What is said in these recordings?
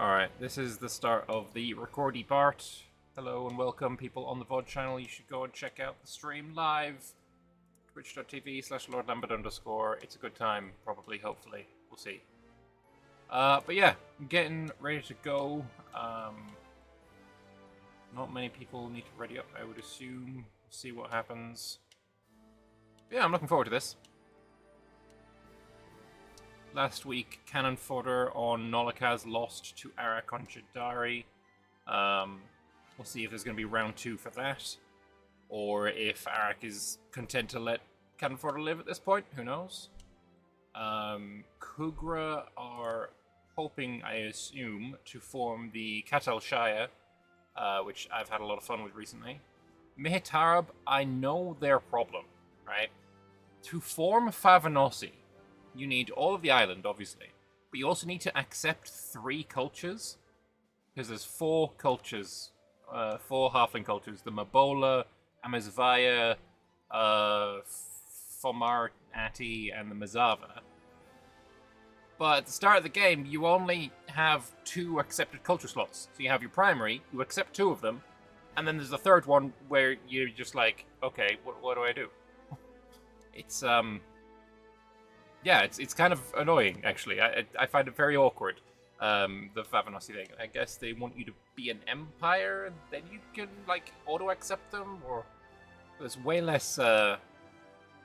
Alright, this is the start of the recordy part. Hello and welcome people on the VOD channel. You should go and check out the stream live. Twitch.tv/LordLambert_. It's a good time, probably, hopefully. We'll see. But yeah, I'm getting ready to go. Not many people need to ready up, I would assume. We'll see what happens. Yeah, I'm looking forward to this. Last week, Cannon Fodder on Nolicaz lost to Anarchy and Jadari. We'll see if there's going to be round 2 for that. Or if Arak is content to let Cannon Fodder live at this point. Who knows? Kugra are hoping, I assume, to form the Katal Shire, which I've had a lot of fun with recently. Mihitarab, I know their problem, right? To form Favanossi, you need all of the island, obviously. But you also need to accept 3 cultures. Because there's 4 cultures, 4 halfling cultures. The Mabola, Amazvaya, Fomarati, and the Mazava. But at the start of the game, you only have 2 accepted culture slots. So you have your primary, you accept 2 of them, and then there's the 3rd one where you're just like, okay, what do I do? It's, yeah, it's kind of annoying, actually. I find it very awkward, the Favanossi thing. I guess they want you to be an empire, and then you can, like, auto-accept them, or... There's way less,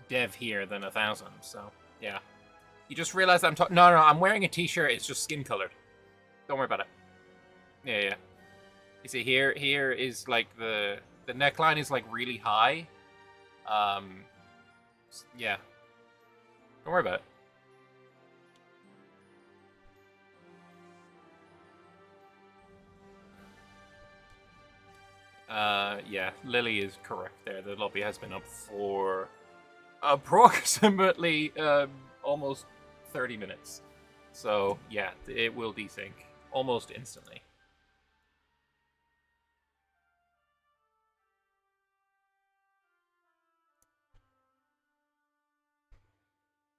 dev here than 1,000, so, yeah. You just realize that I'm talking... No, I'm wearing a t-shirt, it's just skin-colored. Don't worry about it. Yeah. You see, here is, like, the neckline is, like, really high. Yeah. Don't worry about it. Yeah, Lily is correct there. The lobby has been up for approximately almost 30 minutes. So, yeah, it will desync almost instantly.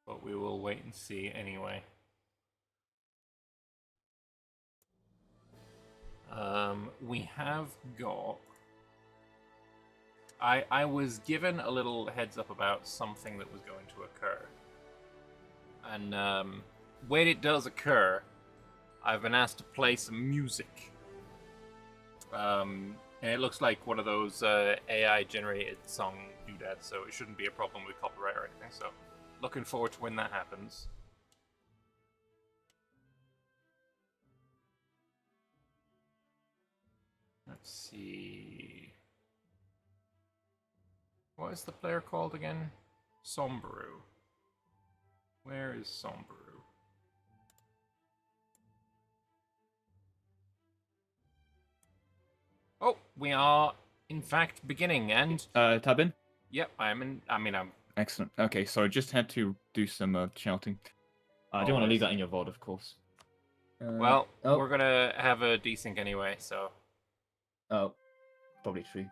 But we will wait and see anyway. We have got... I was given a little heads up about something that was going to occur. And when it does occur, I've been asked to play some music. And it looks like one of those AI-generated song doodads, so it shouldn't be a problem with copyright or anything, so... Looking forward to when that happens. Let's see... What is the player called again? Sombrew. Where is Sombrew? Oh, we are, in fact, beginning, and... Tab in? Yep, I'm... Excellent. Okay, sorry, just had to do some shouting. I don't want to leave that in your VOD, of course. Well, we're gonna have a desync anyway, so... Oh, probably true.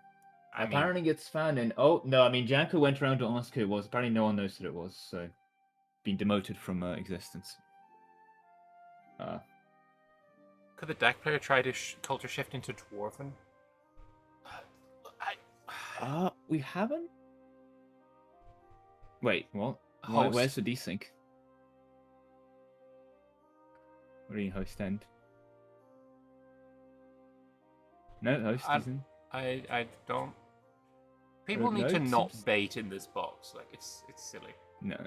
I mean... Apparently it's found in... Oh, no, I mean, Janko went around to ask who it was. Apparently no one knows who it was, so... Been demoted from existence. Could the deck player try to culture shift into Dwarven? We haven't? Wait, what? Where's the desync? What are you, host end? No, host isn't. I don't... People need to not bait in this box. Like, it's silly. No.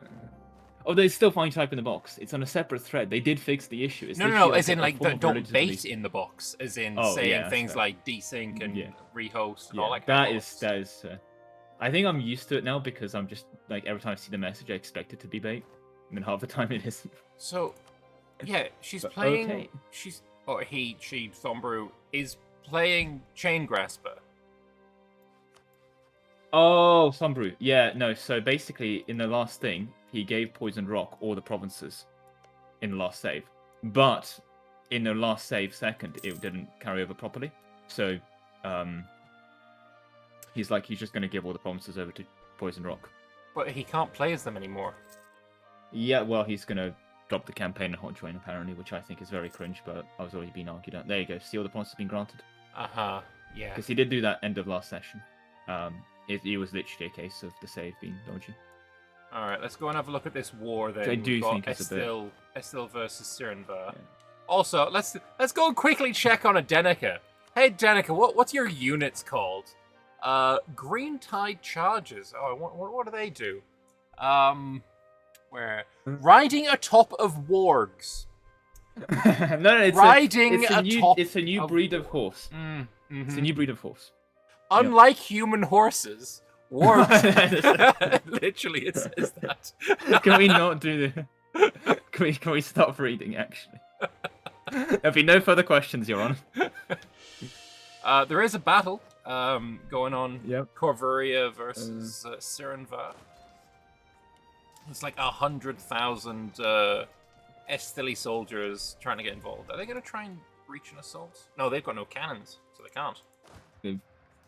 Oh, there's still fine type in the box. It's on a separate thread. They did fix the issue. It's no, as in, like, don't bait in the box. As in saying things like desync and rehost and all that kind of stuff. That is... I think I'm used to it now because I'm just, like, every time I see the message, I expect it to be bait. And then half the time it isn't. So, yeah, she's playing... Okay. She's... Or she, Sombrew, is playing Chain Grasper. Oh, Sombrew. Yeah, no, so basically, in the last thing, he gave Poison Rock all the provinces in the last save. But in the last save second, it didn't carry over properly. So, he's just going to give all the provinces over to Poison Rock. But he can't play as them anymore. Yeah, well, he's going to dropped the campaign and hot join apparently, which I think is very cringe, but I was already being argued at. There you go. See, all the points have been granted. Yeah. Because he did do that end of last session. It was literally a case of the save being dodgy. All right, let's go and have a look at this war then. Which I do We've got think is a bit... Esthil versus Saranvar. Yeah. Also, let's go and quickly check on a Danica. Hey Danica, what's your units called? Green Tide Chargers. Oh, what do they do? Where riding atop of wargs. No, it's a new breed of horse. Mm-hmm. It's a new breed of horse. Unlike human horses, wargs. Literally, it says that. Can we not do the? Can we stop reading? Actually, there'll be no further questions, Your Honor. There is a battle going on. Yep. Corvuria versus Saranvar. It's like 100,000 Esthili soldiers trying to get involved. Are they going to try and breach an assault? No, they've got no cannons, so they can't.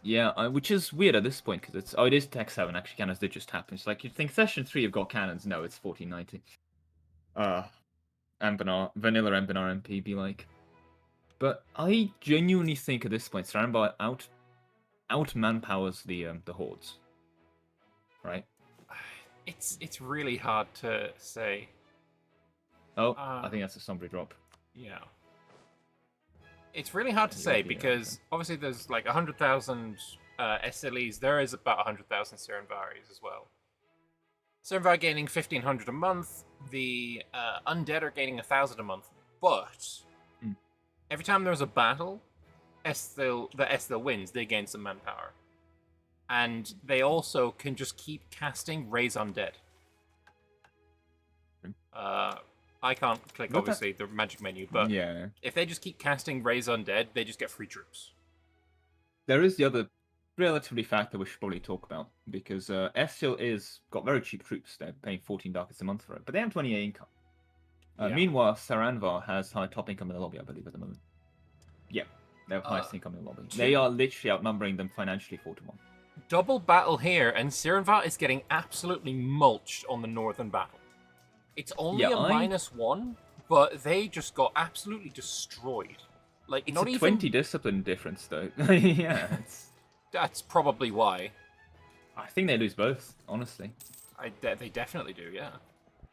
Yeah, which is weird at this point, because it is Tech 7, actually, cannons did just happen. It's like, you'd think Session 3 have got cannons. No, it's 1490. Anbennar, vanilla Anbennar MP be like. But I genuinely think at this point, Saranvar out manpowers the Hordes. Right? It's really hard to say. Oh, I think that's a Sombra drop. Yeah. It's really hard to say because obviously there's like 100,000 Esthilis. There is about 100,000 Saranvaris as well. Saranvar gaining 1,500 a month. The Undead are gaining 1,000 a month. But every time there's a battle, the Esthil wins. They gain some manpower. And they also can just keep casting Raise Undead. I can't click, obviously, the magic menu, but if they just keep casting Raise Undead, they just get free troops. There is the other relatively factor we should probably talk about, because Esthil got very cheap troops. They're paying 14 ducats a month for it, but they have 28 income. Meanwhile, Saranvar has high top income in the lobby, I believe, at the moment. Yeah, they have highest income in the lobby. They are literally outnumbering them financially 4-1. Double battle here, and Saranvar is getting absolutely mulched on the northern battle. It's only a -1, but they just got absolutely destroyed. Like, it's not a even 20 discipline difference, though. Yeah, that's probably why. I think they lose both, honestly. They definitely do, yeah.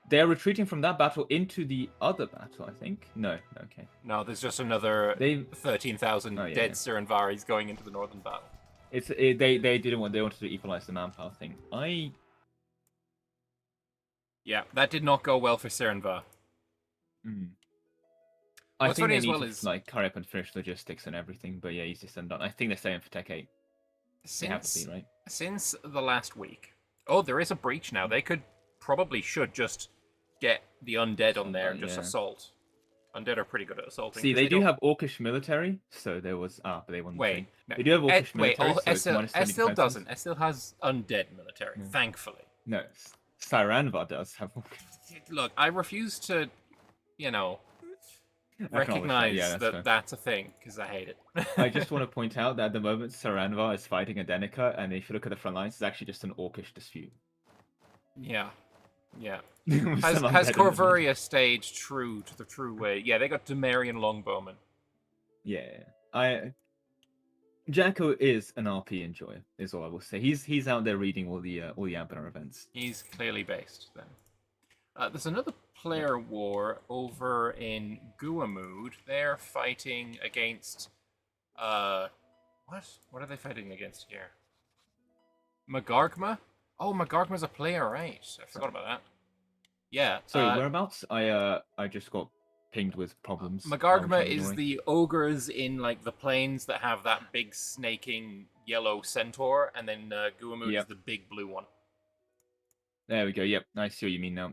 They're retreating from that battle into the other battle, I think. No, okay. No, there's just another 13,000 dead Saranvaris going into the northern battle. They wanted to equalize the manpower thing. Yeah, that did not go well for Saranvar. I think they need to like hurry up and finish logistics and everything, but yeah, easier said than done. I think they're staying for Tech 8. They have to be, right? Since the last week. Oh, there is a breach now. They should just get the Undead on there and just assault. Undead are pretty good at assaulting. See, they do have Orcish military, so there was... but they won the thing. They do have Orcish military, so Esthil doesn't. Esthil has Undead military, thankfully. No, Saranvar does have... Look, I refuse to, recognize that's a thing, because I hate it. I just want to point out that at the moment, Saranvar is fighting a Danica, and if you look at the front lines, it's actually just an Orcish dispute. Yeah. Has Corvuria stayed true to the true way? Yeah, they got Demarian Longbowmen. Yeah. Jacko is an RP enjoyer, is all I will say. He's out there reading all the Anbennar events. He's clearly based then. There's another player war over in Guamud. They're fighting against what? What are they fighting against here? Magargma? Oh, Magargma's a player, right? I forgot about that. Yeah. Sorry, whereabouts? I just got pinged with problems. Magargma is the ogres in like the plains that have that big snaking yellow centaur, and then Guamud is the big blue one. There we go. Yep, I see what you mean now.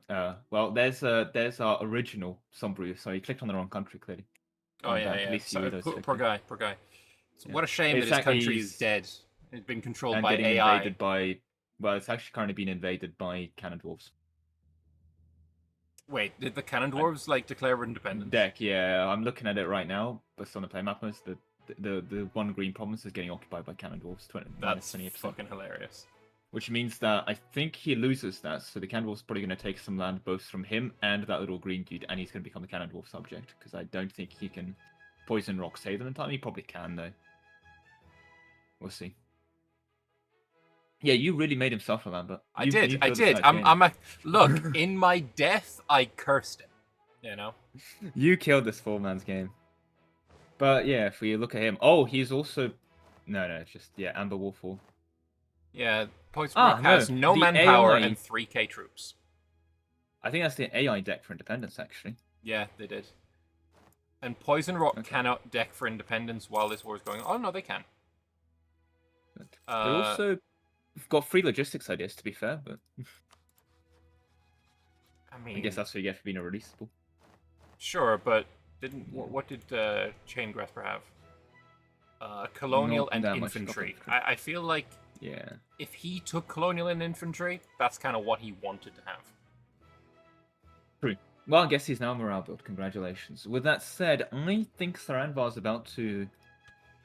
Well, there's our original Sombra. So you clicked on the wrong country, clearly. Oh yeah. So, poor guy. So what a shame that his country is dead. It's been controlled by AI. Invaded by, well, it's actually currently been invaded by Cannon Dwarves. Wait, did the Cannon Dwarves declare independence? Deck, yeah. I'm looking at it right now, but on the play map, the one green province is getting occupied by Cannon Dwarves. That's fucking hilarious. which means that I think he loses that. So the Cannon Dwarf's probably going to take some land both from him and that little green dude, and he's going to become a Cannon Dwarf subject because I don't think he can Poison Rock save them in time. He probably can though. We'll see. Yeah, you really made him suffer, Lambert. I You did. killed this guy's game. I'm a look. In my death, I cursed him. You know. You killed this 4-man's game. But yeah, if we look at him, oh, he's also no, it's just Amber Wolfall. Yeah, Poison Rock has no the manpower AI and 3k troops. I think that's the AI deck for Independence, actually. Yeah, they did. And Poison Rock cannot deck for Independence while this war is going on. Oh no, they can. They also got free logistics ideas, to be fair, but I guess that's what you get for being a releasable. Sure, but what did Chain Grasper have? Colonial and infantry. I feel like if he took colonial and infantry, that's kind of what he wanted to have. True. Well, I guess he's now a morale build. Congratulations. With that said, I think Saranvar's about to.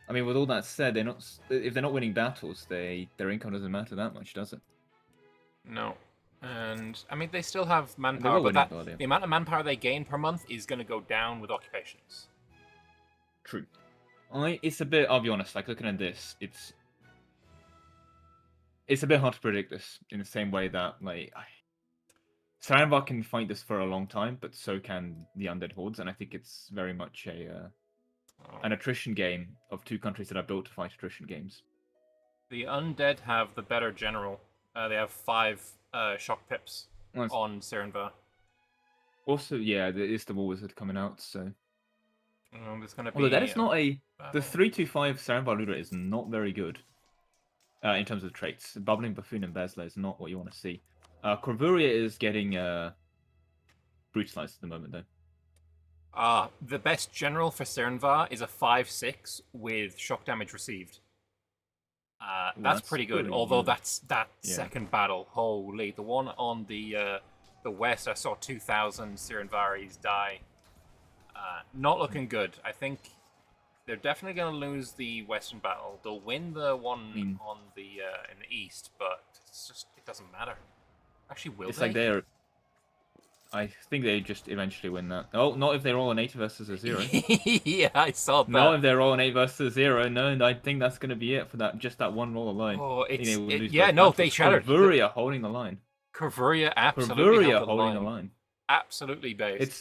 I mean, with all that said, they're not. If they're not winning battles, their income doesn't matter that much, does it? No. And I mean, they still have manpower, but the amount of manpower they gain per month is going to go down with occupations. True. It's a bit. I'll be honest. Like looking at this, it's a bit hard to predict this in the same way that Saranvar can fight this for a long time, but so can the Undead Hordes, and I think it's very much an attrition game of two countries that are built to fight attrition games. The Undead have the better general. They have 5 shock pips on Saranvar. Also, yeah, there is the War Wizard coming out, so. There's going to be. Although that is not a. The 325 Saranvar Looter is not very good in terms of traits. Bubbling Buffoon and Bezla is not what you want to see. Corvuria is getting brutalized at the moment, though. The best general for Saranvar is a 5/6 with shock damage received. That's pretty good. Although that second battle, holy, the one on the west, I saw 2,000 Saranvaris die. Not looking good. I think they're definitely going to lose the western battle. They'll win the one on the in the east, but it doesn't matter. Actually, will it's they? Like they're. I think they just eventually win that. Oh, not if they roll an 8 versus a 0. Yeah, I saw that. Not if they roll an 8 versus a 0. No, I think that's going to be it for that one roll alone. Oh, they shattered. Corvuria holding the line. Corvuria absolutely holding the line. Absolutely based. It's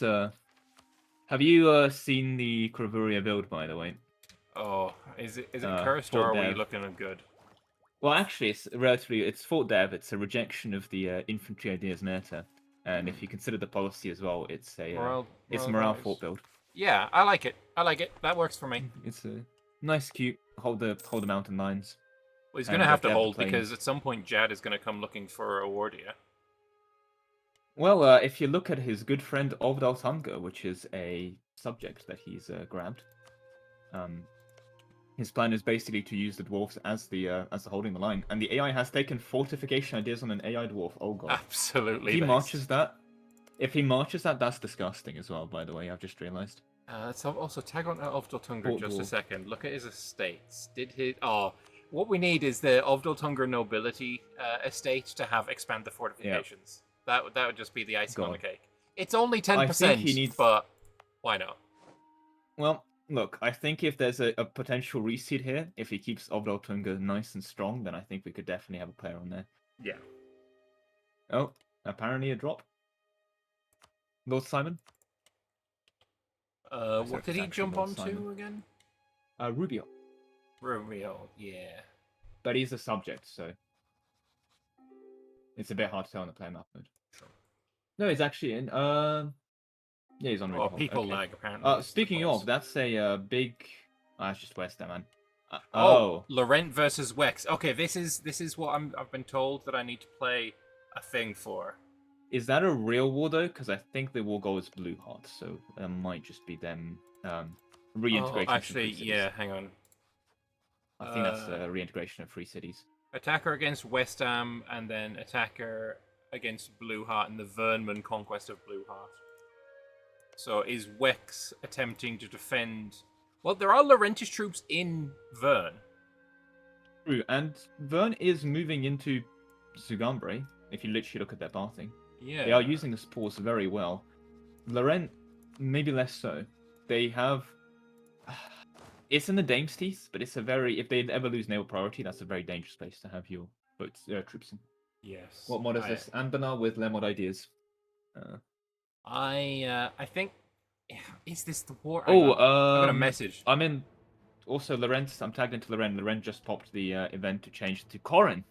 Have you seen the Corvuria build, by the way? Oh, is it cursed or are we looking good? Well, actually, it's Fort Dev. It's a rejection of the infantry ideas meta. And if you consider the policy as well, it's a morale fort build. Yeah, I like it. That works for me. It's a nice, cute hold the mountain lines. Well, he's gonna have to hold because at some point Jad is gonna come looking for a Wardia. Well, if you look at his good friend Ovdal Hunger, which is a subject that he's grabbed, his plan is basically to use the dwarves as the holding the line, and the AI has taken fortification ideas on an AI dwarf. Oh god! Absolutely. If he marches that, that's disgusting as well. By the way, I've just realised. Let's also tag on Ovdaltungur just a second. Look at his estates. What we need is the Ovdaltungur nobility estate to have expand the fortifications. Yep. That would just be the icing on the cake. It's only 10%, but why not? Well. Look, I think if there's a potential reseed here, if he keeps Ovdaltungur nice and strong, then I think we could definitely have a player on there. Yeah. Oh, apparently a drop. Lord Simon? What did he jump onto again? Rubio. Rubio, yeah. But he's a subject, so it's a bit hard to tell on the player map mode. Sure. No, he's actually in. Yeah, he's on. Oh, people lag apparently. Speaking of, that's a big. It's just West there, man. Lorent versus Wex. Okay, this is what I've been told that I need to play a thing for. Is that a real war though? Because I think the war goal is Blue Heart, so it might just be them reintegrating. Actually, yeah. Hang on. I think that's a reintegration of 3 cities. Attacker against West Ham, and then attacker against Blue Heart, and the Vernman conquest of Blue Heart. So is Wex attempting to defend? Well, there are Laurentish troops in Vern. True, and Vern is moving into Zugambre, if you literally look at their bathing. Yeah. They are using the spores very well. Lorent, maybe less so. They have... It's in the Dame's Teeth, but it's a very... If they ever lose naval priority, that's a very dangerous place to have your troops in. Yes. What mod is this? Anbennar with Lemod ideas. I think... Is this the war? I Oh, got a message. I'm in... Also, Lorent, I'm tagged into Lorent. Lorent just popped the event to change to Corin.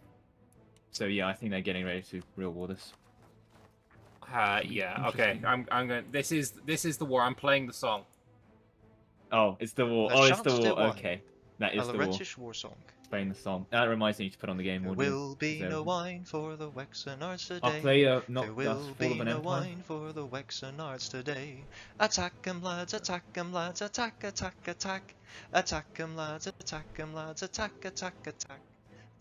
So yeah, I think they're getting ready to real war this. Yeah, okay. I'm going. This is the war. I'm playing the song. Oh, it's the war. The Oh, it's the chants war. they won. Okay, that is A the war. Laurentish war song. Playing the song. That reminds me to put on the game There audio. will be no wine for the Wexenards today. I'll play There not will Dust, Fall be of an no Empire. wine for the Wexenards today. Attack 'em lads, attack 'em lads, attack, attack, attack. Attack 'em lads, attack 'em lads, attack, attack, attack.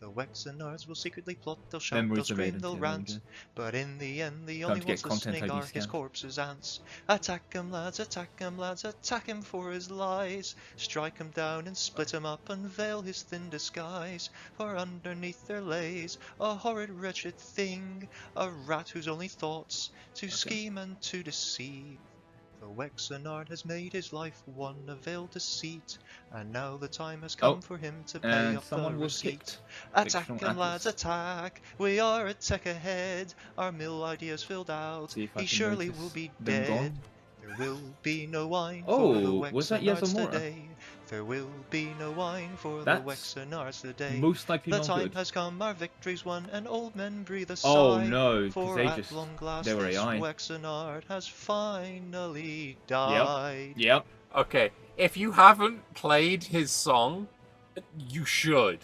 The Wexenards will secretly plot, they'll shout, they'll Memories of scream, Aiden, they'll yeah, rant. But in the end, the Time only to get ones content listening ID are his scanned. corpse's ants. Attack 'em lads, attack 'em lads, attack him for his lies. Strike him down and split him up, unveil his thin disguise. For underneath there lays a horrid wretched thing, a rat whose only thoughts to scheme and to deceive. The Wexenard has made his life one a veiled deceit, and now the time has come for him to pay And off the someone was receipt. kicked. Attack Fictional 'em lads, atlas. attack! We are a tech ahead, our mill ideas filled out. See if I He can surely notice will be them dead. gone. There will be no wine Oh, for the was that Yes or Wexenards Mora? today. There will be no wine for the That's Wexenards today. most likely The not time good. has come, our victory's won, and old men breathe a Oh sigh. no, because For they at just long last they were this AI. Wexenard has finally died. Yep. Okay, if you haven't played his song, you should.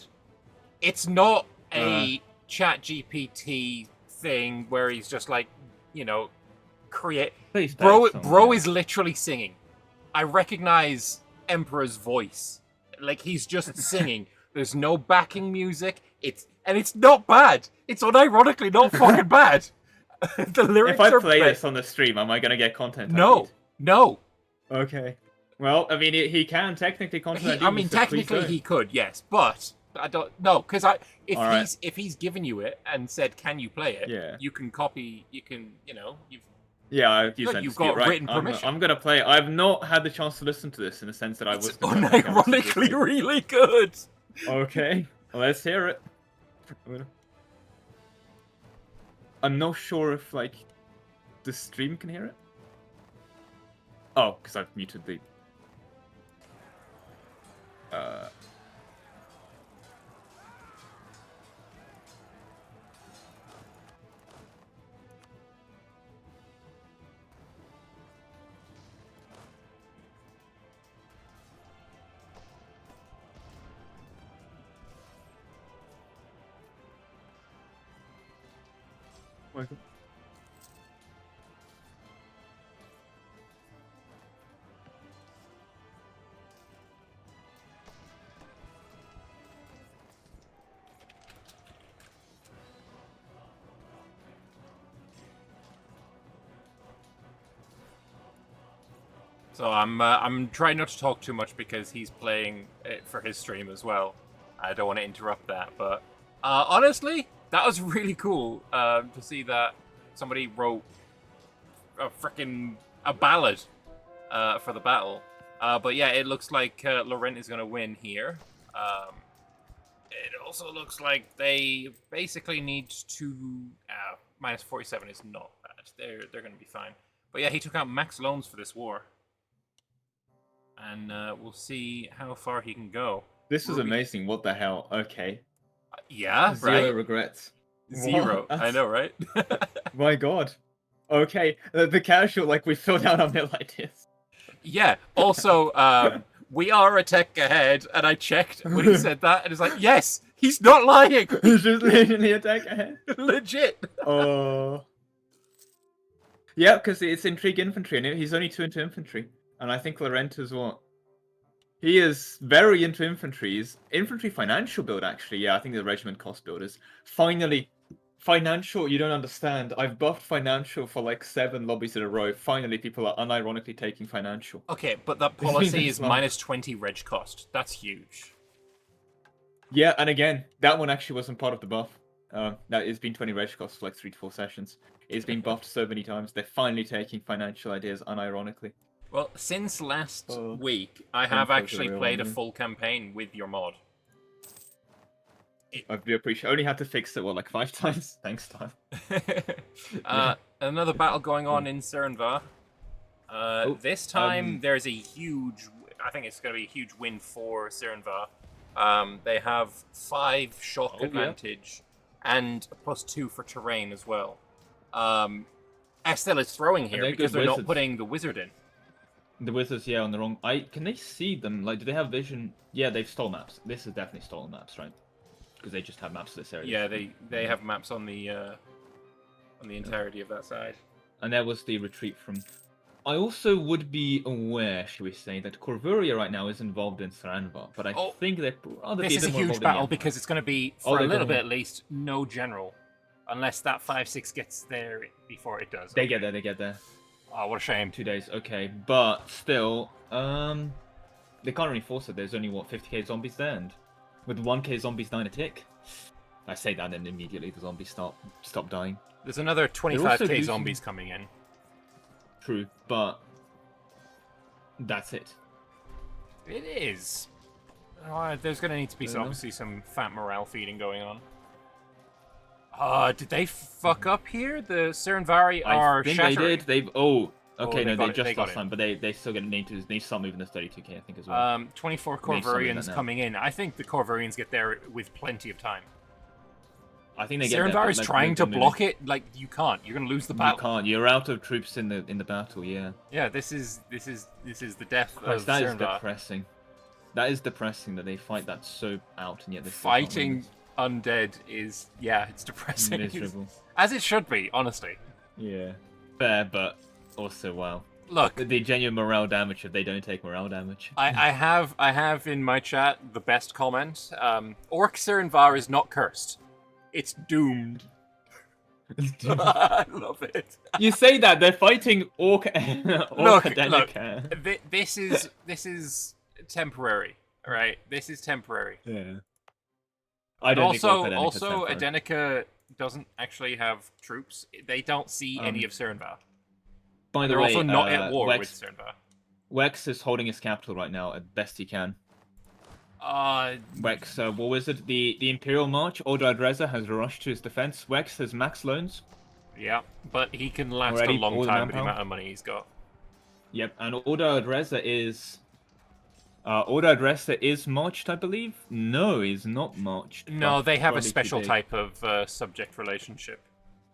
It's not a chat GPT thing where he's just like, you know, create... Please Bro don't, yeah. is literally singing. I recognize Emperor's voice. Like, he's just singing. There's no backing music. It's not bad. It's unironically not fucking bad. The lyrics If I are play bad. this on the stream, am I gonna get content? No, no. Okay. Well, I mean, he can technically content. I mean, technically he could, yes, but I don't know because if he's given you it and said, "Can you play it?" Yeah. You can copy. You can, you know, you've. Yeah, You've got written permission. I'm gonna play. I've not had the chance to listen to this in the sense that I was. It's unironically really good. Okay, well, let's hear it. I'm not sure if like the stream can hear it. Oh, because I've muted the. Michael. So I'm trying not to talk too much because he's playing it for his stream as well. I don't want to interrupt that, but honestly, that was really cool to see that somebody wrote a ballad for the battle. But yeah, it looks like Lorent is going to win here. It also looks like they basically need to... minus 47 is not bad. They're going to be fine. But yeah, he took out max loans for this war. And we'll see how far he can go. This is amazing. What the hell? Okay. Yeah, Zero right? regrets. Zero. What? I know, right? My god. Okay, the casual, like, we filled out our mill ideas. Yeah, also, we are a tech ahead, and I checked when he said that, and it's like, yes, he's not lying! He's just literally a tech ahead. Legit! Oh. Yeah, because it's intrigue infantry, and he's only 2 into infantry. And I think Lorent is what? He is very into infantry. He's infantry financial build, actually. Yeah, I think the regiment cost builders. Finally, financial, you don't understand. I've buffed financial for like 7 lobbies in a row. Finally, people are unironically taking financial. Okay, but that policy is minus 20 reg cost. That's huge. Yeah, and again, that one actually wasn't part of the buff. That it's been 20 rage costs for like 3 to 4 sessions. It's been buffed so many times. They're finally taking financial ideas unironically. Well, since last week, I Don't have focus actually real played a on me. full campaign with your mod. I do appreciate. Only had to fix it like 5 times. Thanks, time. Another battle going on in Saranvar. This time there's a huge. I think it's going to be a huge win for Saranvar. They have 5 shock advantage and a +2 for terrain as well. Esthil is throwing here because they're not putting the wizard in. The wizards, on the wrong. Can they see them? Like, do they have vision? Yeah, they've stolen maps. This is definitely stolen maps, right? Because they just have maps of this area. Yeah, they have maps on the entirety of that side. And there was the retreat from. I also would be aware, shall we say, that Corvuria right now is involved in Saranvar, but I think they're rather. This is a huge battle because it's going to be for a little bit at least no general, unless that 5/6 gets there before it does. They get there. They get there. Oh, what a shame. 2 days, okay, but still, they can't really force it. There's only 50k zombies there, and with 1k zombies dying a tick, I say that, and then immediately the zombies stop dying. There's another 25k zombies coming in. True, but that's it. It is. There's going to need to be obviously some fat morale feeding going on. Did they fuck up here? The Saranvari are I think shattering. they did. They just lost time, but they still need to start moving this 32k, I think, as well. 24 Corvurians coming in. I think the Corvurians get there with plenty of time. I think they get Saranvar is trying to block it. Like, you can't. You're going to lose the battle. You can't. You're out of troops in the battle. Yeah. Yeah. This is the death of that Saranvar. Is depressing. That is depressing that they fight that so out, and yet they fighting undead is it's depressing. Miserable. As it should be, honestly. Yeah. Fair, but also wow. Look, the genuine morale damage if they don't take morale damage. I have in my chat the best comment. Orc Saranvar is not cursed. It's doomed. I love it. You say that they're fighting Orc. Look, this is temporary. All right, this is temporary. Yeah. Also, Adenica doesn't actually have troops. They don't see any of Saranvar. By the They're way, also not at war with Saranvar. Wex is holding his capital right now as best he can. Wex, what was it? The Imperial March, Orda Adreza has rushed to his defense. Wex has max loans. Yeah, but he can last a long time with the amount of money he's got. Yep, and Orda Adreza is marched, I believe? No, he's not marched. No, they have a special type of subject relationship.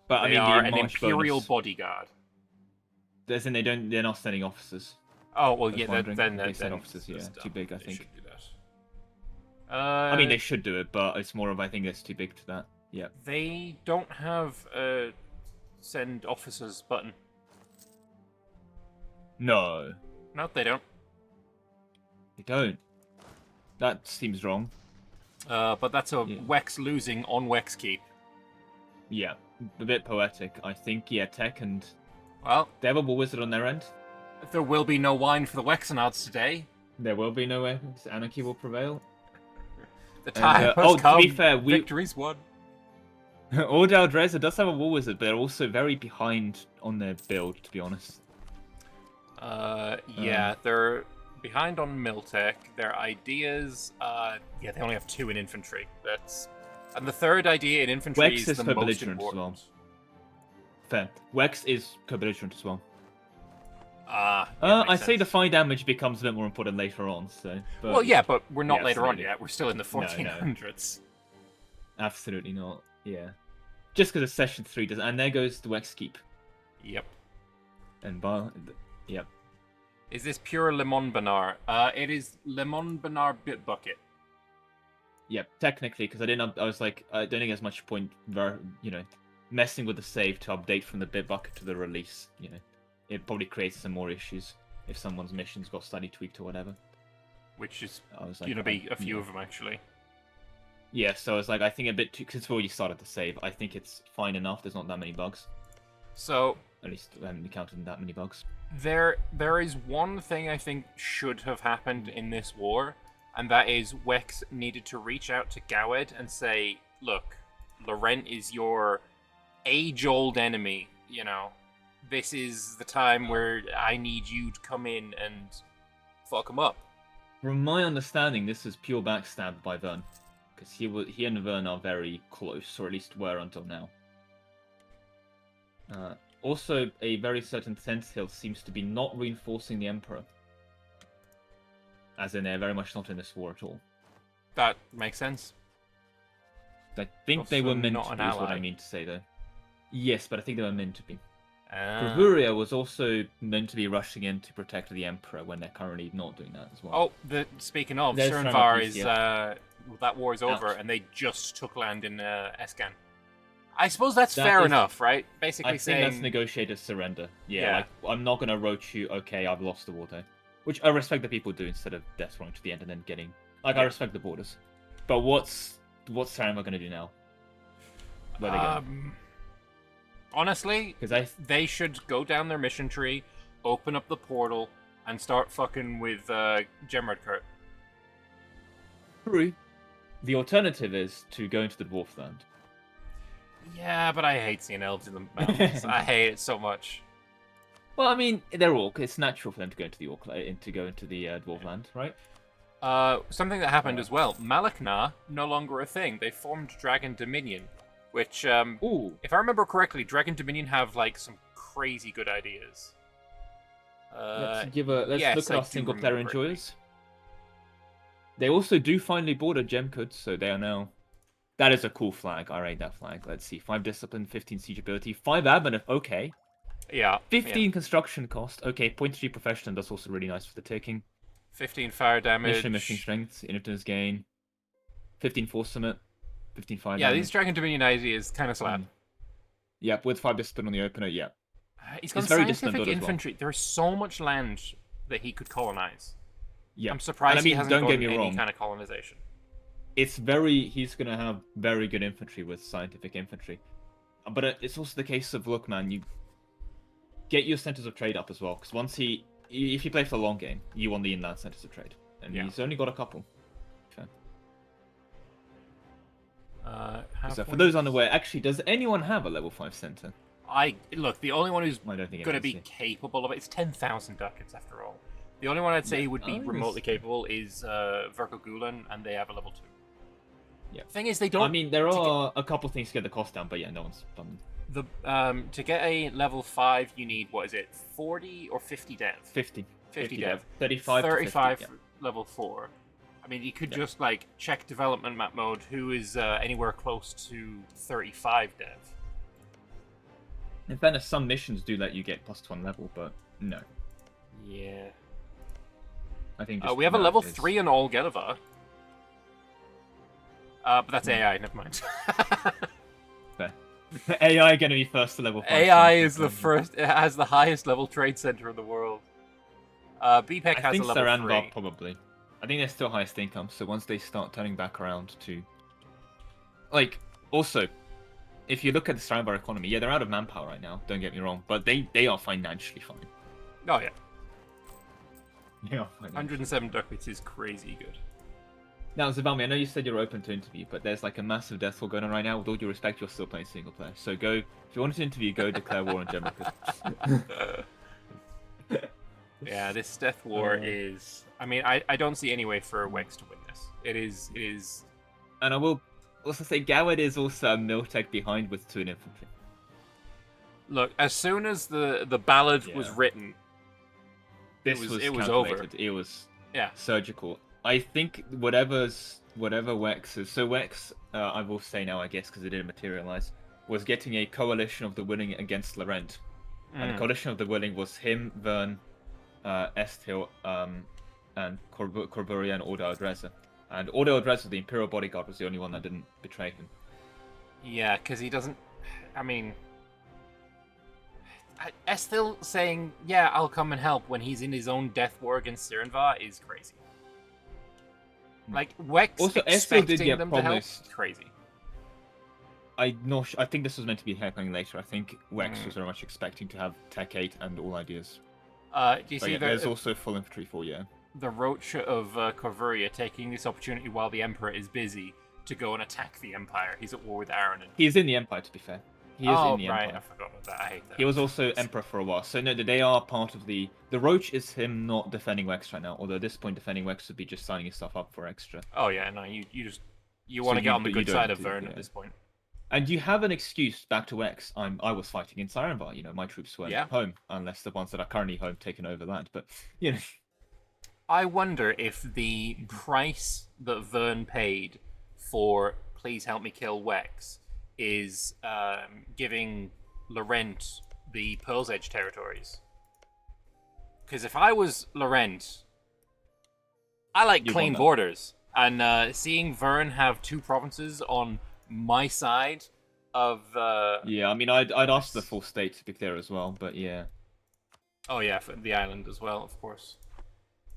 But they are an Imperial bodyguard. As in, they're not sending officers. Oh, well, yeah, then they send officers, too big, I think. Should do that. I mean, they should do it, but it's more of, I think it's too big to that. Yeah. They don't have a send officers button. No. No, they don't. They don't. That seems wrong. But that's a Wex losing on Wex Keep. Yeah, a bit poetic. I think, Tech and... Well... They have a war wizard on their end. There will be no wine for the Wexenards today. There will be no way. Anarchy will prevail. The time has come. To be fair, Victory's won. Ordal Dresser does have a war wizard, but they're also very behind on their build, to be honest. They're behind on Miltech. Their ideas, they only have 2 in infantry. And the third idea in infantry Wex is the most important. As well. Fair. Wex is co-belligerent as well. I say the fire damage becomes a bit more important later on. So, but, but we're not later on yet. We're still in the 1400s. No. Absolutely not. Yeah, just because of session 3 does, and there goes the Wex Keep. Yep. And yep. Is this pure Anbennar? It is Anbennar bit bucket. Yep, technically, because I was like, I don't think there's much point, messing with the save to update from the bit bucket to the release. It probably creates some more issues if someone's missions got slightly tweaked or whatever. Which is going to be a few of them, actually. Yeah, so I was like, I think a bit too... Because it's already started to save. I think it's fine enough. There's not that many bugs. So... At least I haven't encountered that many bugs. There is one thing I think should have happened in this war, and that is Wex needed to reach out to Gawed and say, look, Lorent is your age-old enemy, you know. This is the time where I need you to come in and fuck him up. From my understanding, this is pure backstab by Vern, because he and Vern are very close, or at least were until now. Also, a very certain Esthil seems to be not reinforcing the Emperor, as in they're very much not in this war at all. That makes sense. I think Also they were meant not to an be, is what ally. I mean to say, though. Yes, but I think they were meant to be. Ah. Corvuria was also meant to be rushing in to protect the Emperor when they're currently not doing that as well. Oh, speaking of, There's Saranvar Saranvar, is yeah. that war is over, Ouch. and they just took land in Escan. I suppose that's That fair is- enough, right? Basically I think saying that's negotiated surrender. Yeah, Yeah. like, I'm not going to roach you, okay, I've lost the war though. Which I respect that people do instead of death rolling to the end and then getting... Like, I Yeah. respect the borders. But what's Saranvar going to do now? Where they going? honestly, Because they should go down their mission tree, open up the portal, and start fucking with Gemrod Kurt. True. The alternative is to go into the Dwarfland. Yeah, but I hate seeing elves in the mountains. I hate it so much. Well, I mean, they're orc. It's natural for them to go into the Dwarfland, right? Something that happened as well. Malakna, no longer a thing. They formed Dragon Dominion, which, Ooh. if I remember correctly, Dragon Dominion have like some crazy good ideas. Let's yes, look at I our do single player remember correctly. enjoyers. They also do finally border Gemcodes, so they are now... That is a cool flag. I rate that flag. Let's see. 5 discipline, 15 siege ability, 5 admin, okay. Yeah. 15 construction cost, okay. 0.3 profession, that's also really nice for the taking. 15 fire damage. Mission strength, initiatives gain. 15 force summit, 15 fire Yeah, damage. these Dragon Dominion ideas kind of slap. Yep, with 5 discipline on the opener, yeah. He's got It's very disciplined scientific build as well. infantry. There's so much land that he could colonize. Yeah. I'm surprised And I mean, he hasn't don't gone get me any wrong. kind of colonization. He's going to have very good infantry with scientific infantry. But it's also the case of, look, man, you get your centers of trade up as well. Because if you play for the long game, you want the inland centers of trade. And Yeah. he's only got a couple. Okay. So for Halfway- those unaware, actually, does anyone have a level 5 center? Look, the only one who's I don't think going to be anyone does. capable of it, it's 10,000 ducats after all. The only one I'd say Yeah. would be Oh, remotely yes. capable is Verko Gulen, and they have a level 2. Yeah. Thing is, they don't. I mean, there to are a couple things to get the cost down, but yeah, no one's done. To get a level 5, you need, what is it, 40 or 50 dev? 50. 50 dev. 35 to 35 50, yeah. for level 4. I mean, you could Yeah. just, like, check development map mode who is anywhere close to 35 dev. In fairness, some missions do let you get +1 level, but no. Yeah. I think We have a level is- 3 on all Gelivar. But that's AI, never mind. Fair. AI going to be first to level 5. AI is the first, it has the highest level trade center in the world. BPEC I has think a level Saranvar 3. probably. I think they're still highest income, so once they start turning back around to... Like, also, if you look at the Saranvar economy, yeah, they're out of manpower right now, don't get me wrong, but they are financially fine. Oh, yeah. They are financially 107 ducats is crazy good. Now, Zavami, I know you said you're open to interview, but there's like a massive death war going on right now. With all due respect, you're still playing single player. So go, if you want to interview, go declare war on Gemma. Yeah, this death war is... I mean, I don't see any way for Wex to win this. It is... And I will also say, Gawad is also a Miltech behind with 2 in infantry. Look, as soon as the ballad was Yeah. written, This it was was over. calculated. It was Yeah. surgical. I think whatever Wex is... So Wex, I will say now, I guess, because it didn't materialize, was getting a coalition of the willing against Lorent. And the coalition of the willing was him, Vern, Esthil, and Corburia and Ordo Odreza. And Ordo Odreza, the Imperial bodyguard, was the only one that didn't betray him. Yeah, because he doesn't... I mean... Esthil saying, yeah, I'll come and help when he's in his own death war against Saranvar is crazy. Like, Wex Also, Esthil did expecting get them to help promised- is crazy. I think this was meant to be happening later. I think Wex was very much expecting to have Tech 8 and all ideas. Do you But see yeah, the, there's also full infantry for, yeah. the roach of Corvuria taking this opportunity while the Emperor is busy to go and attack the Empire. He's at war with Aaron. And... He's in the Empire, to be fair. He is in the right, Empire. I forgot about that. I hate that. He was also Emperor for a while. So no, they are part of the... The Roach is him not defending Wex right now. Although at this point, defending Wex would be just signing his stuff up for extra. Oh yeah, no, you want to get on the good side of Vern yeah. at this point. And you have an excuse back to Wex. I was fighting in Saranvar. My troops were home. Unless the ones that are currently home taken over that. But, I wonder if the price that Vern paid for please help me kill Wex is giving Lorent the Pearl's Edge territories. Because if I was Lorent, I like clean borders. And seeing Vern have 2 provinces on my side of... yeah, I mean, I'd ask the full state to be clear as well, but yeah. Oh yeah, for the island as well, of course.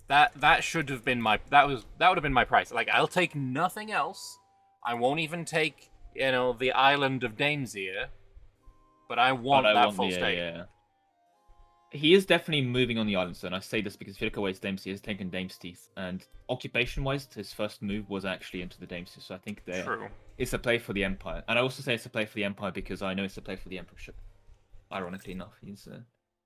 That should have been my... That would have been my price. Like, I'll take nothing else. I won't even take, the island of Daemzir. But I want that full state. Yeah. He is definitely moving on the island, so and I say this because if you look away, Daemzir has taken Dame's Teeth, and occupation-wise, his first move was actually into the Dame's Teeth, so I think it's a play for the Empire. And I also say it's a play for the Empire because I know it's a play for the Emperorship. Ironically enough, he's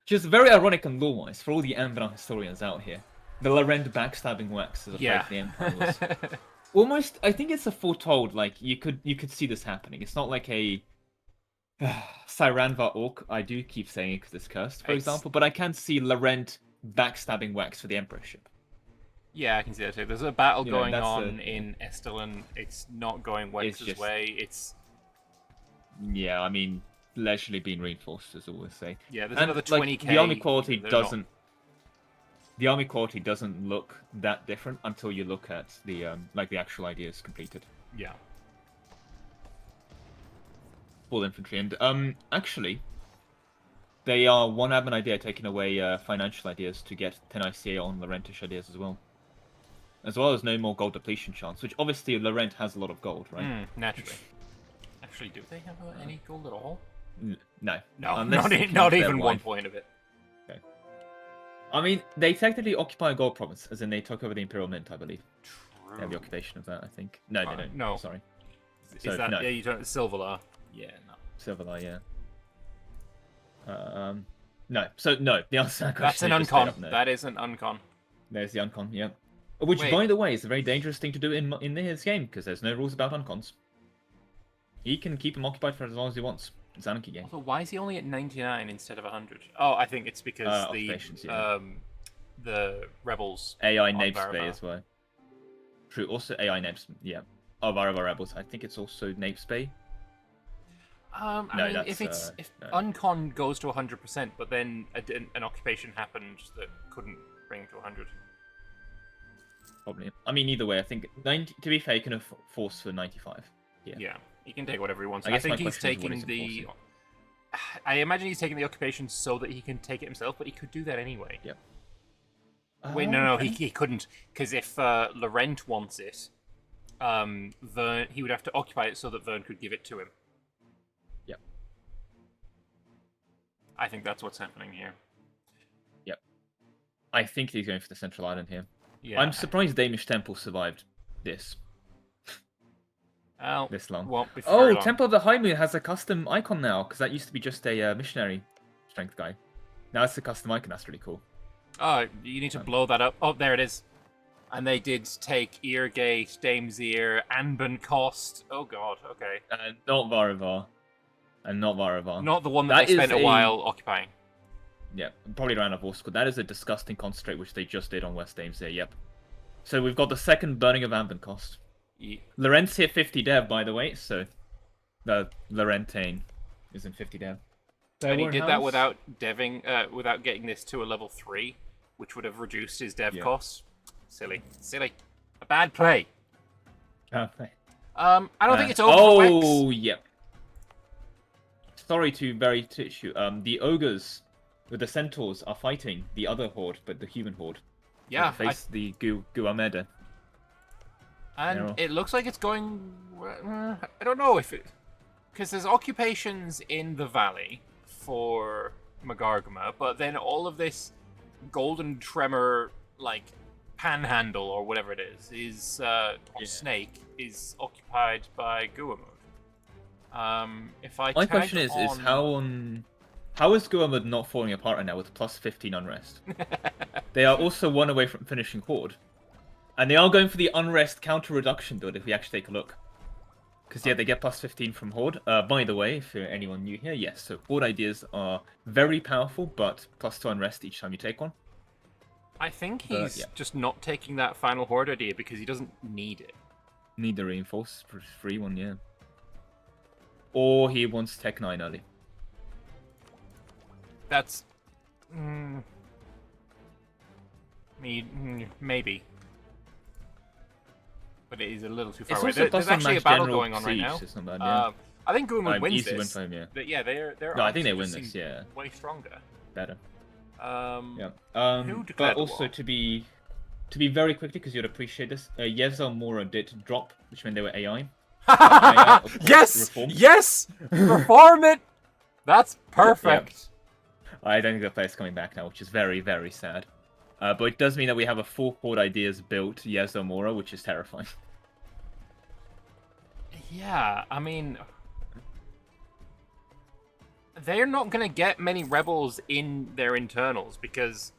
just very ironic and lore-wise for all the Anbennar historians out here. The Lorent backstabbing Wex as a play for the Empire was almost. I think it's a foretold. Like you could see this happening. It's not like a Saranvar Orc. I do keep saying it because it's cursed, for example, but I can see Lorent backstabbing Wex for the Emperorship. Yeah, I can see that too. There's a battle going on in Esthil, and it's not going Wex's way. Yeah, I mean, leisurely being reinforced, as I always say. Yeah, there's another 20k. The army quality doesn't. The army quality doesn't look that different until you look at the the actual ideas completed. Yeah. Full infantry, and actually, they are one admin idea taking away financial ideas to get 10 ICA on Lorentish ideas as well as no more gold depletion chance, which obviously Lorent has a lot of gold, right? Naturally. Actually, do they have any gold at all? No, not even 1 point of it. Okay. I mean, they technically occupy a gold province, as in they took over the Imperial Mint, I believe. True. They have the occupation of that, I think. No, they don't. No. Sorry. Is that... No. Yeah, you don't... Silverlar. Yeah, no. Silverlar, yeah. No. So, no. The answer to that question That's an uncon. That is an uncon. There's the uncon, yeah. Which, by the way, is a very dangerous thing to do in this game, because there's no rules about uncons. He can keep them occupied for as long as he wants. It's an Anarchy game. Also, why is he only at 99 instead of 100? Oh, I think it's because the rebels... AI Nabes Bay as well. True, also AI Nabes, yeah. Oh, Varavar Rebels. I think it's also Nabes Bay. I mean, if uncon goes to 100%, but then an occupation happened that couldn't bring it to 100. Probably. I mean, either way, I think 90. To be fair, you can force for 95. Yeah. He can take whatever he wants. I think he's taking the. I imagine he's taking the occupation so that he can take it himself, but he could do that anyway. Yep. Wait, no, he couldn't, because if Lorent wants it, Vern, he would have to occupy it so that Vern could give it to him. Yep. I think that's what's happening here. Yep. I think he's going for the central island here. Yeah. I'm surprised Danish Temple survived this. This long. Long. Temple of the High Moon has a custom icon now, because that used to be just a missionary strength guy. Now it's a custom icon. That's really cool. Oh, you need to blow that up. Oh, there it is. And they did take Eargate, Daemzir, Anben Cost. Oh god, okay. Not Varavar. And not Varavar. Not the one that they spent a while occupying. Yeah, probably around a Vorskut. That is a disgusting concentrate which they just did on West Daemzir, yep. So we've got the second burning of Anben Cost. Yeah. Lorent's hit 50 dev, by the way, so the Lorentane is in 50 dev. And he did that without deving, without getting this to a level 3, which would have reduced his dev costs. Silly. A bad play. I don't think it's over for Wex. Oh, yep. Sorry to bury tissue. The ogres with the centaurs are fighting the other horde, but the human horde. Yeah. Face the Guameda. And it looks like it's going... I don't know if it... Because there's occupations in the valley for Magargama, but then all of this golden tremor, Panhandle or whatever it is or Yeah. Snake is occupied by Guamud. If I My tag question is on... how is Guamud not falling apart right now with plus 15 unrest? They are also one away from finishing Horde. And they are going for the unrest counter reduction build if we actually take a look. Because, yeah, they get plus 15 from Horde. By the way, if you're anyone new here, yes, so Horde ideas are very powerful, but plus 2 unrest each time you take one. I think he's yeah. just not taking that final Horde idea because he doesn't need it. Need the reinforce free one, yeah. Or he wants Tech 9 early. That's... maybe. But it is a little too far away. There's actually a battle going on right now. Bad, yeah. I think Guamud wins easy this. win for him, yeah. But yeah, they're No, I think they just win this, seem yeah. way stronger. Better. Yeah. But declared the also war? to be very quickly, because you'd appreciate this, Yevzel Mora did drop, which meant they were AI. AI, of course, Yes! reform. Yes! Reform it! That's perfect. I don't think the player's coming back now, which is very, very sad. But it does mean that we have a full Horde ideas built Yevzel Mora, which is terrifying. Yeah, I mean... They're not going to get many rebels in their internals because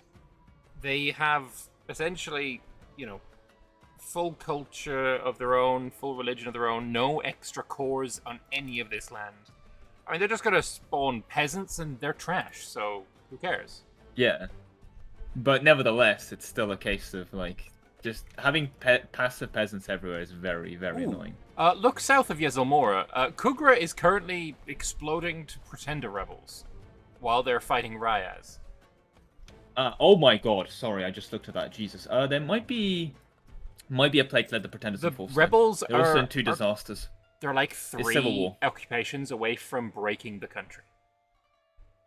they have essentially, you know, full culture of their own, full religion of their own, no extra cores on any of this land. I mean, they're just going to spawn peasants and they're trash, so who cares? Yeah. But nevertheless, it's still a case of, like, just having passive peasants everywhere is very, very annoying. Look south of Yevzel Mora. Kugra is currently exploding to Pretender rebels while they're fighting Ryaz. Oh my god, sorry, I just looked at that. Jesus. There might be a plague led the Pretenders The and Force. rebels They're also in 2 disasters. They're like Civil 3 War. occupations away from breaking the country.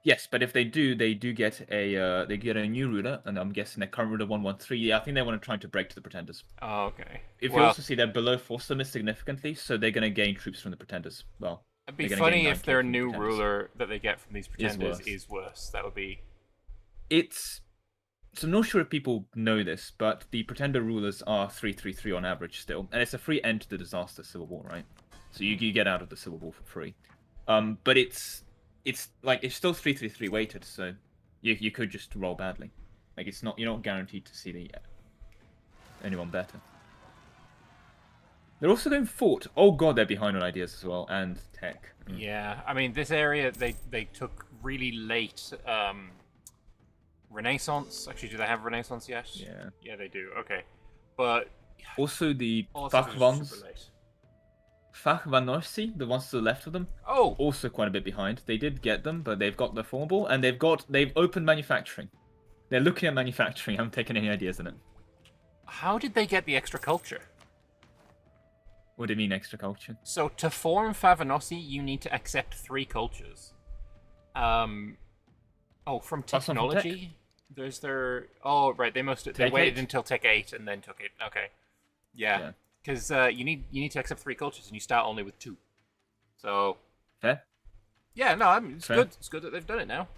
Yes, but if they do get a new ruler, and I'm guessing their current ruler 113. Yeah, I think they want to try to break to the Pretenders. Oh, okay. If you also see they're below Force limit significantly, so they're going to gain troops from the Pretenders. Well, it'd be funny if their new ruler that they get from these Pretenders is worse. That would be... So I'm not sure if people know this, but the Pretender rulers are 333 on average still, and it's a free end to the disaster Civil War, right? So you get out of the Civil War for free. But it's still 333 weighted, so you could just roll badly. Like you're not guaranteed to see anyone better. They're also going fort. Oh god, they're behind on ideas as well, and tech. Yeah, I mean this area they took really late Renaissance. Actually, do they have Renaissance yet? Yeah. Yeah, they do. Okay, but also the Fachvans. Fachvanorsi, the ones to the left of them, also quite a bit behind. They did get them, but they've got the formable, and they've opened manufacturing. They're looking at manufacturing. I haven't taken any ideas in it. How did they get the extra culture? What do you mean extra culture? So to form Favanossi, you need to accept 3 cultures. From technology, there's their. Oh right, they waited until Tech 8 and then took it. Okay, yeah. Because you need to accept 3 cultures, and you start only with 2. So fair. Yeah, no, it's fair. Good. It's good that they've done it now.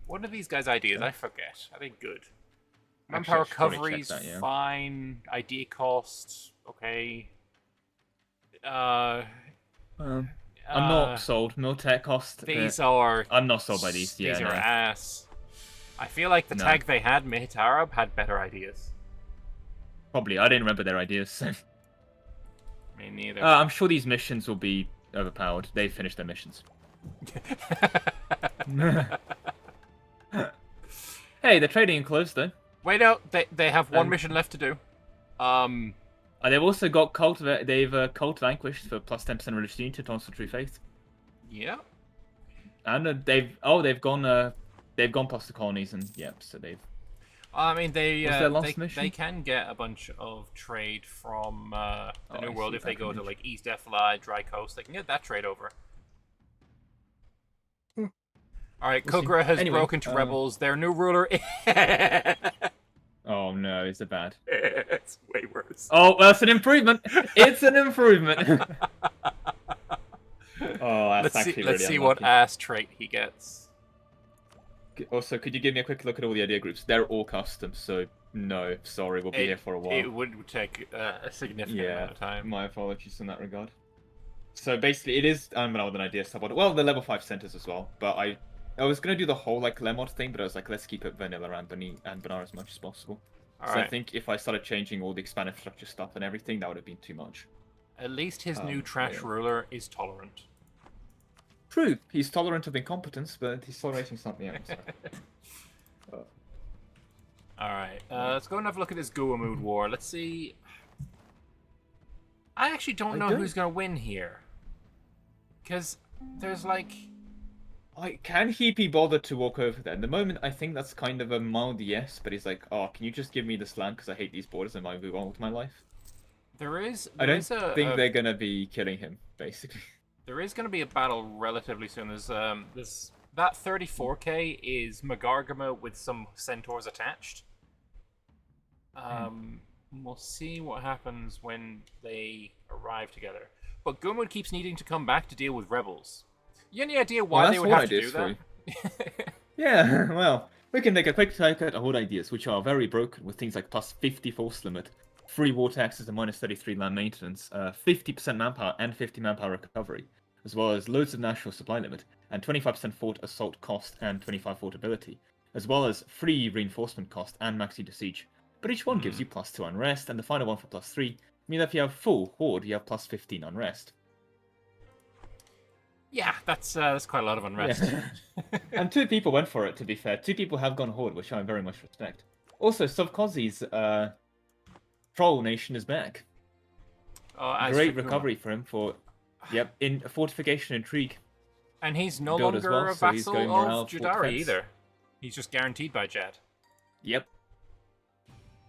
What are these guys' ideas? I forget. I think good. Manpower recovery's fine. Idea cost, okay. I'm not sold. No tech cost. These are. I'm not sold by these. These are ass. I feel like the tag they had, Mihit Arab, had better ideas. Probably. I didn't remember their ideas. Me neither. I'm sure these missions will be overpowered. They've finished their missions. Hey, they're trading enclosed though. Wait, no, they have one mission left to do. They've also got cult. They've cult vanquished for plus 10% religious unity to Tonsor True Faith. Yeah. And they've gone past the colonies and so they've. I mean, they can get a bunch of trade from the New World if they go to like East Epheli, Dry Coast. They can get that trade over. All right, Kugra has broken to rebels. Their new ruler. Oh no, is it bad? It's way worse. Oh, well, it's an improvement. It's an improvement. Let's see what ass trait he gets. Also, could you give me a quick look at all the idea groups? They're all custom, so No, sorry, we'll be here for a while. It would take a significant amount of time. My apologies in that regard. So basically, it is Anbennar with an idea support. Well, the level 5 centers as well. But I was gonna do the whole like Lemod thing, but I was like, let's keep it vanilla Anbennar as much as possible. So I think if I started changing all the expanded structure stuff and everything, that would have been too much. At least his new trash ruler is tolerant. True, he's tolerant of incompetence, but he's tolerating something else. Alright, let's go and have a look at this Guamud war. Let's see. I actually don't know who's going to win here. Because there's like... Can he be bothered to walk over there? At the moment, I think that's kind of a mild yes, but he's like, oh, can you just give me this land because I hate these borders and I move on with my life? I don't think they're going to be killing him, basically. There is going to be a battle relatively soon. There's that 34k is Magargama with some centaurs attached. We'll see what happens when they arrive together. But Guamud keeps needing to come back to deal with rebels. You have any idea why they would have to do that? Yeah, well, we can take a quick look at Horde ideas, which are very broken, with things like plus 50 force limit, free war taxes and minus 33 land maintenance, 50% manpower and 50 manpower recovery, as well as loads of national supply limit, and 25% fort assault cost and 25 fort ability, as well as free reinforcement cost and maxi to siege. But each one gives you plus 2 unrest, and the final one for plus 3, meaning that if you have full Horde, you have plus 15 unrest. Yeah, that's quite a lot of unrest. Yeah. And 2 people went for it, to be fair. 2 people have gone Horde, which I very much respect. Also, Sovkozi's troll nation is back. Great recovery for him for, in fortification intrigue. And he's no longer a vassal of Jadari either. He's just guaranteed by Jad. Yep.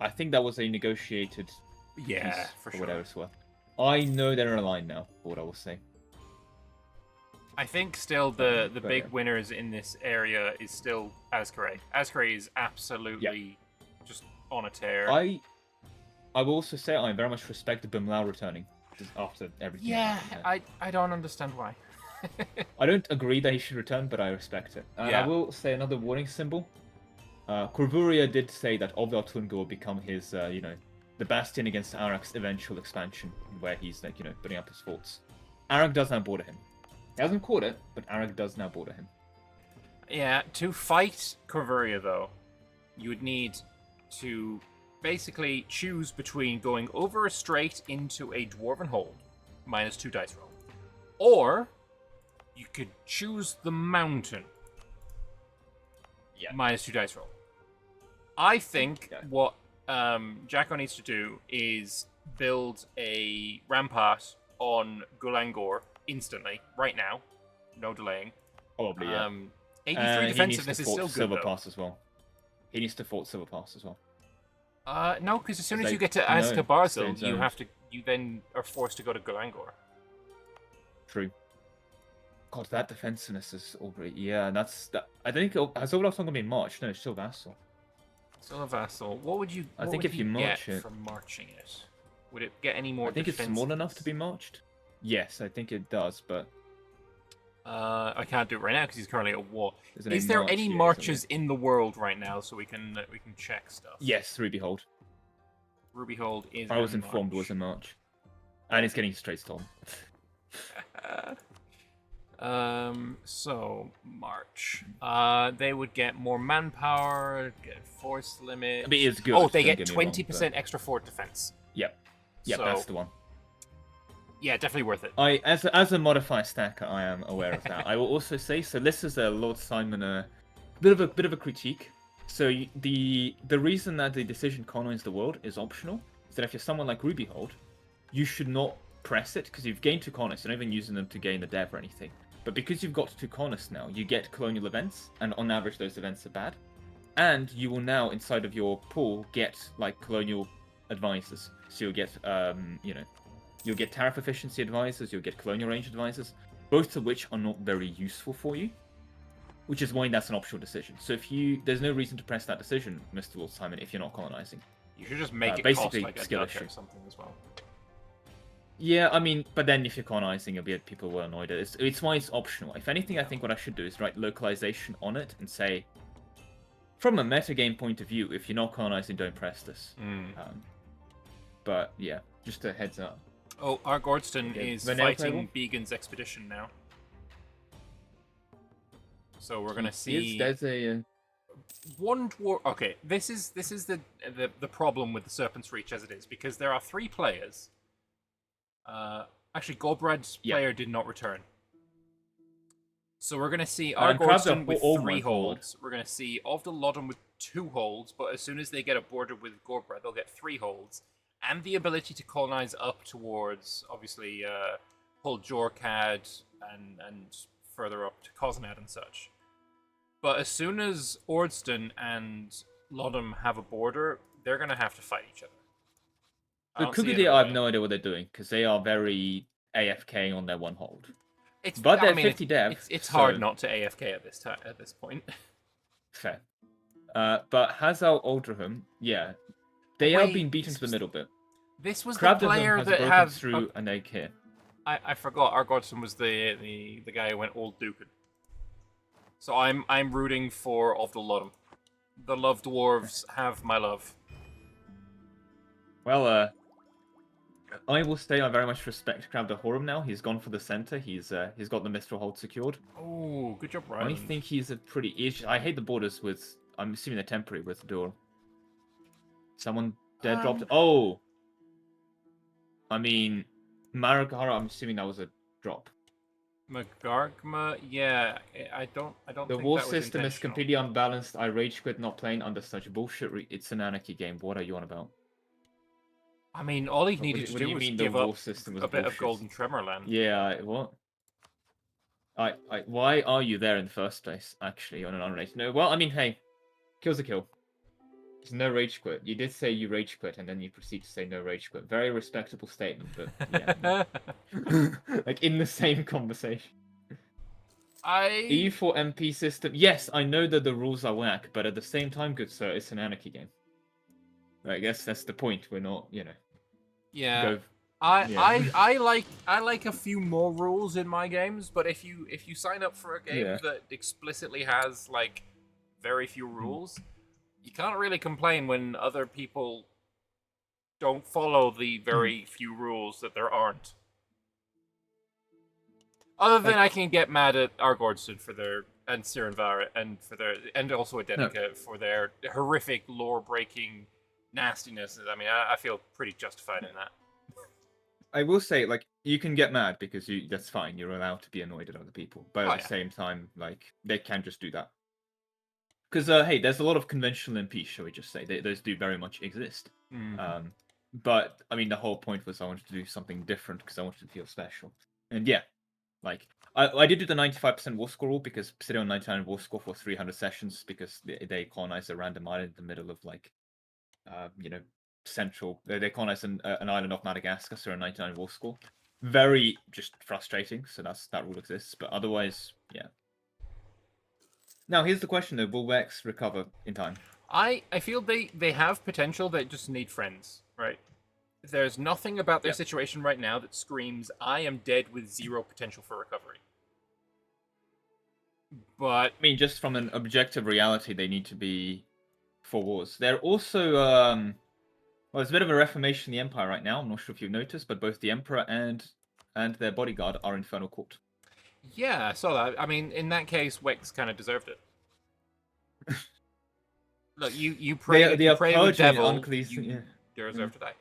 I think that was a negotiated piece, for sure. Whatever it's worth. I know they're aligned now, for what I will say. I think still the big winners in this area is still Azkaray. Azkaray is absolutely just on a tear. I will also say I very much respect Bumlau returning after everything. Yeah, I don't understand why. I don't agree that he should return, but I respect it. And I will say another warning symbol. Corvuria did say that Ovdar Tungur will become his, the bastion against Arak's eventual expansion, where he's, putting up his forts. Arak does now border him. He hasn't caught it, but Arak does now border him. Yeah, to fight Corvuria, though, you would need to basically choose between going over a strait into a Dwarven hold, minus 2 dice roll, or you could choose the mountain, minus 2 dice roll. I think what Jacko needs to do is build a rampart on Gulangor instantly, right now. No delaying. Probably, 83 defensiveness is still good, Silver Pass as well. He needs to fort Silver Pass as well. No, because as soon as you get to Azka Barzil, you then are forced to go to Gulangor. True. God, that defensiveness is already... Yeah, that's... I don't think... Has Overlord going to be in March? No, it's still Vassal. Still a Vassal. What would you march it from marching it? Would it get any more I think it's small enough to be marched. Yes, I think it does, but... I can't do it right now because he's currently at war. Is there any marches in the world right now so we can check stuff? Yes, Ruby Hold. Ruby Hold is. I was informed was in March, and it's getting straight storm. So March. They would get more manpower, get force limit. I mean, it's good. Oh, they get 20% extra fort defense. Yep, so, that's the one. Yeah, definitely worth it. As a modifier stacker, I am aware of that. I will also say, so this is a Lord Simon bit of a critique. So the reason that the decision colonize the world is optional is that if you're someone like Ruby Hold, you should not press it because you've gained 2 colonists. You're not even using them to gain the dev or anything. But because you've got 2 colonists now, you get colonial events, and on average those events are bad. And you will now inside of your pool get like colonial advisors. So you'll get you'll get tariff efficiency advisors, you'll get colonial range advisors, both of which are not very useful for you, which is why that's an optional decision. So there's no reason to press that decision, Mr. Lord Simon, if you're not colonizing. You should just make it basically cost like skill a issue or something as well. Yeah, I mean, but then if you're colonizing, people will annoyed. It's why it's optional. If anything, I think what I should do is write localization on it and say, from a metagame point of view, if you're not colonizing, don't press this. Mm. But yeah, just a heads up. Oh, our Gordston Okay, is Vanilla fighting playable? Began's expedition now. So we're gonna see There's a one dwarf. Okay, this is the problem with the Serpent's Reach as it is, because there are 3 players. Actually, Golbrad's Yeah. player did not return. So we're gonna see And Argordston Krabs with all 3 went forward. holds. We're gonna see Of the Loddon with 2 holds, but as soon as they get a border with Golbrad, they'll get 3 holds. And the ability to colonize up towards, obviously, Hull Jorkad and further up to Cosnad and such. But as soon as Ordston and Loddon have a border, they're gonna have to fight each other. I The don't see Kugadi, another I have way. no idea what they're doing because they are very AFK on their 1 hold. It's, But they're I mean, 50 dev. It's so- hard not to AFK at this point. Fair. But Hazal Aldraham, yeah, they are Wait, being beaten this to the was- middle bit. This was the Crabdaham player has that broken had. through an egg here. I forgot. Argordson was the guy who went old Dukin. So I'm rooting for Of the Loddon. The Love Dwarves have my love. Well, I will say I very much respect Crabdahorum now. He's gone for the center. He's got the Mistral hold secured. Oh, good job, I Ryan. think he's a pretty. I hate the borders with. I'm assuming they're temporary with Door. Someone dead dropped. Oh. I mean, Maragara. I'm assuming that was a drop. Magargma, yeah, I don't The think war that was system is intentional. completely unbalanced. I rage quit not playing under such bullshit. It's an anarchy game. What are you on about? I mean, all he What needed do to you do was mean give the up war system was a bit of bullshit? Golden Tremorland. Yeah, what? Why are you there in the first place, actually, on an unrelated? No, well, I mean, hey, kill's a kill. There's no rage quit. You did say you rage quit, and then you proceed to say no rage quit. Very respectable statement, but yeah. Like, in the same conversation. E4 MP system. Yes, I know that the rules are whack, but at the same time, good sir, it's an anarchy game. I guess that's the point. We're not, Yeah. Go, I like a few more rules in my games, but if you sign up for a game Yeah. that explicitly has like very few rules, you can't really complain when other people don't follow the very few rules that there aren't. Other than I can get mad at Argordston for their and Saranvar and also Adenica for their horrific lore breaking nastiness. I mean, I feel pretty justified in that. I will say, like, you can get mad because that's fine. You're allowed to be annoyed at other people, but at the same time, like, they can just do that. Because hey, there's a lot of conventional MP, shall we just say? Those do very much exist. But I mean, the whole point was I wanted to do something different because I wanted to feel special. And yeah, like I did do the 95% war score rule because sitting on 99 war score for 300 sessions because they colonized a random island in the middle of like, central. They colonized an island off Madagascar, so a 99 war score. Very just frustrating. So that rule exists, but otherwise, yeah. Now here's the question though: will Wex recover in time? I feel they have potential. They just need friends, right? There's nothing about their situation right now that screams, I am dead with 0 potential for recovery. But I mean, just from an objective reality, they need to be 4 wars. They're also, well, there's a bit of a reformation in the Empire right now. I'm not sure if you've noticed, but both the Emperor and their bodyguard are Infernal Court. yeah, I saw that. I mean, in that case, Wex kind of deserved it. Look, you pray, they are pray with purging devil, unclean. you deserve to die.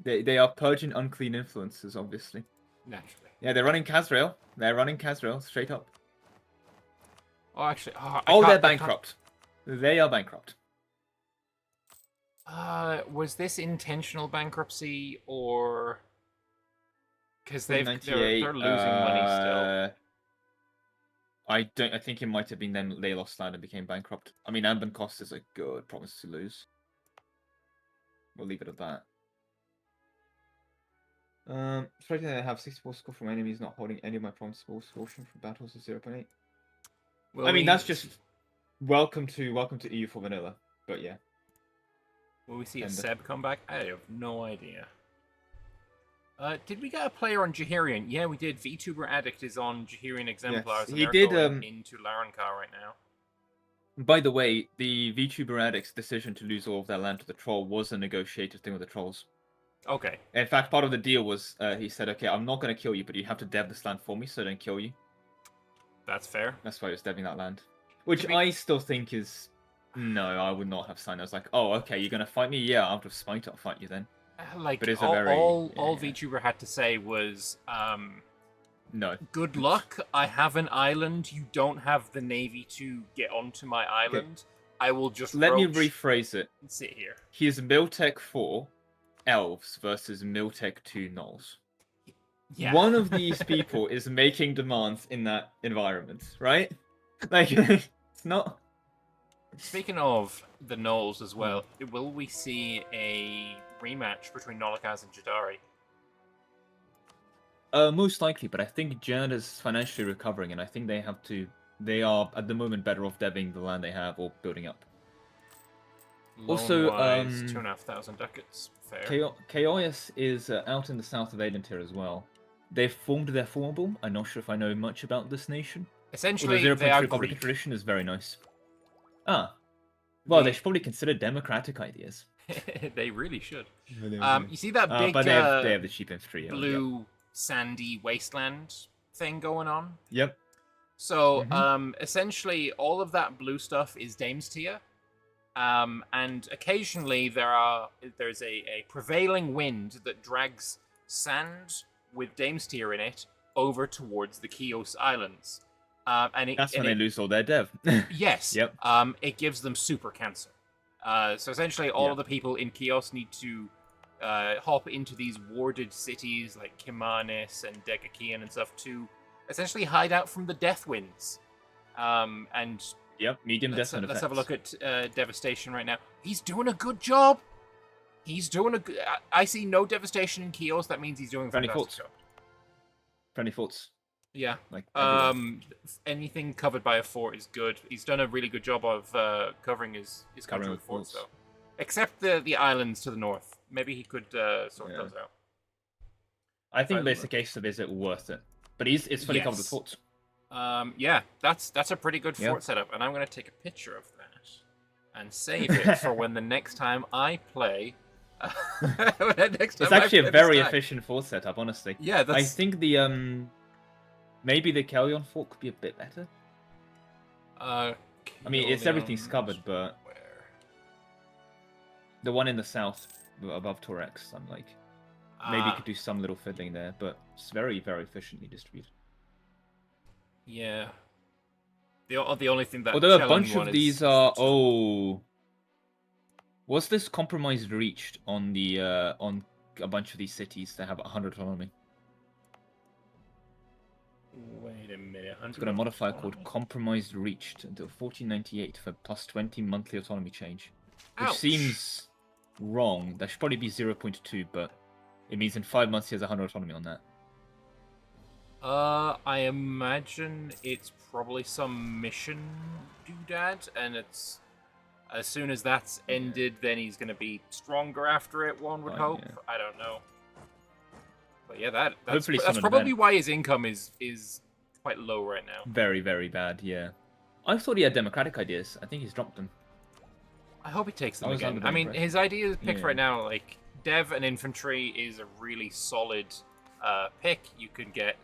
They are purging unclean influences, obviously. Naturally. Yeah, they're running Kazrael. They're running Kazrael straight up. Oh, actually, They're bankrupt. They are bankrupt. Was this intentional bankruptcy or because they're losing money still? I think it might have been them. They lost land and became bankrupt. I mean, Anben cost is a good promise to lose. We'll leave it at that. Striking that I have 64 score from enemies not holding any of my promises solution from battles is 0.8. I mean, that's just welcome to EU for vanilla. But yeah. Will we see a Seb come back? I have no idea. Did we get a player on Jahirian? Yeah, we did. VTuber Addict is on Jahirian Exemplars. Yes, and he they're did. Going into Larencar right now. By the way, the VTuber Addict's decision to lose all of their land to the troll was a negotiated thing with the trolls. Okay. In fact, part of the deal was he said, "Okay, I'm not going to kill you, but you have to dev this land for me, so I don't kill you." That's fair. That's why he was deving that land, which be- I still think is no. I would not have signed. I was like, "Oh, okay, you're going to fight me? Yeah, out of spite, I'll fight you then." Like, But it's a all, very all yeah. VTuber had to say was, No. good luck, I have an island, you don't have the navy to get onto my island. I will just Let me roach rephrase it. and sit here. He's Miltech 4 elves versus Miltech 2 gnolls. Yeah. One of these people is making demands in that environment, right? Like, it's not... Speaking of the Knolls as well, will we see a rematch between Nolicaz and Jadari? Most likely, but I think Jad is financially recovering, and I think they have to... They are, at the moment, better off deving the land they have or building up. Also, Loan-wise, 2,500 ducats. Fair. Chaos is out in the south of Aedentir as well. They've formed their formable. I'm not sure if I know much about this nation. Essentially, Although they are 0.3 Republican Greek. tradition is very nice. Ah. Well, The- they should probably consider democratic ideas. They really should. You see that big but they have the cheap infantry. blue sandy wasteland thing going on? Yep. So, essentially, all of that blue stuff is Dame's Tier. And occasionally there's a prevailing wind that drags sand with Dame's Tier in it over towards the Chios Islands. That's when they lose all their dev. Yes. Yep. It gives them super cancer. So essentially, all of the people in Chios need to hop into these warded cities like Kimanis and Degakian and stuff to essentially hide out from the death winds. And Yep, medium death wind let's have a look at Devastation right now. He's doing a good job. He's doing a good... I see no devastation in Chios. That means he's doing a Friendly fantastic thoughts. job. Friendly thoughts. Yeah. Like Anything covered by a fort is good. He's done a really good job of covering his country with forts, though. Except the islands to the north. Maybe he could sort those out. I think it's a case of is it worth it? But it's fully covered with forts. Yeah, that's a pretty good fort setup, and I'm going to take a picture of that and save it for when the next time I play. It's actually a very efficient fort setup, honestly. Yeah, I think the maybe the Kellion fort could be a bit better. I mean, everything's covered, but the one in the south above Torex, I'm like, maybe you could do some little fiddling there, but it's very, very efficiently distributed. Yeah. The only thing that... Although a bunch of these are... Oh... Was this compromise reached on the on a bunch of these cities that have 100 autonomy? Wait a minute. It's got a modifier called compromise reached until 1498 for plus 20 monthly autonomy change. Which seems wrong. That should probably be 0.2, but it means in 5 months he has 100 autonomy on that. I imagine it's probably some mission doodad, and it's as soon as that's ended, then he's going to be stronger after it. One would hope. Yeah. I don't know, but yeah, that's probably why his income is quite low right now. Very, very bad. Yeah, I thought he had democratic ideas. I think he's dropped them. I hope he takes them again. I mean, his ideas picked right now, like dev and infantry, is a really solid pick. You could get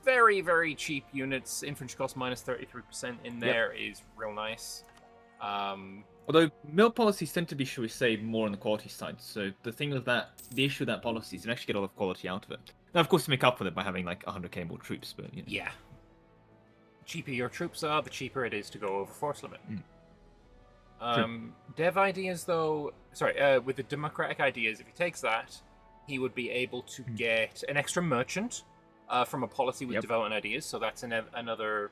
very, very cheap units. Infantry cost minus 33% in there is real nice. Although mill policies tend to be, shall we say, more on the quality side. So the thing with that, the issue with that policy is you actually get a lot of quality out of it. Now, of course, to make up for it by having like 100k more troops, but you know. Yeah. The cheaper your troops are, the cheaper it is to go over force limit. Dev ideas, though, with the democratic ideas, if he takes that, he would be able to get an extra merchant from a policy with development ideas. So that's another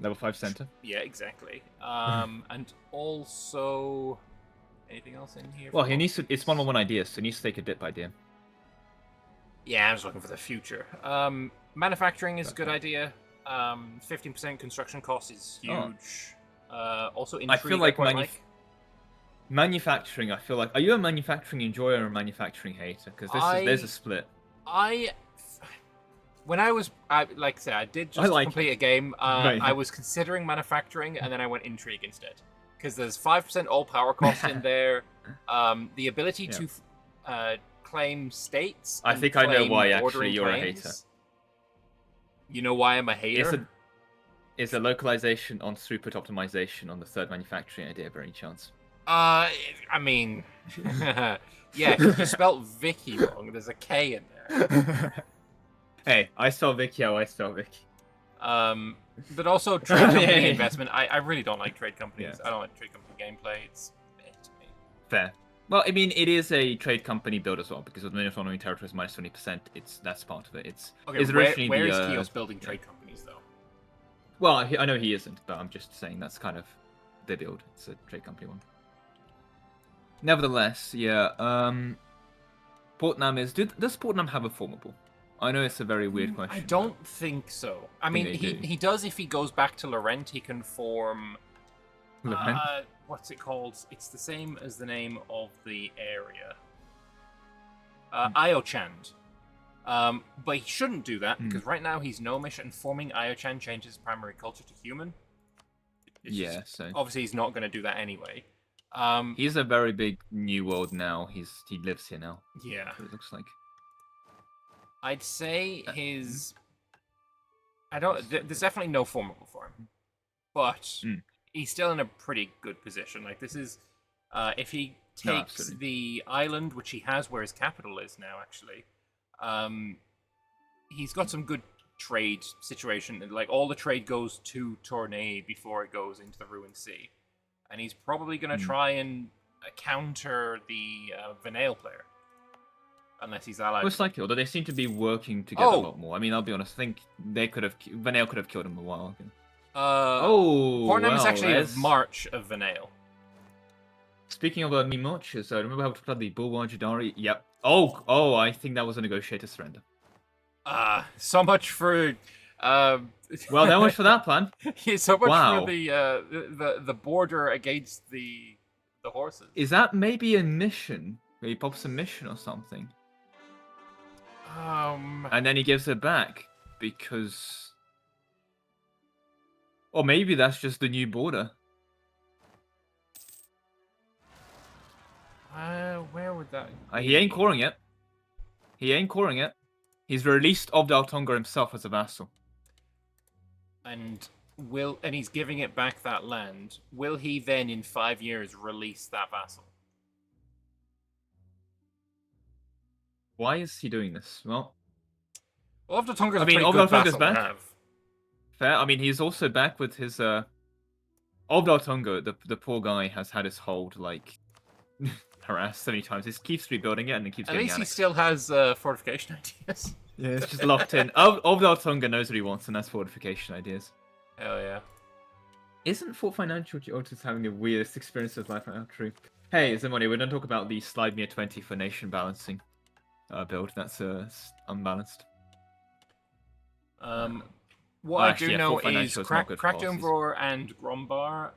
level 5 center. Yeah, exactly. And also, anything else in here? Well, he needs to. It's 1-on-1 ideas, so he needs to take a dip idea. Yeah, I'm just looking for the future. Manufacturing is a good idea. 15% construction cost is huge. Also, intrigue, I feel like manufacturing. I feel like, are you a manufacturing enjoyer or a manufacturing hater? Because there's a split. when I was, like I said, I did just like complete a game. Right. I was considering manufacturing, and then I went intrigue instead, because there's 5% all power cost in there. The ability to claim states. I and think I know claim why actually bordering you're a claims. hater. You know why I'm a hater? Is a localization on throughput optimization on the third manufacturing idea by any chance? I mean, yeah, 'cause you spelt Vicky wrong. There's a K in there. Hey, I spell Vicky how I spell Vicky. But also trade company investment. I really don't like trade companies. Yeah. I don't like trade company gameplay. It's meh to me. Fair. Well, I mean, it is a trade company build as well, because with minute autonomy territories minus 20%, that's part of it. It's originally where is Kios building trade companies though? Well, I know he isn't, but I'm just saying that's kind of their build. It's a trade company one. Nevertheless, yeah. Portnam is. Does Portnam have a formable? I know it's a very weird question. I don't think so. I mean, think he does if he goes back to Lorent. He can form. Lorent? What's it called? It's the same as the name of the area. Iochand. But he shouldn't do that, because right now he's gnomish, and forming Iochand changes primary culture to human. So obviously he's not going to do that anyway. He's a very big new world now. He lives here now. Yeah. It looks like. I'd say his. There's definitely no formable for him, but he's still in a pretty good position. Like this is, if he takes the island, which he has, where his capital is now, actually, he's got some good trade situation. Like all the trade goes to Tournai before it goes into the Ruined Sea, and he's probably going to try and counter the Venale player. Unless he's allied. Most likely, although they seem to be working together a lot more. I mean, I'll be honest. I think Venale could have killed him a while ago. Portnam is actually a march of Venale. Speaking of me marches, remember how to play the Bulwark Jadari? Yep. Oh, I think that was a negotiator surrender. So much for. Well, that much for that plan. So much for the border against the horses. Is that maybe a mission? Where he pops a mission or something? And then he gives it back because, or maybe that's just the new border. Where would that? He ain't calling it. He ain't calling it. He's released Obdaltonga himself as a vassal. And he's giving it back that land. Will he then, in 5 years, release that vassal? Why is he doing this? Well, Obdaltonga's a pretty good vassal to have. Fair. I mean, he's also back with his Obdaltonga. The poor guy has had his hold harassed so many times. He keeps rebuilding it and then keeps getting annexed. He still has fortification ideas. Yeah, it's just locked in. Obdaltonga knows what he wants, and that's fortification ideas. Hell yeah. Isn't Fort Financial just having the weirdest experience of life right now? True. Hey, Zimoni, we're going to talk about the slide me a 20 for nation balancing build. That's unbalanced. What I do know is Krakdomvor and Grombar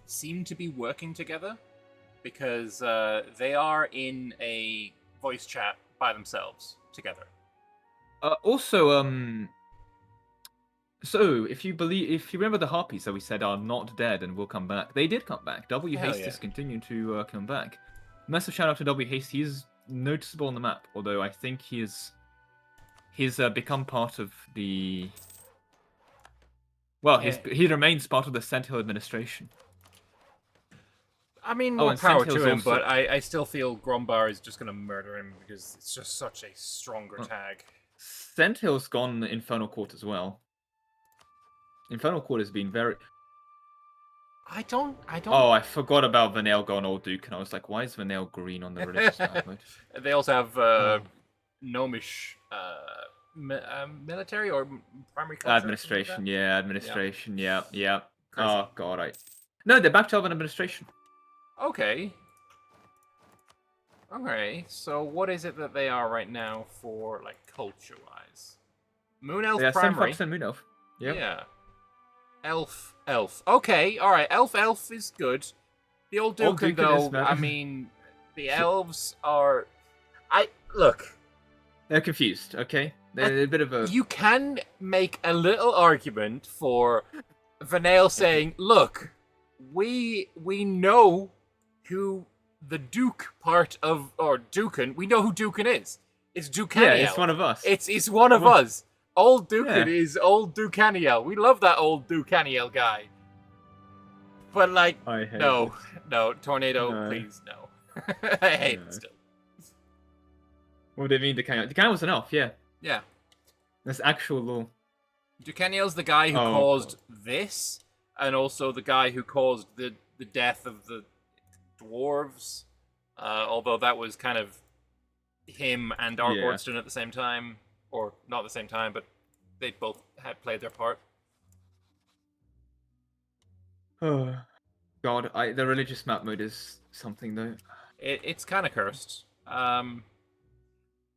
seem to be working together because they are in a voice chat by themselves together. So if you remember the Harpies that we said are not dead and will come back, they did come back. W Haste is continuing to come back. Massive shout out to W Haste. He's noticeable on the map, although I think he's become part of the. Well, he remains part of the Sentinel administration. I mean, more power to him, but I still feel Grombar is just going to murder him because it's just such a stronger tag. Sentinel's gone Infernal Court as well. Infernal Court has been very. I don't. Oh, I forgot about Venale going Old Duke, and I was like, why is Venale green on the religious map? They also have gnomish military or primary culture. Administration, like administration, yeah. Oh god, No, they're back to Elven administration. Okay, so what is it that they are right now for, like, culture-wise? Moon Elf primary. 75% Moon Elf. Yep. Yeah. Elf. Okay, alright, Elf is good. The Old Duke, though, I mean, the elves are... Look. They're confused, okay? They're a bit of a... You can make a little argument for Vanale saying, "Look, we know who the Duke part of, or Dukan. We know who Dukan is. It's Ducaniel. Yeah, it's one of us. It's one of us. Old Dukan Yeah. is old Ducaniel. We love that old Ducaniel guy. But like, I hate no, this. no, Tornado, No. please, no. I hate No. it still. What do you mean, Decaniel? Decaniel was an elf, yeah. Yeah. That's actual law. Ducaniel's the guy who Oh, caused this, and also the guy who caused the death of the dwarves. Although that was kind of him and Argordston at the same time, or not at the same time, but they both had played their part. Oh, God, the religious map mode is something, though. It's kind of cursed.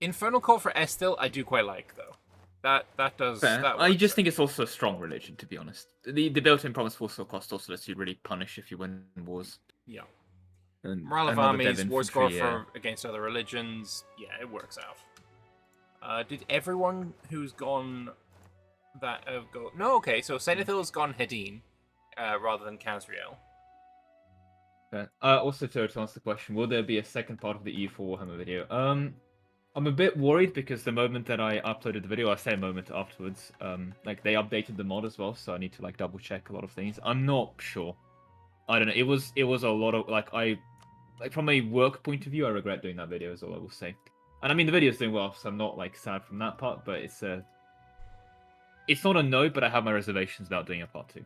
Infernal Call for Esthil, I do quite like, though. That does. Fair. That I works just out. think it's also a strong religion, to be honest. The built-in province force cost also lets you really punish if you win wars. Yeah. And Morale of another armies, dev war score infantry, for against other religions. Yeah, it works out. Did everyone who's gone that go? No, okay. So Zenithil's gone Hedin rather than Kazriel. Also, to answer the question, will there be a second part of the E4 Warhammer video? I'm a bit worried because the moment that I uploaded the video, I say a moment afterwards, like they updated the mod as well, so I need to like double check a lot of things. I'm not sure. I don't know. It was a lot of like from a work point of view, I regret doing that video is all I will say. And I mean the video's doing well, so I'm not like sad from that part, but it's not a no, but I have my reservations about doing a part 2.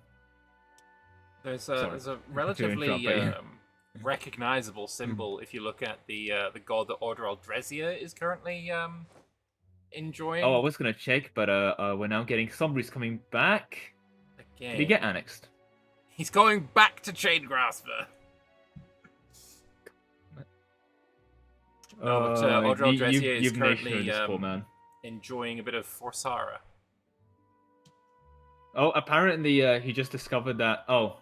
There's a relatively recognizable symbol if you look at the god that Order Aldresia is currently enjoying. Oh, I was gonna check, but we're now getting Somebody's coming back. Again. Did he get annexed? He's going back to Chain Grasper. No, but Order Aldresia is currently enjoying a bit of Forsara. Oh, apparently he just discovered that. Oh,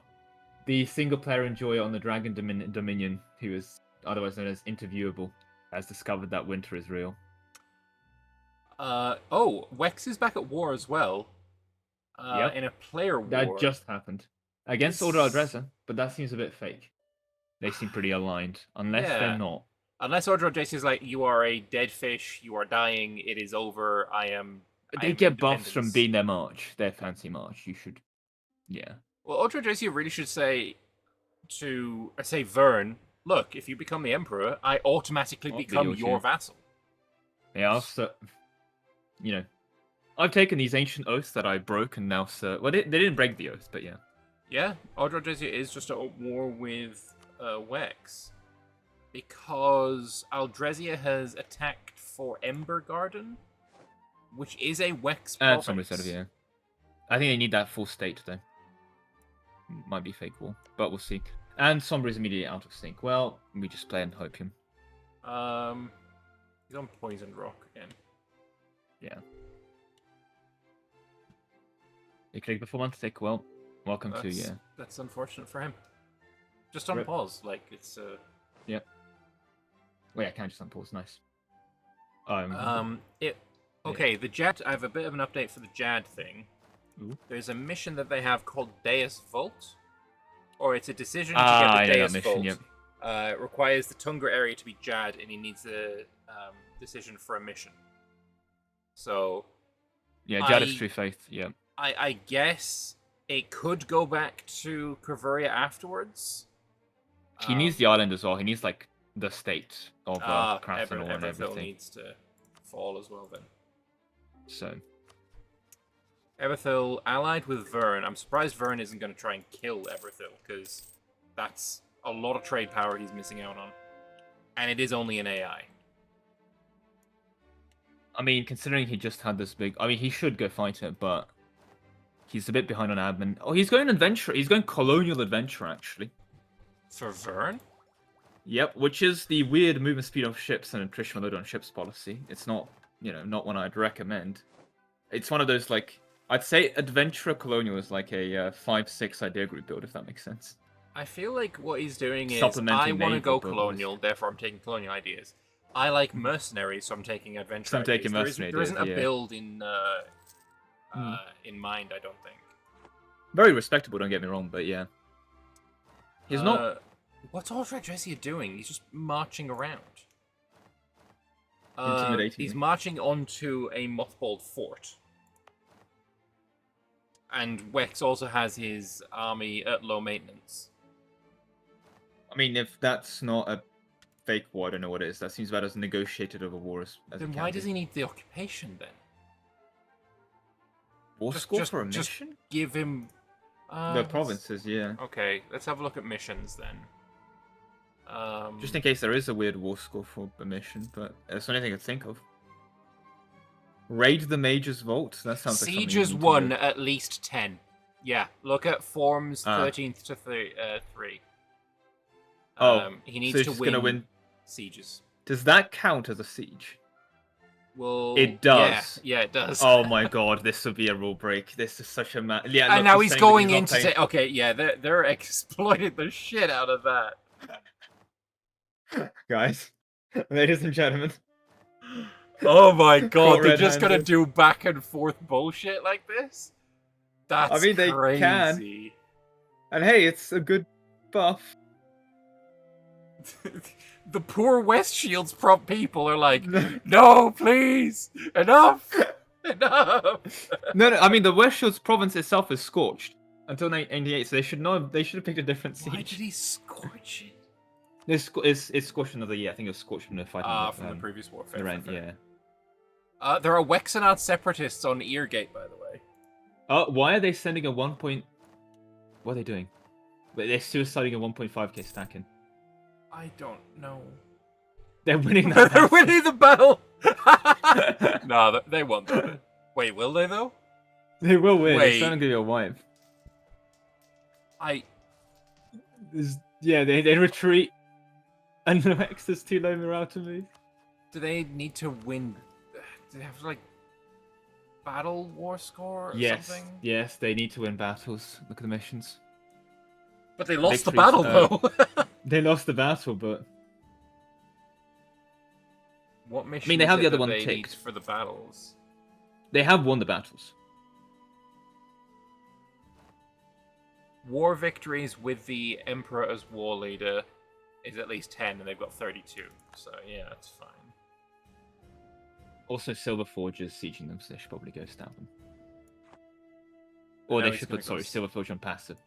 the single-player enjoyer on the Dragon Dominion, who is otherwise known as interviewable, has discovered that winter is real. Oh, Wex is back at war as well. Yep. In a player war. That just happened against Order Aldreza, but that seems a bit fake. They seem pretty aligned, unless they're not. Unless Order Aldreza is like, you are a dead fish, you are dying, it is over, They get buffs from being their march, their fancy march. You should, yeah. Well, Ultra Jesse really should say Vern, look, if you become the Emperor, I automatically become your vassal. Yeah, so, you know, I've taken these ancient oaths that I broke and now, well, they didn't break the oath, but yeah. Yeah, Ultra Jesse is just at war with Wex. Because Aldrezia has attacked for Ember Garden, which is a Wex province. Somebody said, yeah. I think they need that full state, though. Might be fake war, but we'll see. And Sombra's immediately out of sync. Well, we just play and hope him. He's on Poisoned Rock again. Yeah. You click before month tick. Well, welcome to, yeah. That's unfortunate for him. Just on pause, like, it's, Yeah. Wait, I can't just unpause, nice. Okay, the Jad, I have a bit of an update for the Jad thing. Ooh. There's a mission that they have called Deus Vault, or it's a decision to get the Deus Vault. Yep. It requires the Tungra area to be Jad, and he needs a decision for a mission. So, yeah, Jad is true faith. Yeah. I guess it could go back to Corvuria afterwards. He needs the island as well. He needs like the state of Krasnodar and Everything everything. needs to fall as well then. So. Everthil allied with Vern. I'm surprised Vern isn't going to try and kill Everthil, because that's a lot of trade power he's missing out on. And it is only an AI. I mean, considering he just had this big... I mean, he should go fight it, but he's a bit behind on admin. Oh, he's going adventure. He's going colonial adventure, actually. For Vern? Yep, which is the weird movement speed of ships and attrition load on ships policy. It's not, not one I'd recommend. It's one of those, like... I'd say Adventurer Colonial is like a 5-6 idea group build, if that makes sense. I feel like what he's doing is, I want to go colonial, therefore I'm taking colonial ideas. I like mercenaries, so I'm taking adventure. So I'm taking ideas. mercenary There isn't a ideas, yeah. build in mind, I don't think. Very respectable, don't get me wrong, but yeah. He's not... What's Aldred Jesse doing? He's just marching around. Intimidating He's me. marching onto a mothballed fort. And Wex also has his army at low maintenance. I mean, if that's not a fake war, I don't know what it is. That seems about as negotiated of a war as Then why does he need the occupation then? War score for a mission? Give him... The provinces, yeah. Okay, let's have a look at missions then. Just in case there is a weird war score for a mission, but that's the only thing I can think of. Raid the Mage's Vault? That sounds like something Sieges you need to won do. at least 10. Yeah, look at Forms 13th to 3. He needs so to he's win, gonna win sieges. Does that count as a siege? Well, It does. Yeah, it does. Oh my god, this would be a rule break. This is such a yeah. And look, now he's saying that going not into... paying- Okay, yeah, they're exploiting the shit out of that. Guys, ladies and gentlemen. Oh my god, they're just red-handed. gonna do back and forth bullshit like this? That's I mean, they crazy. can. And hey, it's a good buff. The poor West Shields prompt people are like, no, please, enough, enough. No, I mean the West Shields province itself is scorched until 1988, so they should know. They should have picked a different siege. Why did he scorch it? It's scorched another year. I think it was scorched from the fight. From the previous war. Lorent, yeah. There are Wexenard separatists on Eargate, by the way. Why are they sending a 1. What are they doing? But they're suiciding a 1.5k stacking. I don't know. They're winning that. They're winning the battle. No, they won't. Though. Wait, will they though? They will win. Wait. It's not gonna be a wipe. Does Yeah, they retreat. And the X is too low morale to move. Do they need to win? Do they have like battle war score or something? Yes, they need to win battles. Look at the missions. But they lost the Victories, battle though. They lost the battle, but What mission? I mean, they have the other one they need ticked. for the battles. they have won the battles. War victories with the Emperor as war leader is at least 10, and they've got 32. So yeah, that's fine. Also, Silver Forge is sieging them, so they should probably go stab them. Or No, they he's should gonna put, go Silver Forge on passive.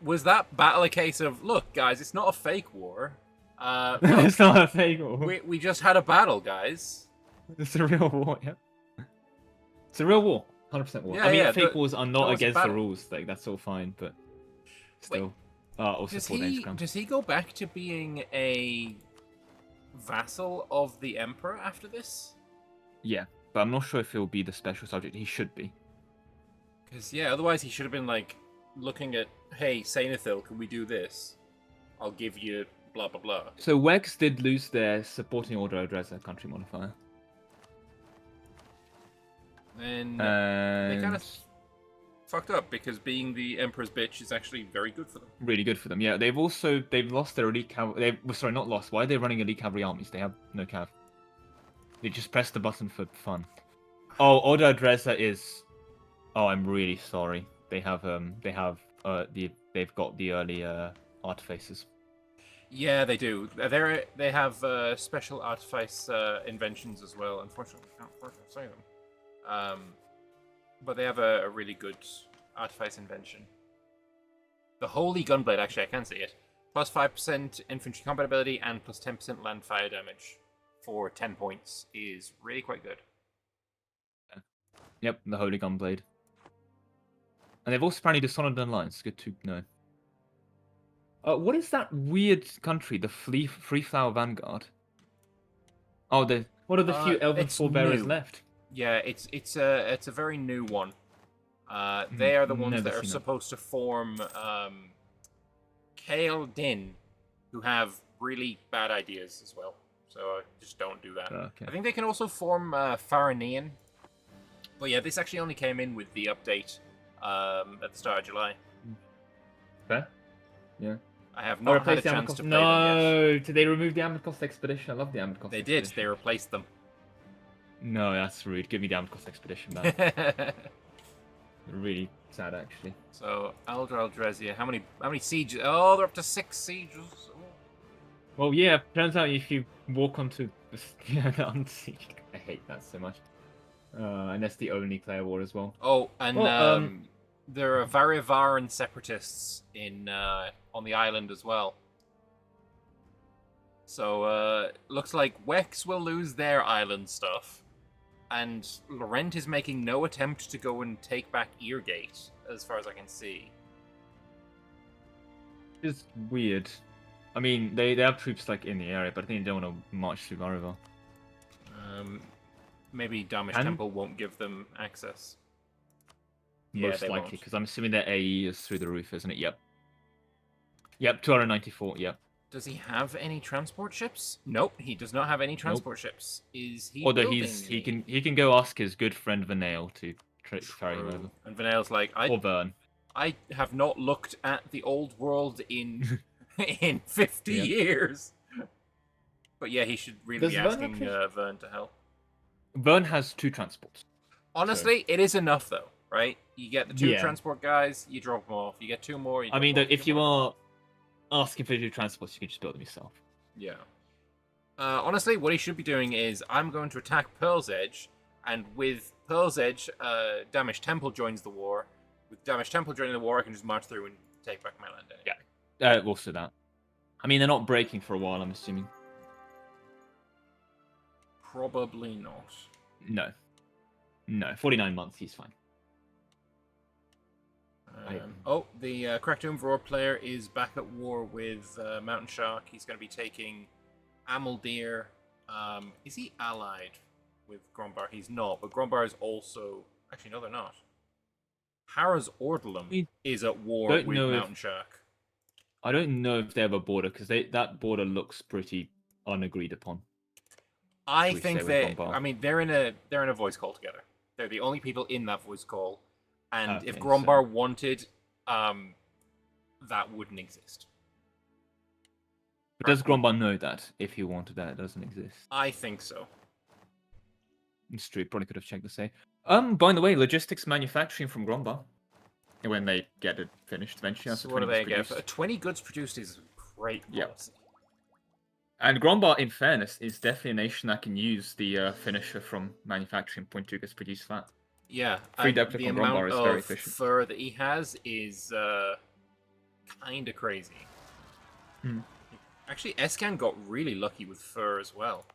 Was that battle a case of, look, guys, it's not a fake war. It's not a fake war. We just had a battle, guys. It's a real war, yeah. It's a real war. 100% war. Yeah, I mean, yeah, fake the- wars are that not was a against the battle. rules. Like, that's all fine, but still. Also Does 4 days crown. does he go back to being a vassal of the Emperor after this? Yeah, but I'm not sure if he'll be the special subject. He should be. Because, yeah, otherwise he should have been, like, looking at, hey, Sainathil, can we do this? I'll give you blah, blah, blah. So Wex did lose their supporting order address at country modifier. And they And kind of fucked up, because being the Emperor's bitch is actually very good for them. really good for them. Yeah, they've lost their elite cavalry. Sorry, not lost. Why are they running elite cavalry armies? They have no cav. They just press the button for fun. Oh, Order Adresa is. Oh, I'm really sorry. They've got the early artificers. Yeah, they do. They have special artifice inventions as well. Unfortunately, I can't say them. But they have a really good artifice invention. The Holy Gunblade, actually, I can see it. Plus 5% infantry combat ability and plus 10% land fire damage for 10 points is really quite good. Yep, the Holy Gunblade. And they've also apparently dishonored their lines. Good to know. What is that weird country? The Free Flower Vanguard. Oh, what are the few elven it's forebearers new. left? Yeah, it's a very new one. They are the ones never that are seen it. supposed to form Kale Din, who have really bad ideas as well. So just don't do that. Okay. I think they can also form Faranian. But yeah, this actually only came in with the update at the start of July. Fair. Yeah. I have I not had a replaced the chance Ambercost. to play them No, did they remove the Ambercost expedition? I love the Ambercost. yet. They did. expedition. They replaced them. No, that's rude. Give me the Ambercost expedition back. Really sad, actually. So Eldra Aldrezia, how many sieges? Oh, they're up to 6 sieges. Oh. Well, yeah. Turns out if you walk onto the I hate that so much. And that's the only player war as well. Oh, and Well, there are Varivaran separatists in on the island as well. So looks like Wex will lose their island stuff, and Lorent is making no attempt to go and take back Eargate, as far as I can see. It's weird. I mean, they have troops like in the area, but I think they don't want to march through Varivar. Maybe Damish And- Temple won't give them access. Most they likely, won't. because I'm assuming their AE is through the roof, isn't it? Yep. Yep, 294. Yep. Does he have any transport ships? Nope, he does not have any transport ships. Is he? Although building he any? can go ask his good friend Vanail to carry him True. over, And Vanel's like, or Vern. I have not looked at the old world in in 50 Yeah. years. But yeah, he should really Does be Vern have asking Vern to help. Vern has 2 transports. Honestly, it is enough though, right? You get the 2 Yeah. transport guys, you drop them off. You get 2 more. You I drop mean, them off, if you drop them off. are asking for 2 transports, you can just build them yourself. Yeah. Honestly, what he should be doing is I'm going to attack Pearl's Edge, and with Pearl's Edge, Damish Temple joins the war. With Damish Temple joining the war, I can just march through and take back my land. Anyway. Yeah. Also that. I mean, they're not breaking for a while, I'm assuming. Probably not. No. No, 49 months, he's fine. Oh, the Crackdoom Roar player is back at war with Mountain Shark. He's going to be taking Amaldir. Is he allied with Grombar? He's not, but Grombar is also... Actually, no, they're not. Harrow's Ordelum is at war with Mountain Shark. I don't know if they have a border, because that border looks pretty unagreed upon. I we think say with they... Grombar? I mean, they're in a voice call together. They're the only people in that voice call. And if Okay, Grombar wanted, that wouldn't exist. But does Grombar know that, if he wanted that, it doesn't exist? I think so. It's true, probably could have checked the say. By the way, logistics manufacturing from Grombar. When they get it finished eventually. So what do they get? 20 goods produced is great policy. And Grombar, in fairness, is definitely a nation that can use the finisher from manufacturing. 0.2 gets produced flat. Yeah, Free and depth the from amount Grombar is very of efficient. fur that he has is kind of crazy. Actually, Escan got really lucky with fur as well,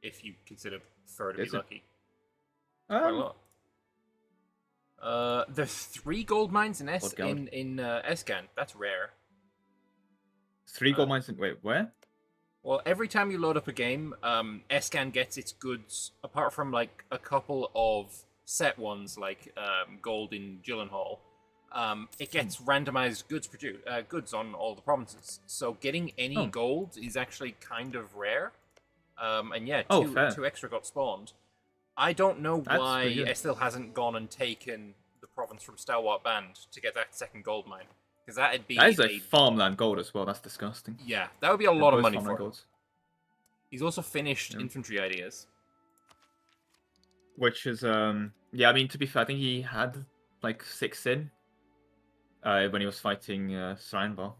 if you consider fur to be Is it? lucky. Quite a lot. There's 3 gold mines in Escan. That's rare. 3 gold mines in... Wait, where? Well, every time you load up a game, Escan gets its goods, apart from like a couple of set ones like gold in Gyllenhaal. It gets randomized goods on all the provinces. So getting any gold is actually kind of rare. And yeah, two extra got spawned. I don't know why Esthil hasn't gone and taken the province from Stalwart Band to get that second gold mine. Because that'd be That is a farmland gold as well. That's disgusting. Yeah, that would be a lot of money for him. Golds. He's also finished infantry ideas. Which is, yeah, I mean, to be fair, I think he had like 6 in when he was fighting Saranvar.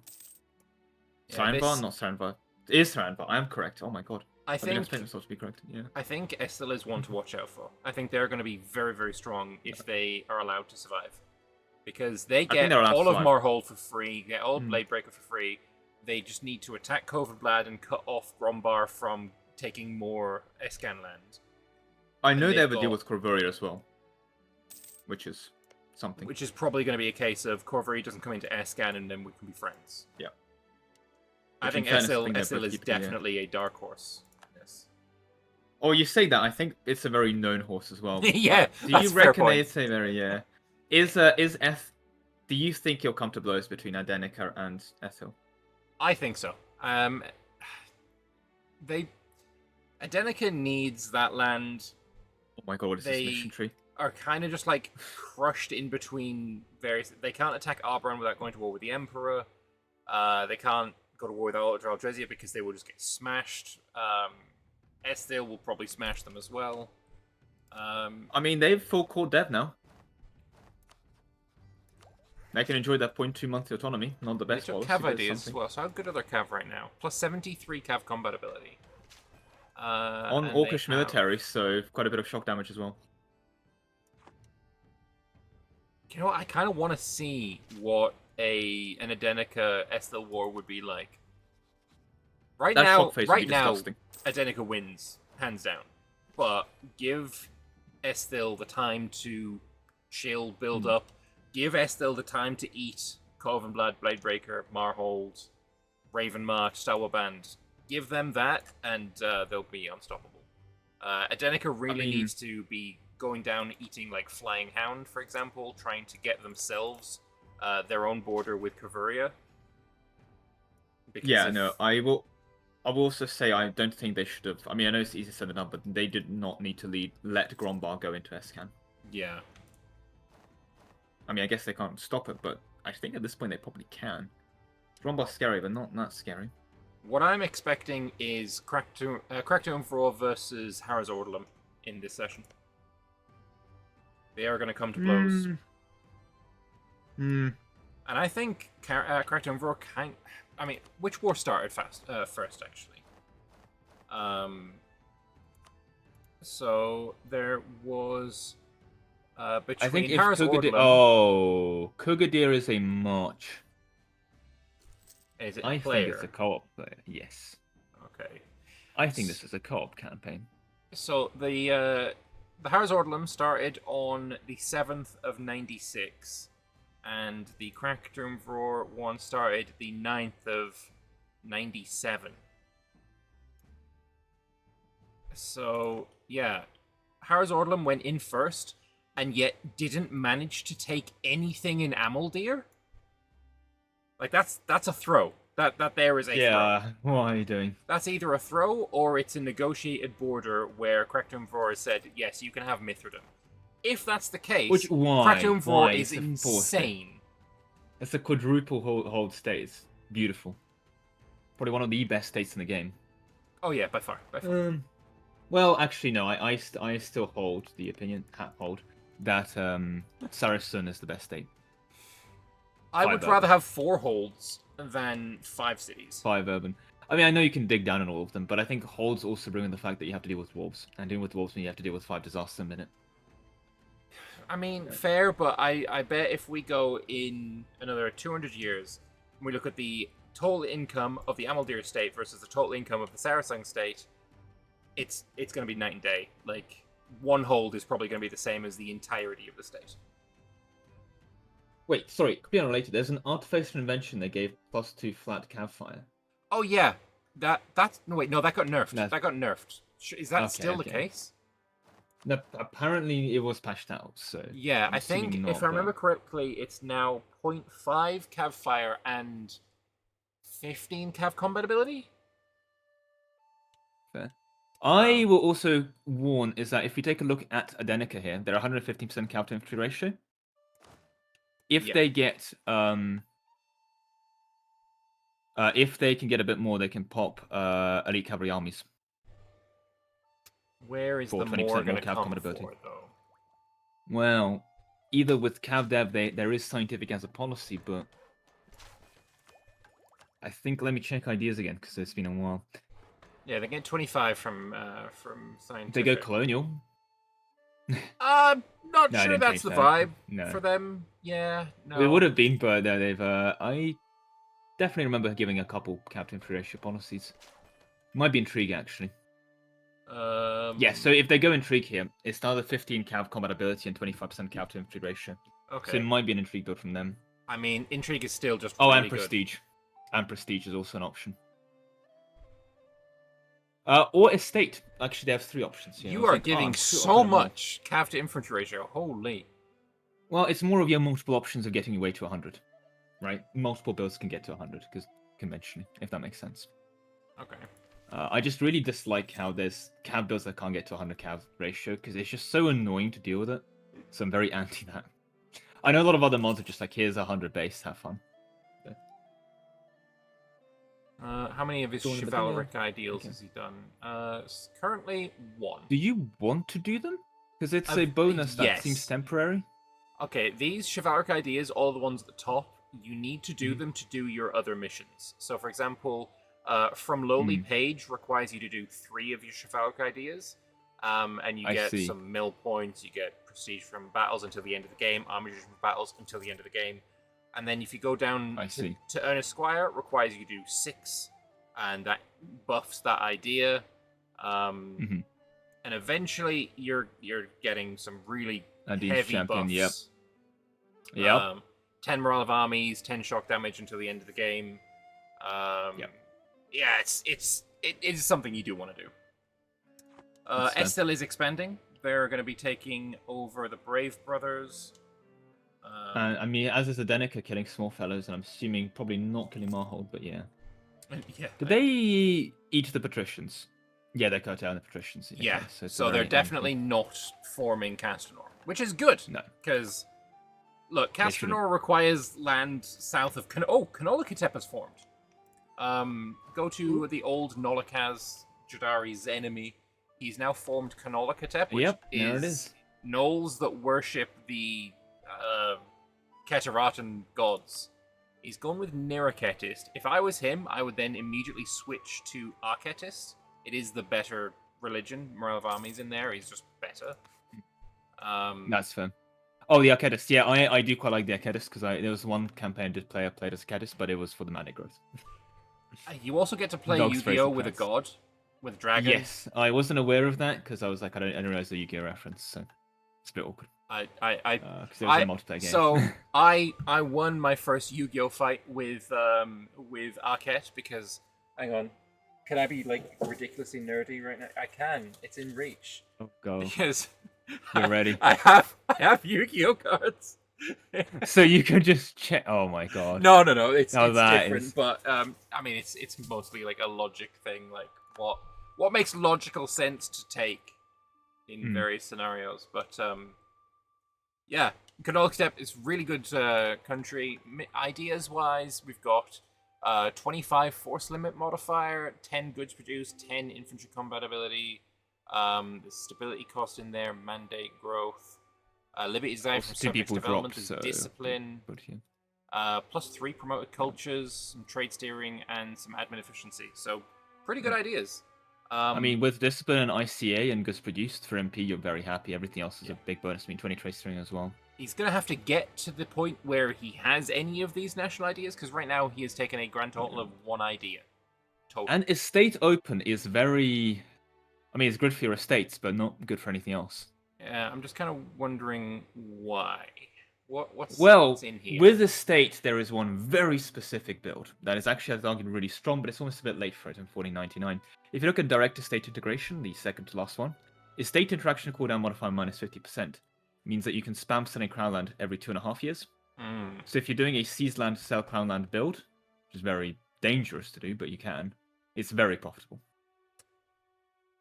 Saranvar? Not Saranvar. It is Saranvar. I am correct. Oh my god. I didn't expect myself to be correct. Yeah. I think Esthil is one to watch out for. I think they're going to be very, very strong if they are allowed to survive. Because they get all of Morhold for free, get all of Bladebreaker for free. They just need to attack Covenblad and cut off Grombar from taking more Escan land. I know they have a deal with Corvoria as well. Which is something. Which is probably going to be a case of Corvoria doesn't come into Escan and then we can be friends. Yeah. I think Esthil is definitely a dark horse. Oh, you say that. I think it's a very known horse as well. Yeah, do you reckon it's a very do you think he'll come to blows between Adenica and Esthil? I think so. Adenica needs that land. Oh my god, what is this mission tree? Are kind of just like crushed in between various. They can't attack Arbron without going to war with the Emperor. They can't go to war with Aldrezia because they will just get smashed. Esthil will probably smash them as well. I mean, they've full core dev now. They can enjoy their 0.2 monthly autonomy. Not the They best took policy, Cav but it's ideas as something. well. So how good are their Cav right now? Plus 73 Cav combat ability. On and Orcish they have- military, so quite a bit of shock damage as well. You know what? I kind of want to see what an Adenica Esthil war would be like. Right That now, shock phase would be disgusting. Adenica wins, hands down. But give Esthil the time to chill, build up. Give Esthil the time to eat Covenblad, Bladebreaker, Marhold, Raven March, Stalwart Band. Give them that, and they'll be unstoppable. Adenica really needs to be going down, eating like Flying Hound, for example, trying to get themselves their own border with Cavuria. Yeah, no, I will also say I don't think they should have. I mean, I know it's easy said than done, but they did not need to let Grombar go into Escan. Yeah. I mean, I guess they can't stop it, but I think at this point they probably can. Grombar's scary, but not that scary. What I'm expecting is Crackdown for versus Harris Ordelum in this session. They are going to come to blows. And I think Crackdown for can. I mean, which war started first, actually? So there was between I think if Harris Kugadir... Ordelum. Oh, Kugadir is a march. Is it I player? think it's a co-op player, yes. Okay. I think this is a co-op campaign. So the Harris Ordelum started on the 7th of 96, and the Crackdown Roar one started the 9th of 97. So yeah, Harris Ordelum went in first, and yet didn't manage to take anything in Amaldir. Like that's a throw. That there is a throw. Yeah, what are you doing? That's either a throw or it's a negotiated border where Crackdown Vor has said, yes, you can have Mithridum. If that's the case, Crackdown Vor is insane. It's a quadruple hold state. It's beautiful. Probably one of the best states in the game. Oh yeah, by far. Well, actually, no. I still hold the opinion, that Saracen is the best state. I would rather have 4 holds than 5 cities. 5 urban. I mean, I know you can dig down on all of them, but I think holds also bring in the fact that you have to deal with dwarves, and dealing with dwarves means you have to deal with 5 disasters a minute. I mean, fair, but I bet if we go in another 200 years, and we look at the total income of the Amaldir state versus the total income of the Saracen state, it's going to be night and day. Like, 1 hold is probably going to be the same as the entirety of the state. Wait, sorry, could be unrelated. There's an artificial invention they gave +2 flat cav fire. Oh yeah, that's no wait, no, that got nerfed. That got nerfed. Is that still the case? No, apparently it was patched out. So yeah, I think if I remember correctly, it's now 0.5 cav fire and 15 cav combat ability. Fair. I will also warn is that if we take a look at Adenica here, they're 115% cav to infantry ratio. If they get if they can get a bit more, they can pop elite cavalry armies. Where is the more going to come for, though? Well, either with cav dev, there is scientific as a policy, but I think let me check ideas again because it's been a while. Yeah, they get 25 from scientific. They go colonial. Not sure that's the vibe for them. Yeah, no. It would have been, but they've. I definitely remember giving a couple captain ratio policies. Might be intrigue actually. Yeah, so if they go intrigue here, it's another 15 cav combat ability and 25% cav to infantry ratio. Okay. So it might be an intrigue build from them. I mean, intrigue is still just really and prestige. Good. And prestige is also an option. Or estate. Actually, they have 3 options. You are giving so much cav to infantry ratio. Holy. Well, it's more of your multiple options of getting your way to 100, right? Multiple builds can get to 100 because conventionally, if that makes sense. Okay. I just really dislike how there's cav builds that can't get to 100 cav ratio because it's just so annoying to deal with it. So I'm very anti that. I know a lot of other mods are just like, here's 100 base, have fun. How many of his Dawn of the chivalric Day. ideals Okay. has he done? Currently 1. Do you want to do them? Because it's a I've- bonus that seems yes. temporary. Okay, these chivalric ideas, all the ones at the top, you need to do Mhm. them to do your other missions. So, for example, from Lowly Page requires you to do 3 of your chivalric ideas, and you I get see. some mill points, you get prestige from battles until the end of the game, armor from battles until the end of the game, and then if you go down I to, see. to earn a squire, it requires you to do 6, and that buffs that idea. Mhm. And eventually you're getting some really Dean's heavy champion, yep. buffs. Yep. 10 morale of armies, 10 shock damage until the end of the game. Yep. Yeah, it is something you do want to do. That's fair. Esthil is expanding. They're going to be taking over the Brave Brothers. I mean, as is Adenica killing small fellows, and I'm assuming probably not killing Marhold, but yeah. Yeah. Did they eat the patricians? Yeah, they cut down the patricians. Okay, Yeah, so, it's so they're very definitely empty. not forming Castronor, which is good. No. Because, look, They shouldn't. Castronor requires land south of... Canolicatep has formed. Go to the old Nolicaz, Jadari's enemy. He's now formed Canolicatep, which Yep, there it is. gnolls that worship the Keteratan gods. He's gone with Niraketist. If I was him, I would then immediately switch to Archetist. It is the better religion. Morale of Armies in there. He's just better. That's fair. Oh, the Archetist. Yeah, I do quite like the Archetist because there was one campaign I did play. I played as Archetist, but it was for the mana growth. You also get to play Dogs Yu-Gi-Oh racing with a class. god, with a dragon. Yes, I wasn't aware of that because I was like, I don't realize the Yu-Gi-Oh reference, so it's a bit awkward. Because it was a multiplayer game. So I won my first Yu-Gi-Oh fight with Arquette because, hang on, can I be like ridiculously nerdy right now? I can. It's in reach. Oh god. Because We're ready. I have Yu-Gi-Oh cards. So you can just check. Oh my god. No. It's that different, is- but I mean, it's mostly like a logic thing, like what makes logical sense to take in various scenarios. But yeah, Canolicatep is really good country. Ideas wise, we've got 25 force limit modifier, 10 goods produced, 10 infantry combat ability. There's stability cost in there, mandate growth. Liberty design Also from two subject people development drop, is so- discipline. But yeah. Plus 3 promoted cultures, some trade steering, and some admin efficiency. So pretty good ideas. I mean, with discipline and ICA and goods produced for MP, you're very happy. Everything else is a big bonus. I mean, 20 trade steering as well. He's going to have to get to the point where he has any of these national ideas, because right now he has taken a grand total of 1 idea. Total. And estate open is very... I mean, it's good for your estates, but not good for anything else. Yeah, I'm just kind of wondering why. What's in here? With estate, there is one very specific build that is actually, as argued, really strong, but it's almost a bit late for it in 1499. If you look at direct estate integration, the second to last one, estate interaction cooldown modifier minus 50% means that you can spam selling crown land every 2.5 years. So if you're doing a seize land, sell crown land build, which is very dangerous to do, but you can, it's very profitable.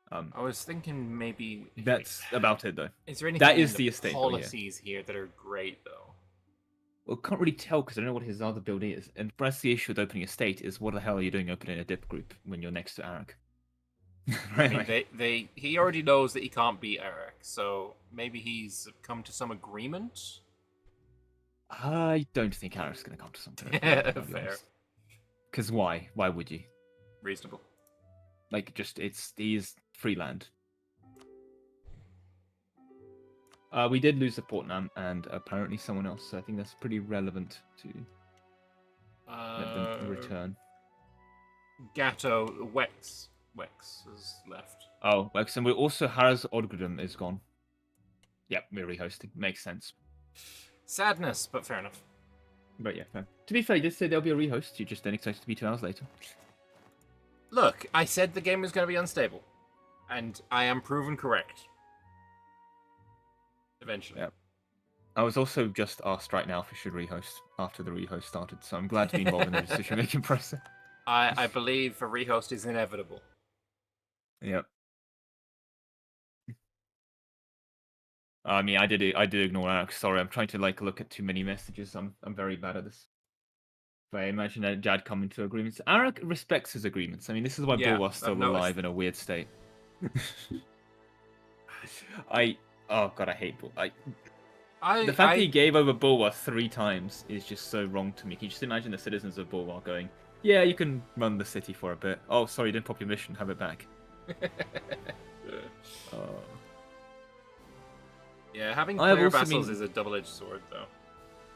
I was thinking maybe... That's about it, though. Is there anything That is in the estate, though, yeah. policies here that are great, though? Well, can't really tell because I don't know what his other build is. And that's the issue with opening a state is what the hell are you doing opening a dip group when you're next to Arak? I mean, he already knows that he can't beat Eric, so maybe he's come to some agreement? I don't think Arak's going to come to something. Yeah, fair. Because why? Why would you? Reasonable. Like, just, he's free land. We did lose the Portnam and apparently someone else, so I think that's pretty relevant to let them return. Gatto, Wex has left. Oh, Wex, and we also, Haraz Odgridum is gone. Yep, we're rehosting. Makes sense. Sadness, but fair enough. But yeah, fair. To be fair, you did say there'll be a rehost, you just didn't expect it to be 2 hours later. Look, I said the game was going to be unstable, and I am proven correct. Eventually. Yeah. I was also just asked right now if we should rehost after the rehost started, so I'm glad to be involved in the decision-making process. I believe a rehost is inevitable. Yep. I mean, I did ignore Alex. Sorry, I'm trying to look at too many messages. I'm very bad at this. But I imagine that Jad coming to agreements. Arak respects his agreements. I mean, this is why Yeah, Bulwar's still I've noticed. alive in a weird state. Oh god, I hate Bulwar. The fact that he gave over Bulwar 3 times is just so wrong to me. Can you just imagine the citizens of Bulwar going, yeah, you can run the city for a bit. Oh, sorry, you didn't pop your mission. Have it back. Yeah, having I have player also vassals been- is a double-edged sword, though.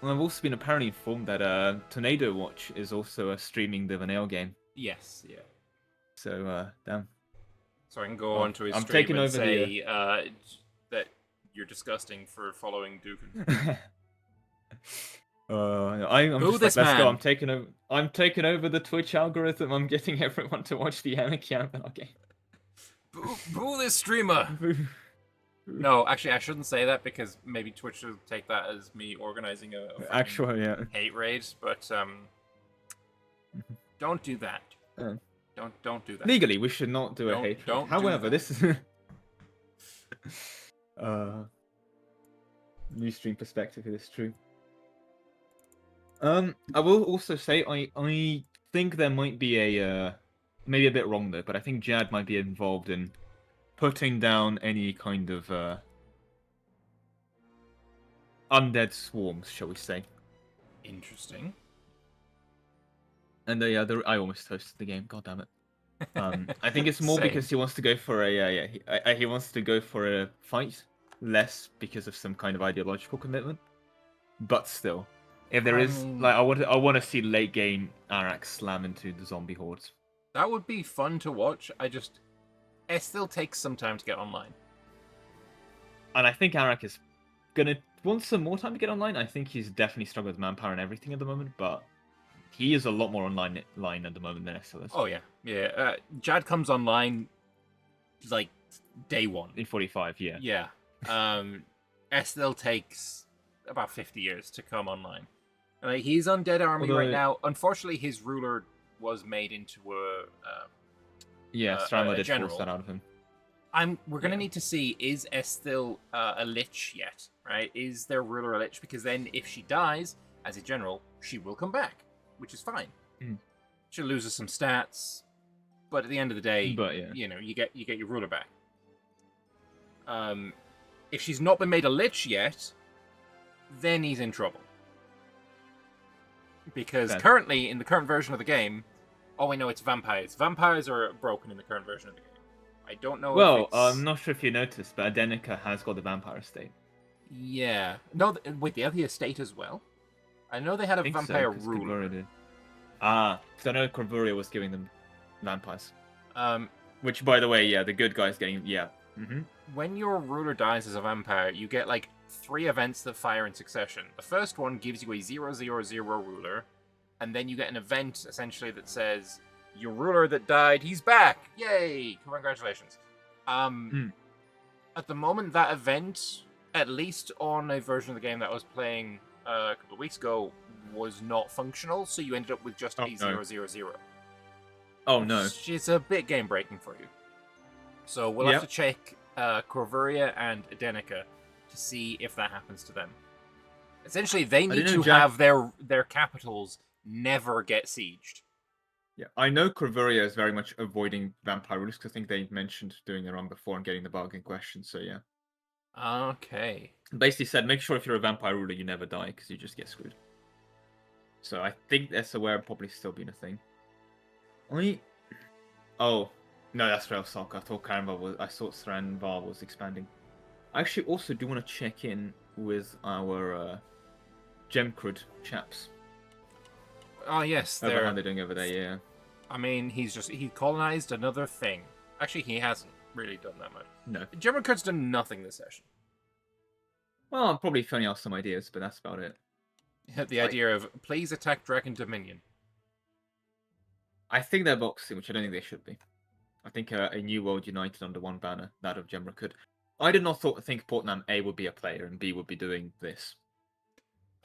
Well, I've also been apparently informed that Tornado Watch is also streaming the Vanille game. Yes, yeah. So, damn. So I can go Well, onto his I'm stream taking and over say that you're disgusting for following Dukin. I'm Boo just this like, let's go. man. I'm taking over the Twitch algorithm. I'm getting everyone to watch the Anarchy Anbennar game. Boo this streamer. No, actually, I shouldn't say that because maybe Twitch will take that as me organizing a Actual, yeah. hate raid. But don't do that. Don't do that. Legally, we should not do a hate raid. Don't do However, that. this is new stream perspective. It is true. I will also say I think there might be a maybe a bit wrong though, but I think Jad might be involved in putting down any kind of undead swarms, shall we say? Interesting. And I almost hosted the game. God damn it. I think it's more Same. because he wants to go for he wants to go for a fight, less because of some kind of ideological commitment. But still, if there is like I want to see late game Arak slam into the zombie hordes. That would be fun to watch. It still takes some time to get online. And I think Arak is gonna want some more time to get online. I think he's definitely struggling with manpower and everything at the moment, but he is a lot more online at the moment than Esthil is. Oh yeah. Jad comes online like day one. In 45, yeah. Yeah. Esthil takes about 50 years to come online. Like, he's on Dead Army right now. Unfortunately, his ruler was made into a Saranvar did general. force that out of him. We're gonna need to see, is Esthil a lich yet? Right? Is their ruler a lich? Because then, if she dies as a general, she will come back, which is fine. She loses some stats, but at the end of the day, you get your ruler back. If she's not been made a lich yet, then he's in trouble. Because currently, in the current version of the game, we know it's vampires. Vampires are broken in the current version of the game. I don't know if it's... I'm not sure if you noticed, but Adenica has got the vampire estate. Yeah. No, wait, they have the estate as well? I know they had a vampire ruler. Because I know Corvuria was giving them vampires. Which, by the way, the good guy's getting... Yeah. When your ruler dies as a vampire, you get, 3 events that fire in succession. The first one gives you a 0/0/0 ruler, and then you get an event, essentially, that says, your ruler that died, he's back! Yay! Congratulations. At the moment, that event, at least on a version of the game that I was playing a couple of weeks ago, was not functional, so you ended up with just a 0/0/0. Oh, no. Which is a bit game-breaking for you. So we'll have to check Corvuria and Adenica to see if that happens to them. Essentially, they need to have their capitals never get sieged. Yeah, I know Corvuria is very much avoiding vampire rulers because I think they mentioned doing a run before and getting the bargain question, so yeah. Okay. Basically said, make sure if you're a vampire ruler, you never die because you just get screwed. So I think that's aware of probably still being a thing. Oh, no, that's Railsock. I thought I thought Saranvar was expanding. I actually also do want to check in with our Gemcrud chaps. Oh yes, How they're doing over there, yeah. I mean, he colonized another thing. Actually, he hasn't really done that much. No. Gemcrud's done nothing this session. Well, I'm probably throwing out some ideas, but that's about it. The idea of, please attack Dragon Dominion. I think they're boxing, which I don't think they should be. I think a new world united under one banner, that of Gemcrud. I did not think Portnam A would be a player and B would be doing this.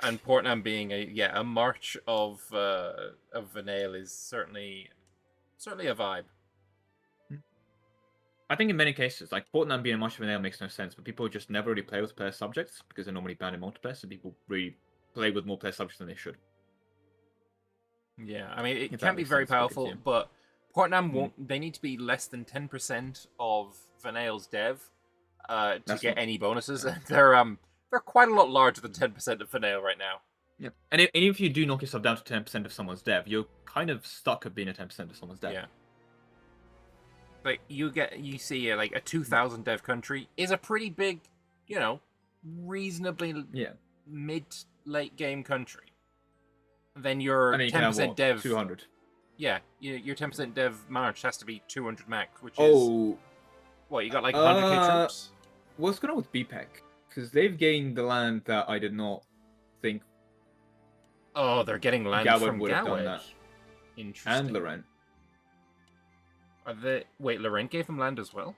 And Portnam being a march of Vanale is certainly a vibe. I think in many cases, Portnam being a march of Vanale makes no sense, but people just never really play with player subjects because they're normally banned in multiplayer, so people really play with more player subjects than they should. Yeah, I mean, it If can that be makes very sense, but powerful, yeah. but Portnam Hmm. won't. They need to be less than 10% of Vanale's dev to That's get not. any bonuses. Yeah. They're quite a lot larger than 10% of Vanale right now. Yeah. And if you do knock yourself down to 10% of someone's dev, you're kind of stuck at being at 10% of someone's dev. Yeah. Like you see like a 2,000 dev country is a pretty big, you know, reasonably Yeah. mid late game country. Then your And then you can have 10% what? dev 200. Yeah, your 10% dev march has to be 200 max, which is Oh, what you got like 100k uh, troops. what's going on with BPEC? Because they've gained the land that I did not think Oh, they're getting land Gawain from would have done Gawed. that. Interesting. And Lorent. Are they? Wait, Lorent gave them land as well.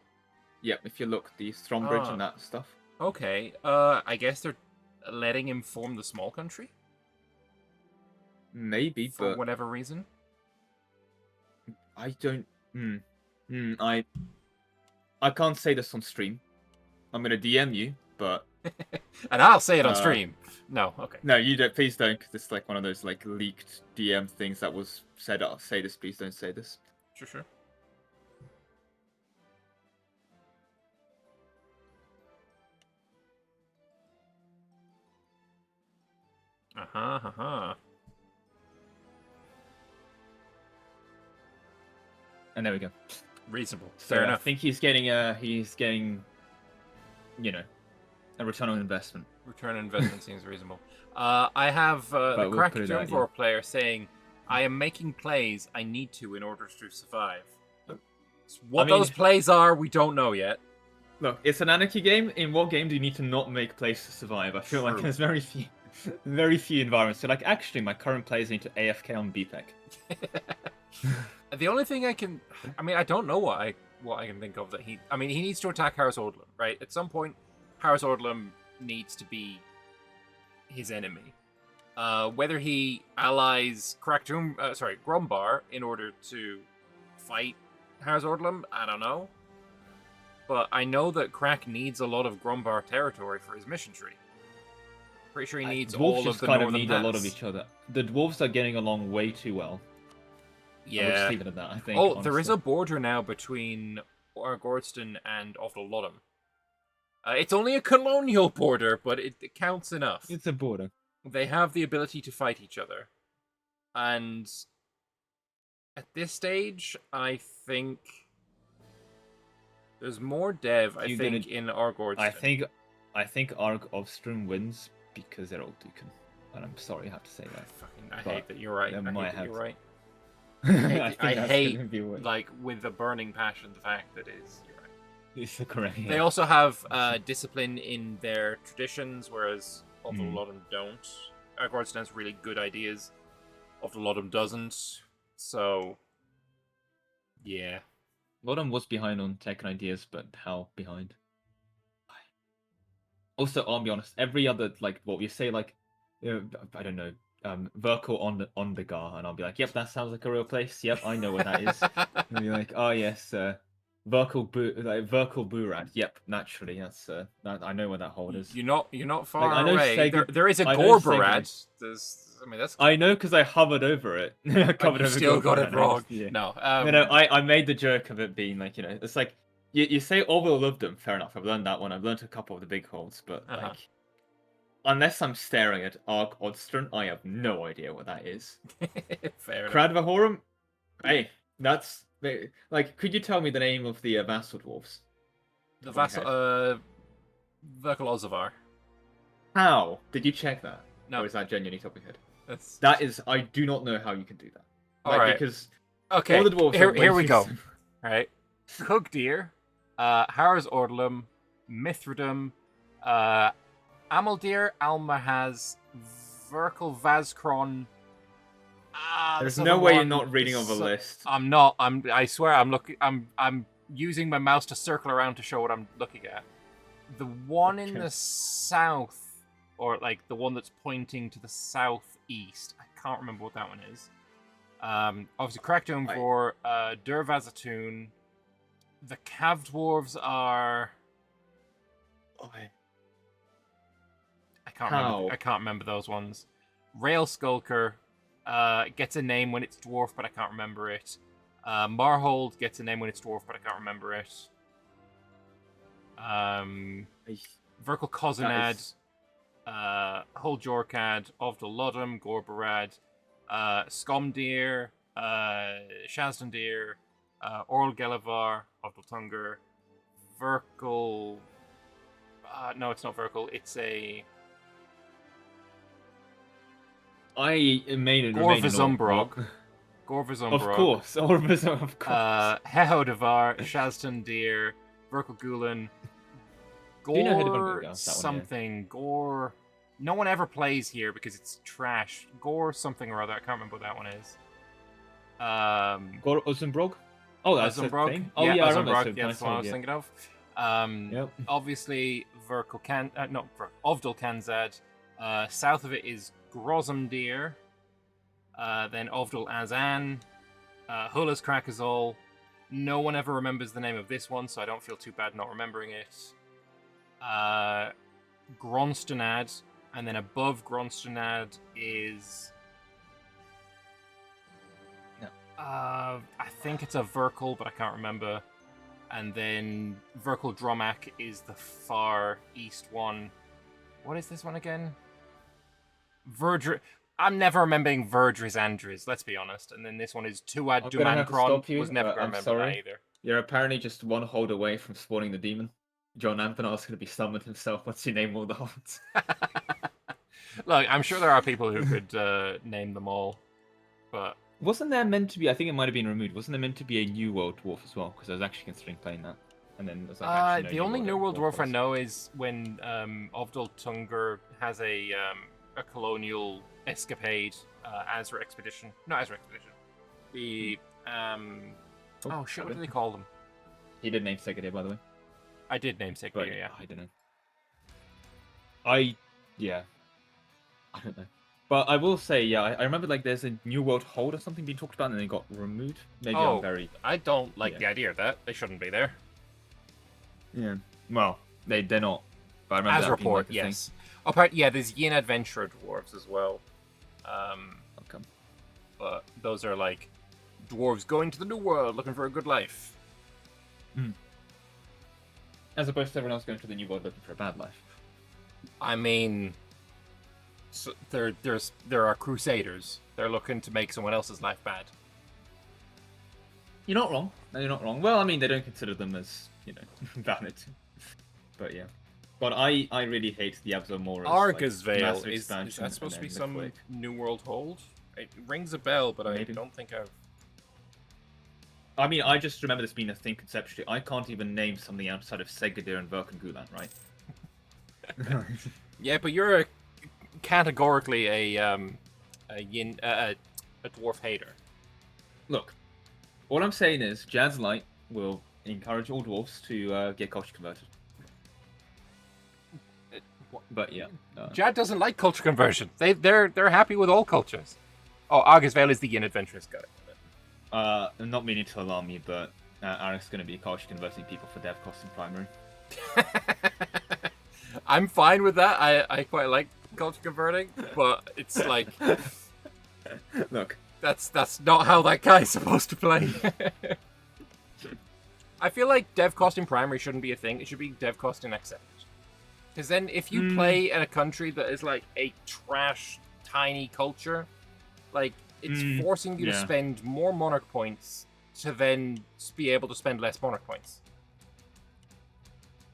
Yep, if you look, the Thrombridge Ah. and that stuff. Okay. I guess they're letting him form the small country Maybe, for but whatever reason. I don't. I can't say this on stream. I'm gonna DM you, but And I'll say it on stream. No, okay. no, you don't. Please don't, because it's like one of those like leaked DM things that was said. I'll say this. Please don't say this. Sure. Uh-huh. And there we go. Reasonable. So Fair I enough. think he's getting you know, a return on investment. Return on investment seems reasonable. I have the But we'll Crack put it Doom out, 4 player saying, I am making plays I need to in order to survive. What I mean- those plays are, we don't know yet. Look, it's an Anarchy game. In what game do you need to not make plays to survive? I feel like True. there's very few environments. So like, actually, my current players need to AFK on BPEC. The only thing I don't know what I can think of that he needs to attack Harris Ordlum, right? At some point, Harris Ordlum needs to be his enemy. Whether he allies Grumbar in order to fight Harris Ordlum, I don't know. But I know that Crack needs a lot of Grumbar territory for his mission tree. Pretty sure he needs Dwarves all of just the kind of northern need a lot of pass. each other. The dwarves are getting along way too well. We'll just Yeah. leave it at that. I think. Oh, there is a honestly. border now between Gorston and Offal it's only a colonial border, but it counts enough. It's a border. They have the ability to fight each other. And at this stage, I think there's more dev, in Argordston. I think Arg of Strum wins because they're all Duken. And I'm sorry I have to say that. I But hate that you're right. they I hate might that you're have- right. I I that's hate, gonna be what- like, with a burning passion, the fact that you're right. It's the correct. They Yeah. also have discipline in their traditions, whereas a Hmm. lot of them don't. Argordston has really good ideas. A lot of them doesn't. So, yeah. Lorent was behind on tech and ideas, but how behind? Also, I'll be honest. Every other like what you say, like I don't know, Verkal on the Gar, and I'll be like, yep, that sounds like a real place. Yep, I know where that is. And be like, oh yes, Verkal Burat. Yep, naturally, that's that, I know where that hold is. You're not far I know away. Sega- There is a I know Gorbarat. That's. I know because I hovered over it. You still got it Gorbarat, wrong. yeah. No. No, I made the joke of it being like, it's like you say Orville loved them. Fair enough. I've learned that one. I've learned a couple of the big holds, but Uh-huh. like, unless I'm staring at Arg Odstron, I have no idea what that is. Fair enough. Kradvahorum, hey, that's like. Could you tell me the name of the vassal dwarves? The Top of my vassal, head. Verkal Ozavar. How did you check that? No. Or is that genuinely top of your head? That's That is, I do not know how you can do that. all right. Because Okay. all the dwarves. are way Here we too go. simple. All right. Cugdir, Harris Ordlum, Mithridum, Amaldir, Almahaz, Verkal Vazkron. There's this no other way you're one not reading is off a so- list. I'm not. I swear. I'm looking. I'm using my mouse to circle around to show what I'm looking at. The one in Okay. the south, or like the one that's pointing to the southeast. I can't remember what that one is. Obviously, Crackdown Right. for Durvazatoon. The Cav Dwarves are. Okay. I can't How? remember. I can't remember those ones. Rail Skulker, gets a name when it's dwarf, but I can't remember it. Marhold gets a name when it's dwarf, but I can't remember it. Verkal Kozanad, Hul Jorkad, Ovdal Lodum, Gorbarad, Skomdir, Shazdandir, Orl Gelavar, Ovdal Tungur, Verkal. No, it's not Verkal. It's a Gorvazumbrog. Gorvazumbrog. Of course, of course. Hehodavar, Shazdandir, Verkal Gulen, you know Gore Hehodavar, something. Gore. No one ever plays here because it's trash. Gore something or other. I can't remember what that one is. Gor Uzumbrog? Oh, that's the Uzumbrog. thing. Oh, yeah, I remember. Uzumbrog. So Yeah, that's what I was thinking of. Yep. Obviously, Ovdal Kanzad. South of it is Grozumdir. Then Ovdal Azan. Hulas Krakazol. No one ever remembers the name of this one, so I don't feel too bad not remembering it. Gronstonad. And then above Gronstonad is... No. I think it's a Verkal, but I can't remember. And then Verkal Dromak is the far east one. What is this one again? Verdri... I'm never remembering Verdris Andris, let's be honest. And then this one is Tuad Dumankron. Was never going to remember that either. You're apparently just one hold away from spawning the demon. John Anbennar is going to be summoned himself once you name all the holds. Look, I'm sure there are people who could name them all, but... Wasn't there meant to be, I think it might have been removed, wasn't there meant to be a New World Dwarf as well? Because I was actually considering playing that. And then there's like actually no the only New World Dwarf I was. know is when Ovdal Tungur has a colonial escapade, Azra Expedition. Not Azra Expedition. The, oh shit, what do they call them? He did name Segadir, by the way. I did name Segadir, yeah. I don't know. Yeah. I don't know. But I will say, yeah, I remember like there's a New World Hold or something being talked about and then it got removed. Maybe I'm very... I don't like the idea of that. They shouldn't be there. Yeah. Well, they're not. But I remember As that report, being like yes. Apart, yeah, there's Yin Adventurer Dwarves as well. Okay. But those are like dwarves going to the New World looking for a good life. As opposed to everyone else going to the New World looking for a bad life. I mean... So there are crusaders. They're looking to make someone else's life bad. You're not wrong. No, you're not wrong. Well, I mean, they don't consider them as, valid. But yeah. But I really hate the Abzormoras. Argus Vale. massive Is expansion that supposed to and be then some Liquid. New World Hold? It rings a bell, but Maybe. I don't think I've... I mean, I just remember this being a thing conceptually. I can't even name something outside of Segadir and Verkan Gulan, right? Yeah, but you're categorically a dwarf hater. Look, all I'm saying is Jad's Light will encourage all dwarfs to get culture converted. But yeah, Jad doesn't like culture conversion. They're happy with all cultures. Oh, Argus Vale is the Yin Adventurous guy. I'm not meaning to alarm you, but Eric's going to be culture converting people for dev cost in primary. I'm fine with that. I quite like culture converting, but it's like, Look, that's not how that guy's supposed to play. I feel like dev cost in primary shouldn't be a thing. It should be dev cost in accepted. Because then if you play in a country that is like a trash, tiny culture, like it's forcing you to spend more monarch points to then be able to spend less monarch points.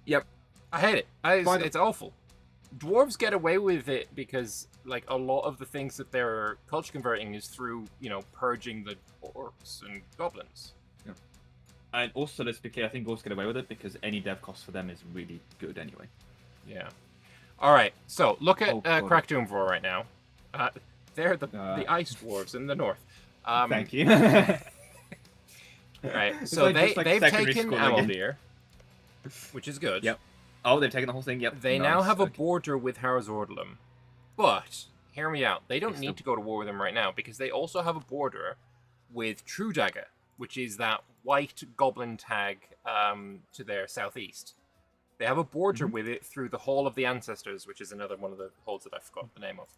Yep. I hate it. It's awful. Dwarves get away with it because, like, a lot of the things that they're culture converting is through, purging the orcs and goblins. Yeah. And also, let's be clear, I think dwarves get away with it because any dev cost for them is really good anyway. Yeah. All right. So look at God. Krakdoomvor right now. They're the ice dwarves in the north. Thank you. Right. So they've taken Amaldir, which is good. Yep. Oh, they've taken the whole thing. Yep. They now have a border with Harazordlum, but hear me out. They don't need to go to war with them right now because they also have a border with True Dagger, which is that white goblin tag to their southeast. They have a border with it through the Hall of the Ancestors, which is another one of the holds that I forgot the name of.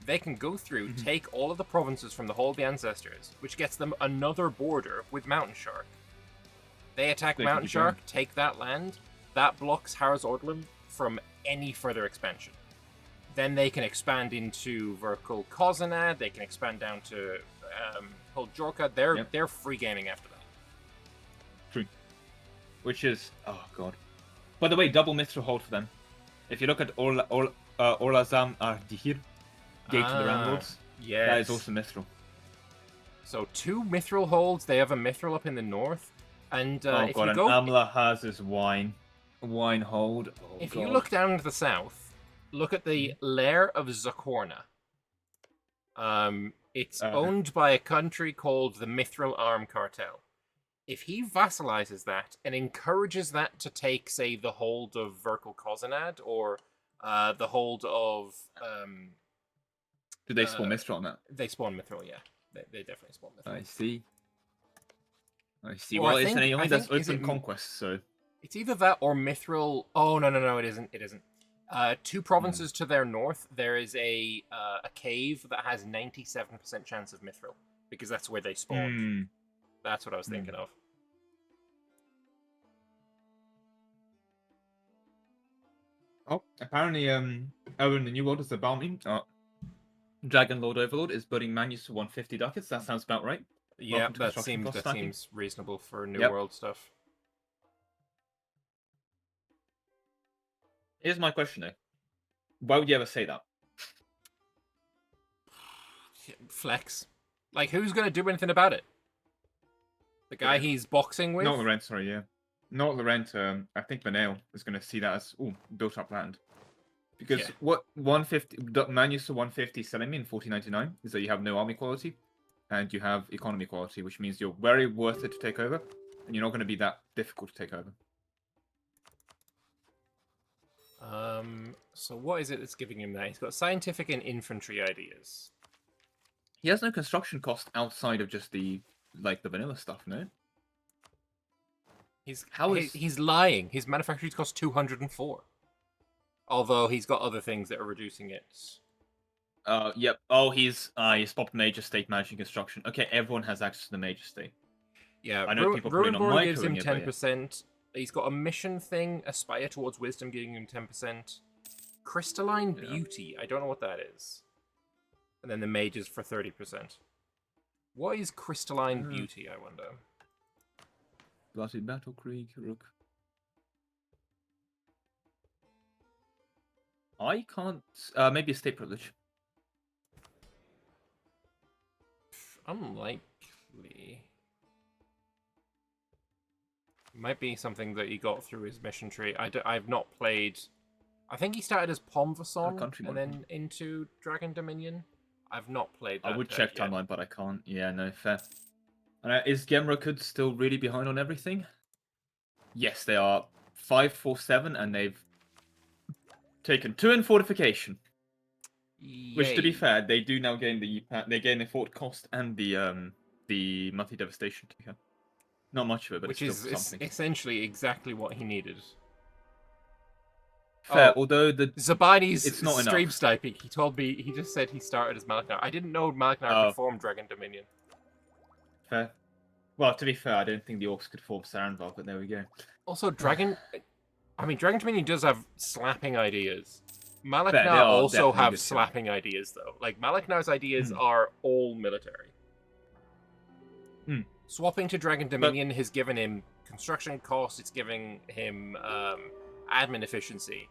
they can go through, Mhm. take all of the provinces from the Hall of the Ancestors, which gets them another border with Mountain Shark. They attack They can Mountain keep Shark, going. take that land. That blocks Harz Ordlum from any further expansion. Then they can expand into Verkul Kozanad. They can expand down to Hull Jorka. They're free gaming after that. True. Which is, oh god. By the way, double Mithril hold for them. If you look at Orlazam Ardihir, Gate to the Ramlords, Yes. that is also Mithril. So 2 Mithril holds. They have a Mithril up in the north. And Oh if god, you and go, Amla has his wine hold. Oh, if god. you look down to the south, look at the Lair of Zakorna. It's owned by a country called the Mithril Arm Cartel. If he vassalizes that and encourages that to take, say, the hold of Verkul Kozanad or the hold of... Do they spawn Mithril on that? They spawn Mithril, yeah. They definitely spawn Mithril. I see. I see. Or Well, I it's think- an I AOE that's think- is open it- conquest, so... It's either that or Mithril... Oh, no, it isn't. It isn't. 2 provinces to their north, there is a cave that has 97% chance of Mithril, because that's where they spawned. That's what I was thinking of. Oh, apparently, over in the New World is the bounty. Dragon Lord Overlord is building menus for 150 ducats. That sounds about right. Yeah, Welcome to that construction cost seems stacking. reasonable for New Yep. World stuff. Here's my question, though. Why would you ever say that? Flex. Like, who's going to do anything about it? The guy Yeah. he's boxing with? Not Lorent, sorry, yeah. Not Lorent, I think Benel is going to see that as, built up land. Because Yeah. what 150, menus to 150 selling me in 1499 is that you have no army quality and you have economy quality, which means you're very worth it to take over and you're not going to be that difficult to take over. So what is it that's giving him that? He's got scientific and infantry ideas. He has no construction cost outside of just the vanilla stuff, no? He's lying. His manufacturing cost 204. Although he's got other things that are reducing it. Yep. Oh, he's popped major state managing construction. Okay, everyone has access to the major state. Yeah, I know people put in on Ruinborn gives him microing it, but yeah. 10%. He's got a mission thing, Aspire Towards Wisdom, giving him 10%. Crystalline Yeah. Beauty, I don't know what that is. And then the mages for 30%. What is Crystalline Beauty, I wonder? Bloody Battle Creek, Rook. I can't. Maybe a state privilege. Unlikely. Might be something that he got through his mission tree. I've not played... I think he started as Pomvason country and mod. then into Dragon Dominion. I've not played that I would deck check yet. timeline, but I can't. Yeah, no, fair. Is Gemrakud still really behind on everything? Yes, they are 547, and they've taken 2 in fortification. Which, to be Yay. fair, they do now gain the fort cost and the monthly devastation ticker. Not much of it, but Which it's still is something. essentially exactly what he needed. Fair, Oh, although the Zabani's it's not stream enough. sniping. He told me, he just said he started as Malachnar. I didn't know Malachnar Oh. could form Dragon Dominion. fair. Well, to be fair, I don't think the orcs could form Saranvar, but there we go. Also, Dragon Dominion does have slapping ideas. Fair, Malachnar they are also definitely have good, yeah. slapping ideas, though. Like, Malachnar's ideas Hmm. are all military. Hmm. Swapping to Dragon Dominion has given him construction costs, it's giving him admin efficiency.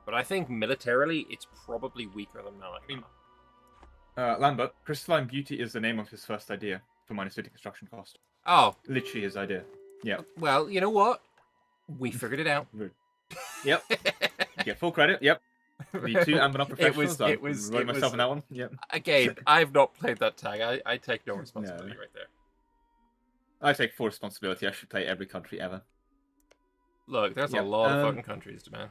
But I think militarily, it's probably weaker than Malachnar. Lambert, Crystalline Beauty is the name of his first idea for minus 50 construction cost. Oh, Literally his idea. Yeah. well, you know what? We figured it out. Yep. You get full credit. Yep. The 2 Anbennar professionals. it was wrote myself in that one. Yep. Again, I've not played that tag. I take no responsibility right there. I take full responsibility. I should play every country ever. Look, there's a Yep, lot of fucking countries, man.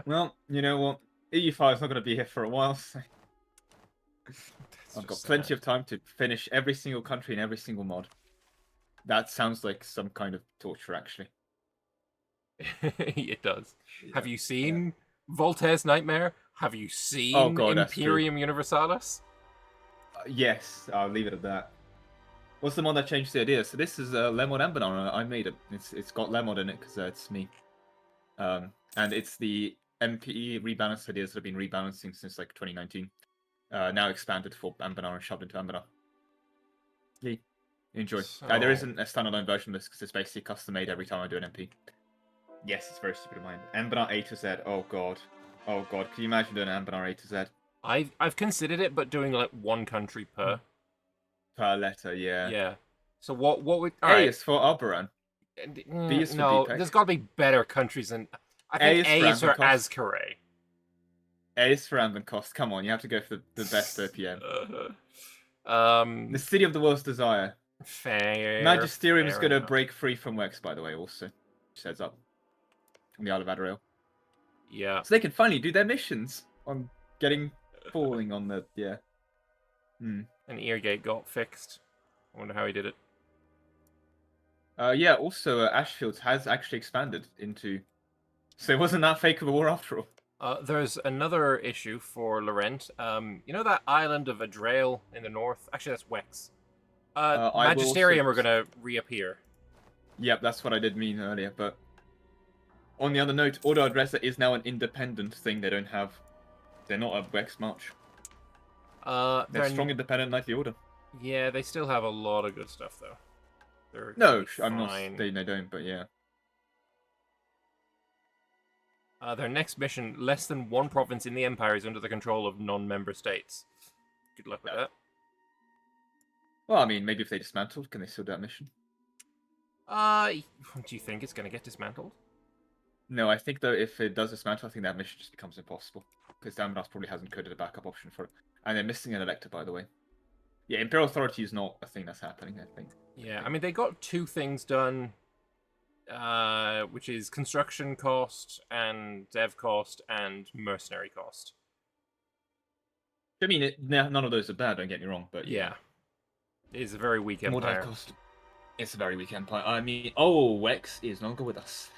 Well, you know what? EU5 is not going to be here for a while. So I've got plenty of time to finish every single country and every single mod. That sounds like some kind of torture, actually. It does. Have you seen Voltaire's Nightmare? Have you seen Oh, God, that's true. Imperium Universalis? Yes, I'll leave it at that. What's the mod that changed the idea? So this is Lemon Anbennar. I made it. It's got Lemon in it because it's me. And it's the MP rebalance ideas that have been rebalancing since like 2019. Now expanded for Anbennar and shoved into Anbennar. Yeah, enjoy. There isn't a standalone version of this because it's basically custom made every time I do an MP. Yes, it's very stupid of mine. Anbennar A to Z. Oh god. Oh god. Can you imagine doing an Anbennar A to Z? I've considered it, but doing like one country per. Per letter, yeah. Yeah. So what we? A Alright. is for Oberon. B is for No, Deepak. there's got to be better countries than. I A think is A for is for Anbenkost. Azkaray. A is for Anbenkost. Come on, you have to go for the best OPM. The City of the World's Desire. Fair. Magisterium is fair going to enough. break free from Wex, by the way, also. Just heads up. On the Isle of Adarail. Yeah. So they can finally do their missions on getting falling on the An Eargate got fixed. I wonder how he did it. Yeah, also Ashfield has actually expanded into, so it wasn't that fake of a war after all. There's another issue for Lorent. You know that island of Adrail in the north? Actually, that's Wex. Magisterium are gonna reappear. Yep, that's what I did mean earlier, but on the other note, Order Adressa is now an independent thing. They're not a Wex March. They're a strong independent knightly order. Yeah, they still have a lot of good stuff though. They're No, I'm fine. not saying they don't, but yeah. Their next mission, less than one province in the Empire is under the control of non-member states. Good luck with that. Well, I mean, maybe if they dismantled, can they still do that mission? Do you think it's going to get dismantled? No, I think though if it does dismantle, I think that mission just becomes impossible. Because Damnos probably hasn't coded a backup option for it. And they're missing an elector, by the way. Yeah, Imperial Authority is not a thing that's happening, I think. Yeah, I mean, they got two things done, which is construction cost and dev cost and mercenary cost. I mean, none of those are bad, don't get me wrong, but yeah. It's a very weak empire. Cost. It's a very weak empire. I mean, oh, Wex is no longer with us.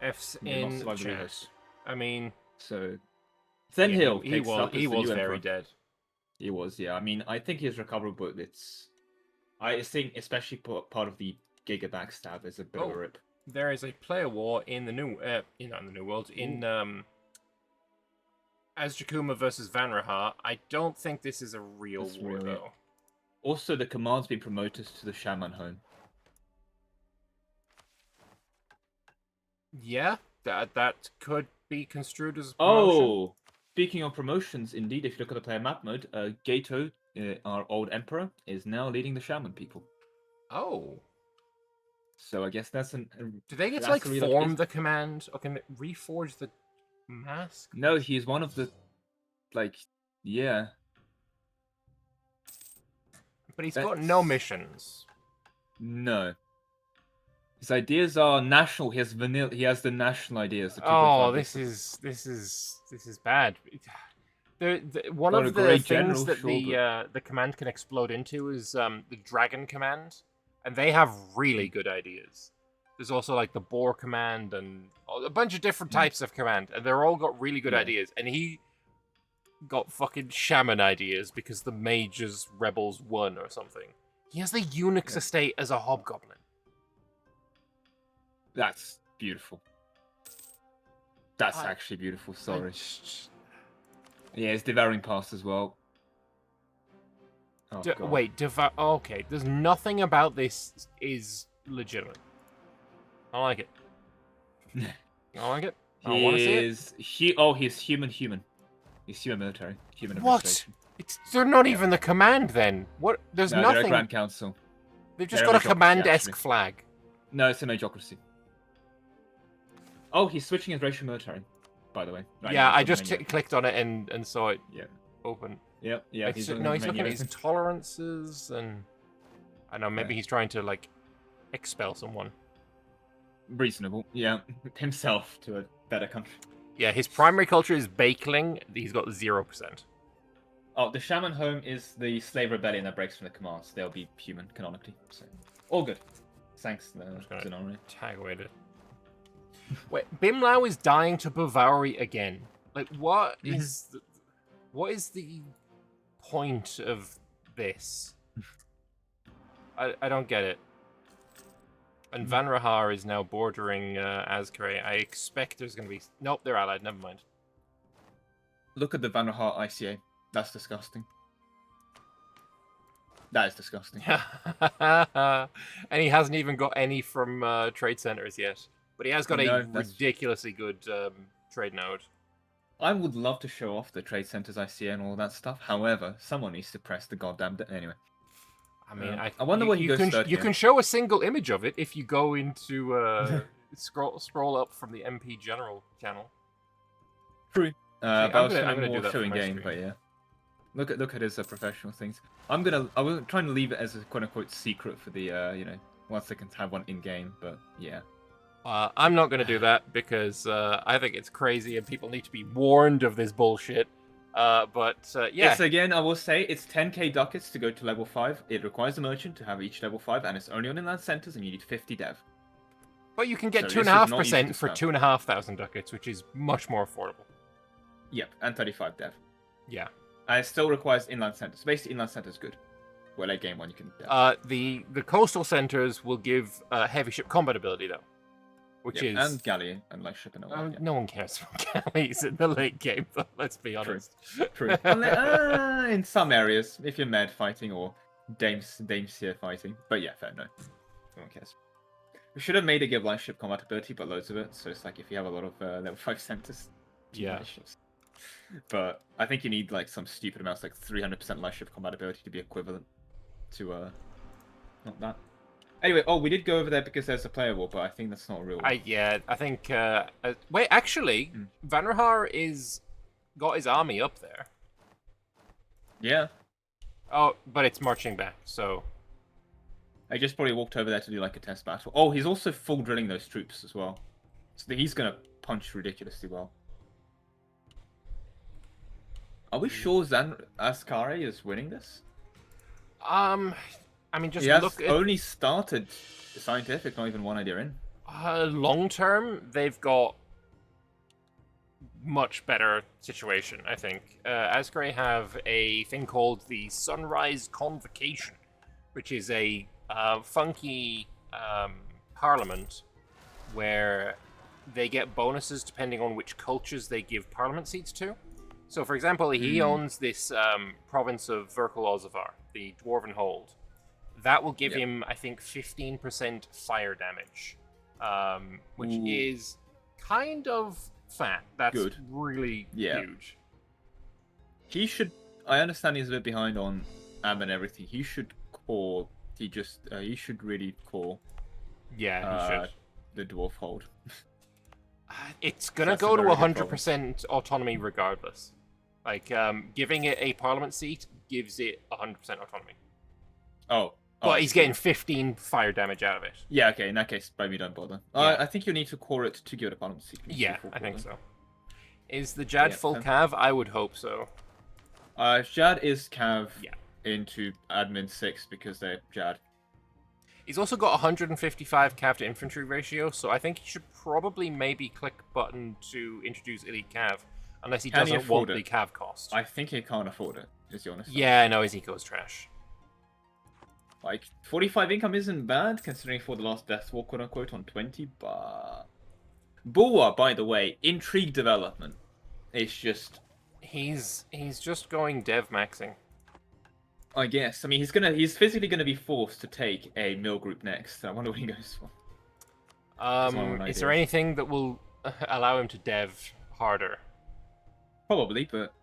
F's in chat. I mean... So... Zenhill he was very dead. He was, yeah. I mean, I think he's recoverable, but it's... I think, especially part of the Giga backstab is a bit of a rip. There is a player war in the new... not in the New World, in... Azjakuma versus Vanrahar. I don't think this is a real war, though. Also, the command's been promoted to the Shaman home. Yeah, that could be construed as a promotion. Oh! Speaking of promotions, indeed, if you look at the player map mode, Gato, our old emperor, is now leading the Shaman people. Oh. So I guess that's an... Do they get to, like, form the command? Or can they reforge the mask? No, he's one of the... Like, yeah. But he's got no missions. No. His ideas are national. He has vanilla. He has the national ideas. Oh, this is bad. One of the things that the command can explode into is the dragon command, and they have really good ideas. There's also like the boar command and a bunch of different types of command, and they're all got really good ideas. And he got fucking shaman ideas because the mages rebels won or something. He has the Unix estate as a hobgoblin. That's beautiful. That's actually beautiful. Sorry. Yeah, it's devouring past as well. Oh, wait, okay, there's nothing about this is legitimate. I like it. I like it. I want to see it. He's human. He's human military. Human what? They're not even the command then. What? There's nothing. They're a Grand Council. They've just got a command-esque flag. No, it's a magocracy. Oh, he's switching his racial military, by the way. Right, yeah, I just clicked on it and saw it open. Yep, yeah. He's looking at his tolerances and... I don't know, maybe he's trying to, like, expel someone. Reasonable, yeah. Himself to a better country. Yeah, his primary culture is Bakeling. He's got 0%. Oh, the Shaman home is the slave rebellion that breaks from the commands. They'll be human, canonically. So, all good. Thanks, Zenori. Tag away it. Wait, Bimlau is dying to Bavaria again. Like, what Mhm. is the point of this? I don't get it. And Van Rahar is now bordering Azkare. I expect there's going to be... Nope, they're allied. Never mind. Look at the Vanderhart ICA. That's disgusting. That is disgusting. And he hasn't even got any from trade centers yet. But he has got No, a ridiculously good trade node. I would love to show off the trade centers ICA and all that stuff. However, someone needs to press the goddamn... Anyway. I mean, I wonder what he goes third You here. can show a single image of it if you go into scroll up from the MP General channel. True. But I'm I was gonna showing do more that for showing my game, stream. but yeah. Look at his professional things. I was trying to leave it as a quote unquote secret for the once they can have one in game, but yeah. I'm not going to do that because I think it's crazy and people need to be warned of this bullshit. But yeah. It's again, I will say, it's 10k ducats to go to level 5. It requires a merchant to have each level 5, and it's only on inland centers, and you need 50 dev. But you can get So this is not 2.5% easy for to 2,500 ducats, which is much more affordable. Yep, and 35 dev. Yeah. And it still requires inland centers. Basically, inland centers good. Well, late game one you can dev. The coastal centers will give heavy ship combat ability though, which Yep, is and galley and light ship and all that. Yeah. no one cares about galleys in the late game. Though, let's be honest. True. In some areas, if you're med fighting or Dames here fighting. But yeah, fair, no. No one cares. We should have made it give light ship combat ability, but loads of it. So it's like if you have a lot of level 5 centers, Yeah. light ships. But I think you need like some stupid amounts, like 300% light ship combat ability to be equivalent to not that. Anyway, we did go over there because there's a player war, but I think that's not a real one. I think. Wait, actually, Van Rahar is got his army up there. Yeah. Oh, but it's marching back. So I just probably walked over there to do like a test battle. Oh, he's also full drilling those troops as well. So he's gonna punch ridiculously well. Are we sure Azkare is winning this? I mean, just He has look at only started scientific, not even one idea in. long term. They've got much better situation, I think. Azkare have a thing called the Sunrise Convocation, which is a funky parliament where they get bonuses depending on which cultures they give parliament seats to. So, for example, he owns this province of Verkal Ozavar, the Dwarven Hold. That will give him, I think, 15% fire damage, which is kind of fat. That's Good. really huge. He should. I understand he's a bit behind on Am and everything. He should call. He should really call. Yeah, he should. The Dwarf Hold. It's gonna That's a go to very good 100% autonomy regardless. Like, giving it a parliament seat gives it 100% autonomy. But he's getting 15 fire damage out of it. Yeah, okay, in that case, maybe don't bother. Yeah. I think you need to core it to give it a parliament seat. Yeah, I think so. Is the Jad full cav? I would hope so. Jad is cav into admin 6 because they're Jad. He's also got 155 cav to infantry ratio, so I think he should probably maybe click button to introduce elite cav, unless he doesn't want the cav cost. I think he can't afford it, is the honest answer. Yeah, no, his eco's trash. Like, 45 income isn't bad, considering for the last death walk, quote unquote, on 20, but... Bulwa, by the way, intrigue development. It's just... He's just going dev maxing. I guess. I mean, he's physically gonna be forced to take a mill group next. I wonder what he goes for. Is there anything that will allow him to dev harder? Probably, but...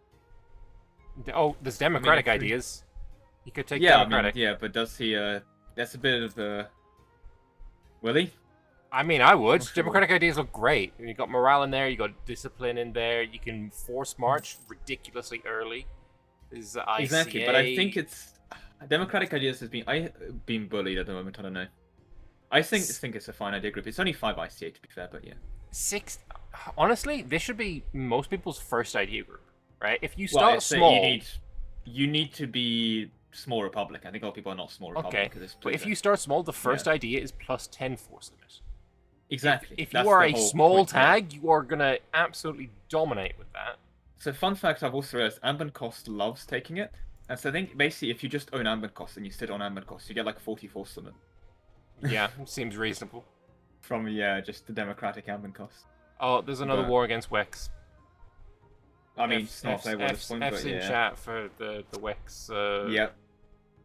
Oh, there's democratic ideas. He could take democratic. But does he, that's a bit of the... Will he? I mean, I would. Democratic ideas look great. You got morale in there, you got discipline in there, you can force march ridiculously early. Is ICA... Exactly, but I think it's... Democratic ideas has been bullied at the moment, I don't know. I think it's a fine idea group. It's only 5 ICA to be fair, but yeah. 6... Honestly, this should be most people's first idea group, right? If you start small... You need to be small republic. I think a lot of people are not small republic. Okay, but if you start small, the first idea is plus 10 force limit. Exactly. If That's you are the a whole small point here. tag, you are gonna absolutely dominate with that. So fun fact I've also realized, Anbennar loves taking it. And so I think basically if you just own Anbennar and you sit on Anbennar, you get like 44 summon. Yeah, seems reasonable. From just the democratic Anbennar. Oh, there's another But- war against Wix. I mean, it's not playable at this point, F's but in yeah. chat for the Wix Yep.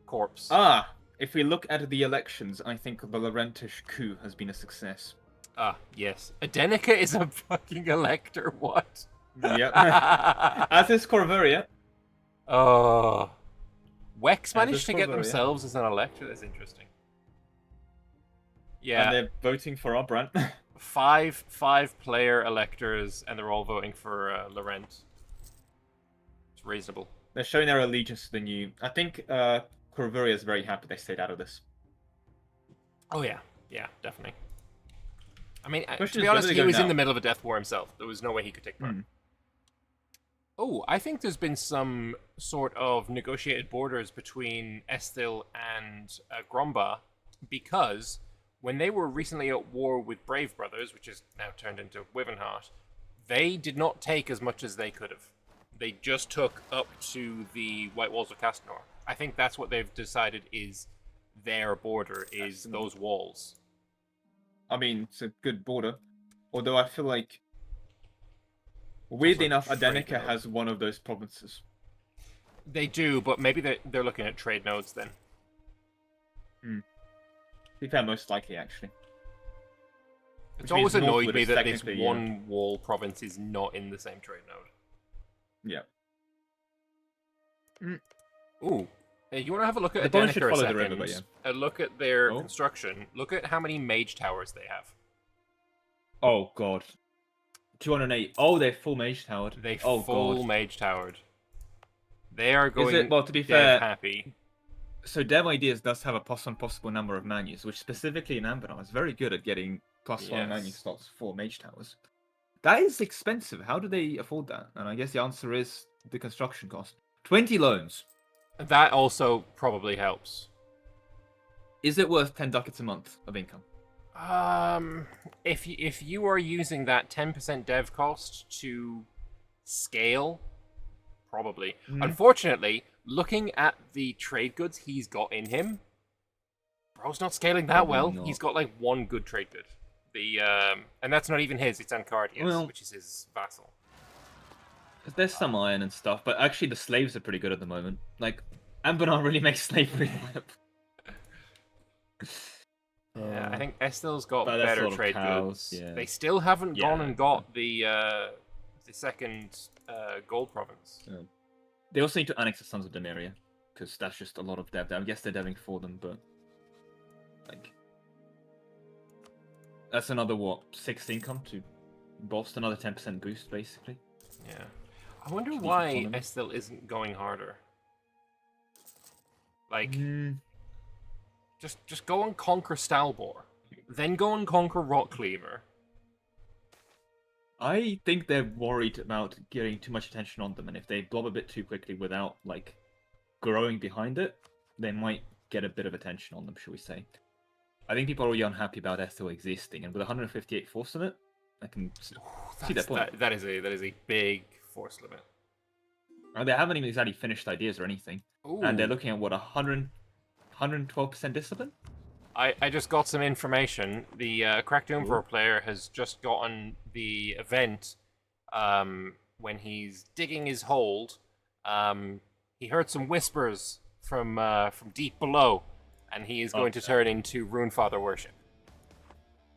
corpse. Ah, if we look at the elections, I think the Lorentish coup has been a success. Ah, yes. Adenica is a fucking elector, what? Yep. As is Corvaria. Oh. Wex As managed is to get Corvaria. themselves as an elector, that's interesting. Yeah. And they're voting for our brand. Five player electors, and they're all voting for Lorent. It's reasonable. They're showing their allegiance to the new. I think Corvaria is very happy they stayed out of this. Oh yeah, yeah, definitely. I mean, to Question be is, where honest, do they he go was in now? the middle of a death war himself. There was no way he could take part. Oh, I think there's been some sort of negotiated borders between Esthil and Gromba, because when they were recently at war with Brave Brothers, which is now turned into Wyvernheart, they did not take as much as they could have. They just took up to the White Walls of Castnor. I think that's what they've decided is their border, is those walls. I mean, it's a good border. Although I feel like, weirdly enough, also a trade Adenica node. has one of those provinces. They do, but maybe they're looking at trade nodes then. To be fair, most likely, actually. It's Which always means annoyed Northwood me is that this technically, yeah. one wall province is not in the same trade Yeah. node. Ooh. You want to have a look at The bonus should Adenica a follow the second? river, but yeah. A look at their Oh. construction. Look at how many mage towers they have. Oh god. 208. Oh, they're full mage towered. They oh full god. mage towered. They are going Is it? Well, to be dev fair, happy. so Dev Ideas does have a +1 possible number of menus, which specifically in Anbennar is very good at getting +1 menu Yes. slots for mage towers. That is expensive. How do they afford that? And I guess the answer is the construction cost. 20 loans. That also probably helps. Is it worth 10 ducats a month of income? If you are using that 10% dev cost to scale, probably. Unfortunately, looking at the trade goods he's got in him, bro's not scaling that Probably well. not. He's got like one good trade good. And that's not even his, it's Ancardia's, Well- which is his vassal. There's some iron and stuff, but actually the slaves are pretty good at the moment. Like, Anbennar really makes slavery viable. Yeah, I think Esthil's got but that's a better lot of trade cows, goods. yeah. They still haven't gone Yeah. and got the second gold province. They also need to annex the Sons of Demeria, because that's just a lot of dev. I guess they're deving for them, but like that's another 6 income to bolster another 10% boost, basically. Yeah. I wonder Cheap why economy. Esthil isn't going harder. Like, just go and conquer Stalbor. Then go and conquer Rockcleaver. I think they're worried about getting too much attention on them, and if they blob a bit too quickly without like growing behind it, they might get a bit of attention on them, shall we say? I think people are really unhappy about Esthil existing, and with 158 force in it, I can see that point. That is a big force limit. They haven't even exactly finished ideas or anything, and they're Ooh. looking at what 112% discipline. I just got some information. The Cracked Doomfur player has just gotten the event when he's digging his hold. He heard some whispers from deep below, and he is going to turn into Runefather worship.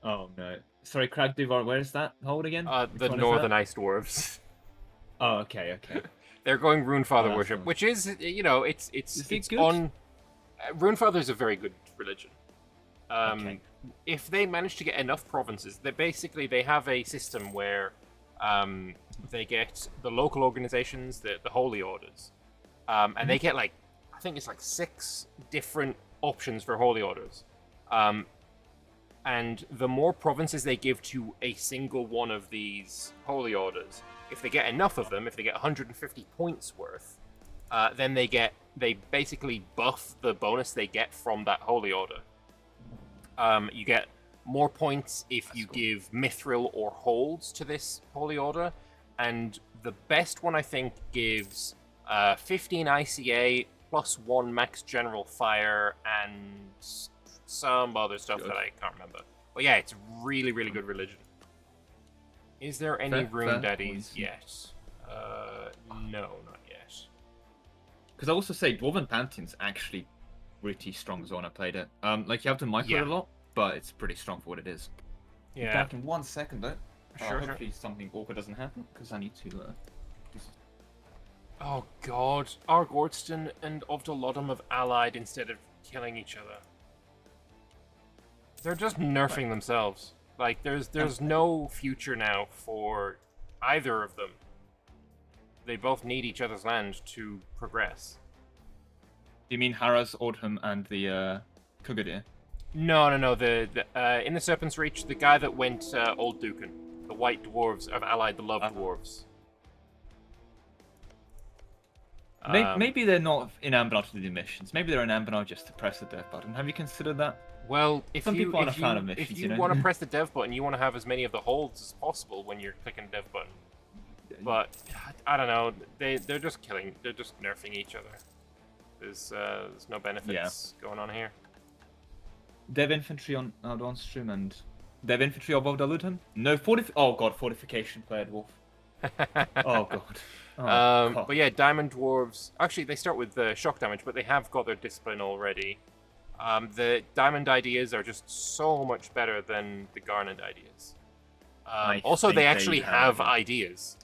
Oh no! Sorry, Kragduvar, where is that hold again? Which The one is Northern that? Ice Dwarves. Oh, okay. They're going Runefather that's worship, nice. which is it's Is it good? on. Runefather is a very good religion. Okay. If they manage to get enough provinces, they have a system where they get the local organizations, the holy orders, and they get I think it's 6 different options for holy orders, and the more provinces they give to a single one of these holy orders, if they get enough of them, if they get 150 points worth, then they basically buff the bonus they get from that holy order. You get more points if you cool. give mithril or holds to this holy order, and the best one I think gives 15 ICA plus 1 max general fire and some other stuff that I can't remember. But yeah, it's really, really good religion. Is there any rune daddies yet? No, not yet. Because I also say Dwarven Pantheon's actually pretty strong as well when I played it. Like you have to micro it a lot, but it's pretty strong for what it is. Yeah. Back in 1 second though. Sure. Hopefully something awkward doesn't happen because I need to. Oh god, Argordston and Ovdolodum have allied instead of killing each other. They're just nerfing themselves. Like there's no future now for either of them. They both need each other's land to progress. Do you mean Haraz, Ordham, and the Kugadir? No. The in the Serpent's Reach, the guy that went Old Duken, the White Dwarves have allied the Love Dwarves. Maybe they're not in Anbennar to do the missions. Maybe they're in Anbennar just to press the dev button. Have you considered that? Well, if Some you people aren't a fan of missions, if you you know? want to press the dev button, you want to have as many of the holds as possible when you're clicking the dev button. But I don't know. They're just killing. They're just nerfing each other. There's no benefits going on here. Dev infantry on Downstream and Dev infantry of Ovdaludham? No fortification player dwarf. Oh god. Oh, God. But yeah, Diamond Dwarves. Actually, they start with shock damage, but they have got their discipline already. The Diamond ideas are just so much better than the Garnet ideas. Also, they actually have ideas.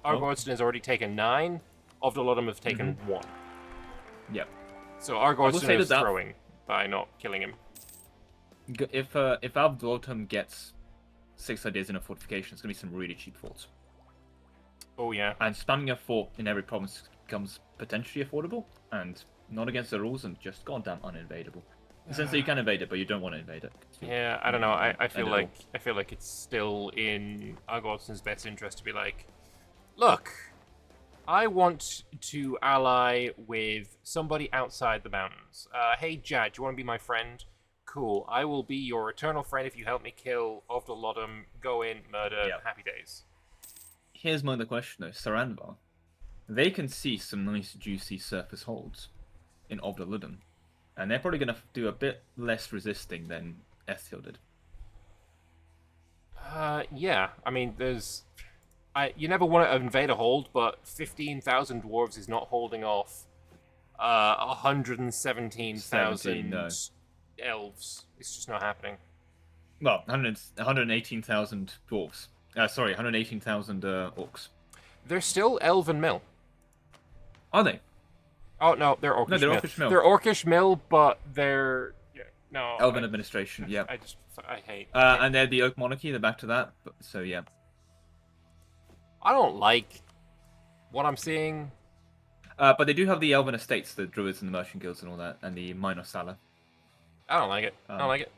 Argordston has already taken 9. Ovdolodum have taken 1. Yep. So Argordston is throwing by not killing him. If Ovdolodum gets 6 ideas in a fortification, it's gonna be some really cheap forts. Oh yeah. And spamming a fort in every province becomes potentially affordable and not against the rules and just goddamn uninvadable. In the sense that you can invade it, but you don't want to invade it. Yeah, I don't know. I feel like it's still in Argordston's best interest to be like, look, I want to ally with somebody outside the mountains. Hey Jad, do you want to be my friend? Cool. I will be your eternal friend if you help me kill Ovdolodum, go in, murder, happy days. Here's my other question though, Saranvar. They can see some nice juicy surface holds in Ovdoludum. And they're probably going to do a bit less resisting than Esthil did. Yeah. I mean, you never want to invade a hold, but 15,000 dwarves is not holding off 117,000 elves. It's just not happening. Well, 118,000 dwarves. 118,000 orcs. They're still elven mill. Are they? Oh no, they're orcish. No, they're orcish mill. They're orcish mill, but they're elven administration. Yeah. I hate. And they're the oak monarchy. They're back to that. But, so yeah. I don't like what I'm seeing. But they do have the elven estates, the druids and the merchant guilds and all that, and the minor sala. I don't like it. I don't like it.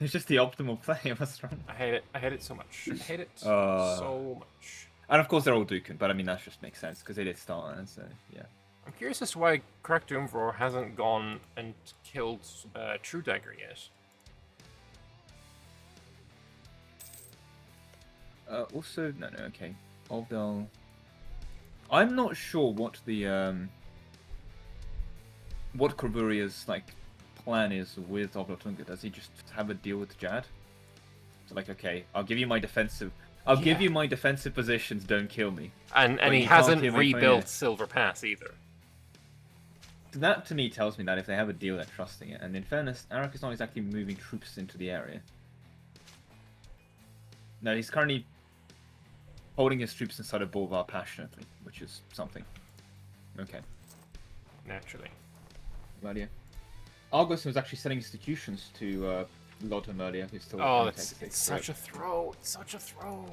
It's just the optimal play. What's wrong? I hate it. I hate it so much. I hate it so much. And of course they're all Duken, but I mean that just makes sense because they did start, and so yeah. I'm curious as to why Kraktumvor hasn't gone and killed True Dagger yet. Also, no, okay. Ovdal. I'm not sure what the what Kravuria's plan is with Ovdal. Does he just have a deal with Jad? So okay, I'll give you my defensive. I'll give you my defensive positions. Don't kill me. And he hasn't rebuilt Silver Pass either. That to me tells me that if they have a deal, they're trusting it. And in fairness, Arak is not exactly moving troops into the area. No, he's currently holding his troops inside of Bolvar passionately, which is something. Okay. Naturally. Glad you. Argos was actually selling institutions to Lodham earlier, who's still. Oh, it's such a throw. It's such a throw.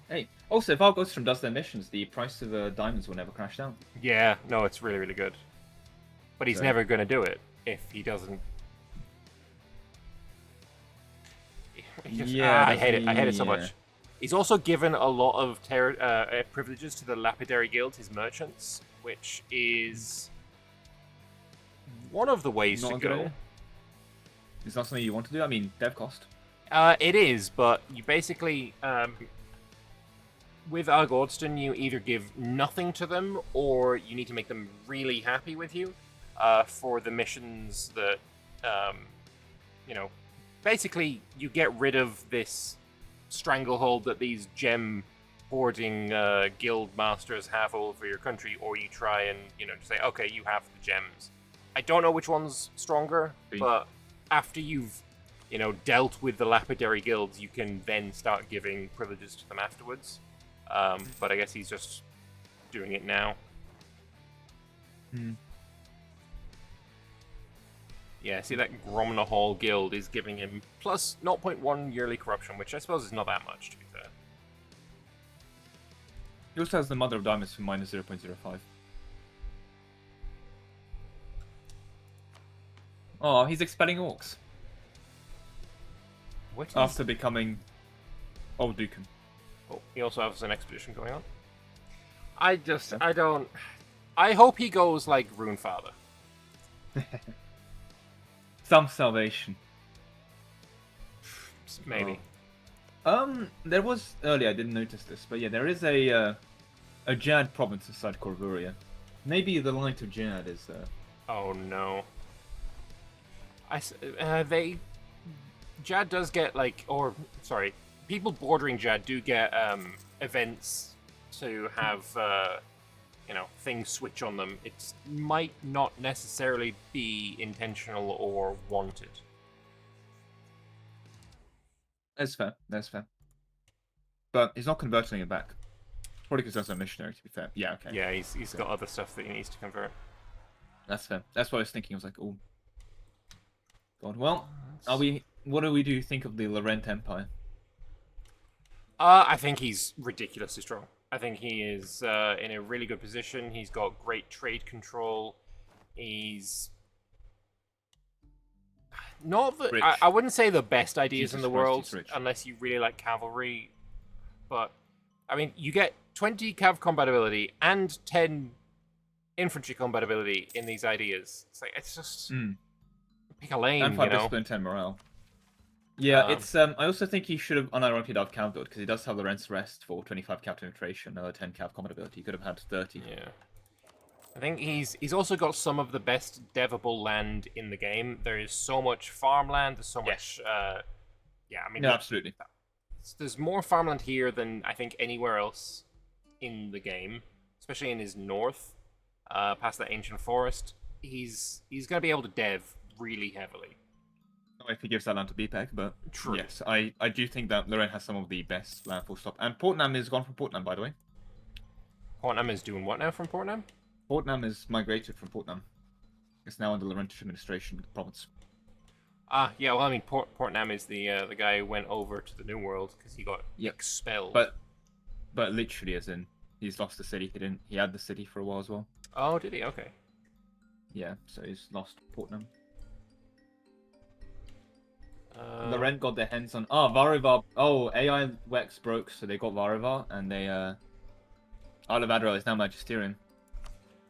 Hey, also, if Argostrom does their missions, the price of diamonds will never crash down. Yeah, no, it's really, really good. But he's never going to do it if he doesn't. I hate it. I hate it so much. He's also given a lot of privileges to the Lapidary Guild, his merchants, which is one of the ways Not to a good go. idea? Is that something you want to do? I mean, dev cost. It is, but you basically, with Argordston, you either give nothing to them, or you need to make them really happy with you for the missions that, you know, basically you get rid of this stranglehold that these gem hoarding guild masters have over your country, or you try and, you know, say, okay, you have the gems. I don't know which one's stronger, but after you've, you know, dealt with the lapidary guilds, you can then start giving privileges to them afterwards. But I guess he's just doing it now. Yeah, see that Gromna Hall guild is giving him plus 0.1 yearly corruption, which I suppose is not that much, to be fair. He also has the Mother of Diamonds for minus 0.05. Oh, he's expelling orcs. What is... After becoming Old Duken. Oh, he also has an expedition going on. I don't... I hope he goes like Runefather. Some salvation. Maybe. There was earlier. I didn't notice this, but yeah, there is a Jad province inside Corvuria. Maybe the Light of Jad is. Oh no. Jad does get like, or sorry, people bordering Jad do get events to have you know, things switch on them. It might not necessarily be intentional or wanted. That's fair. That's fair. But he's not converting it back. Probably because that's a missionary, to be fair. Yeah, okay. Yeah, he's got other stuff that he needs to convert. That's fair. That's what I was thinking. I was like, oh, God. Well, what do we think of the Lorent Empire? I think he's ridiculously strong. I think he is in a really good position. He's got great trade control. He's not the... I wouldn't say the best ideas Jesus in the Christ, world, he's rich. unless you really like cavalry. But, I mean, you get 20 cav compatibility and 10 infantry compatibility in these ideas. It's like, it's just... Pick a lane, And 5 you know? discipline, 10 morale. Yeah, it's I also think he should have unironically have cav build, because he does have Lorent's Rest for 25 cav penetration, another 10 cav compatibility. He could have had 30. Yeah. I think he's also got some of the best devable land in the game. There is so much farmland, there's so much yeah, I mean, No, absolutely. there's more farmland here than I think anywhere else in the game, especially in his north, past that ancient forest. He's going to be able to dev really heavily. Not if he gives that land to BPEG, but True. yes, I do think that Lorent has some of the best land, full stop. And Portnam is gone from Portnam, by the way. Portnam is doing what now from Portnam? Portnam is migrated from Portnam. It's now under Lorentish administration province. Ah, yeah. Well, I mean, Portnam is the guy who went over to the New World because he got expelled. But literally, as in, he's lost the city. He had the city for a while as well. Oh, did he? Okay. Yeah, so he's lost Portnam. Lorent got their hands on... Varivar. Oh, AI Wex broke, so they got Varivar, and they... Isle of Adderall is now Magisterium.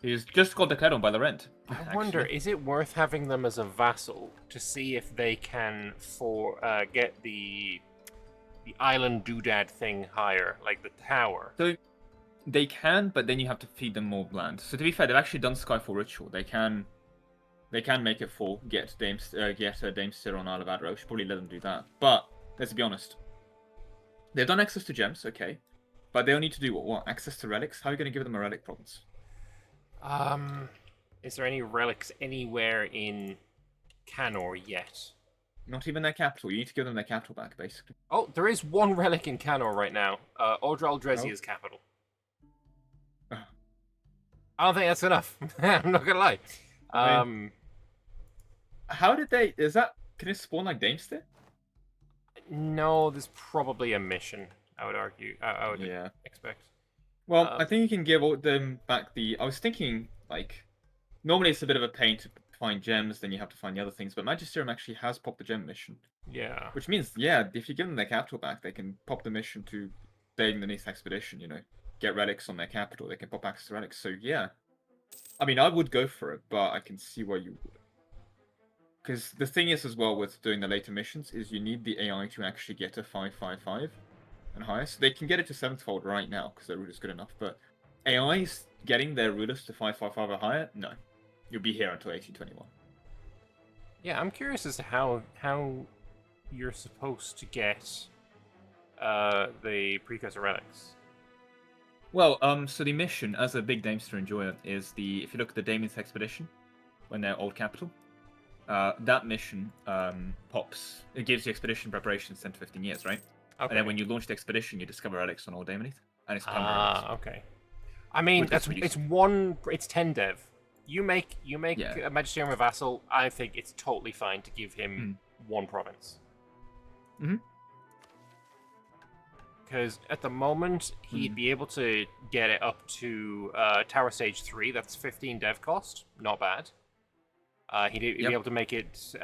He's just got declared on by Lorent. I wonder, is it worth having them as a vassal to see if they can get the island doodad thing higher, like the tower? So they can, but then you have to feed them more land. So to be fair, they've actually done Skyfall Ritual. They can make it full, get Dame Sir on Isle of Adderall. Should probably let them do that. But let's be honest, they've done access to gems, okay, but they'll need to do what? Access to relics? How are you going to give them a relic province? Is there any relics anywhere in Canor yet? Not even their capital. You need to give them their capital back, basically. Oh, there is one relic in Canor right now. Odral Drezia's capital. I don't think that's enough. I'm not gonna lie. How did they... Can it spawn like Damester? No, there's probably a mission, I would argue. I would expect. Well, I think you can give them back the... I was thinking, like... Normally it's a bit of a pain to find gems, then you have to find the other things, but Magisterium actually has popped the gem mission. Yeah. Which means, yeah, if you give them their capital back, they can pop the mission to Dating the Neath Expedition, you know. Get relics on their capital, they can pop access to relics, so yeah. I mean, I would go for it, but I can see why you would. Because the thing is as well with doing the later missions is you need the AI to actually get a 555 and higher. So they can get it to 7th fold right now because their ruler's good enough. But AIs getting their rulers to 555 or higher, no. You'll be here until 1821. Yeah, I'm curious as to how you're supposed to get the precursor relics. Well, so the mission as a big Damester enjoyer is if you look at the Damon's expedition, when they're old capital, that mission pops. It gives you expedition preparations 10 to 15 years, right? Okay. And then when you launch the expedition, you discover relics on Old Damonith, and it's okay. I mean, it's 10 dev. You make a Magisterium a vassal. I think it's totally fine to give him one province. Mm-hmm. Because at the moment he'd be able to get it up to Tower Stage 3. That's 15 dev cost. Not bad. He'd be able to make it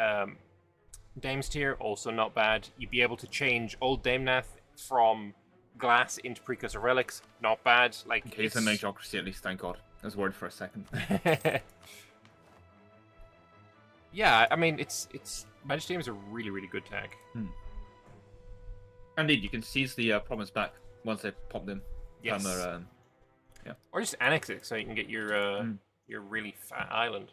Dame's tier, also not bad. You'd be able to change Old Damenath from glass into precursor relics, not bad. Like, okay, it's a Magocracy at least, thank God. I was worried for a second. Yeah, I mean, it's Magisterium is a really, really good tag. Indeed, you can seize the province back once they pop them. Yes. Yeah. Or just annex it so you can get your really fat island.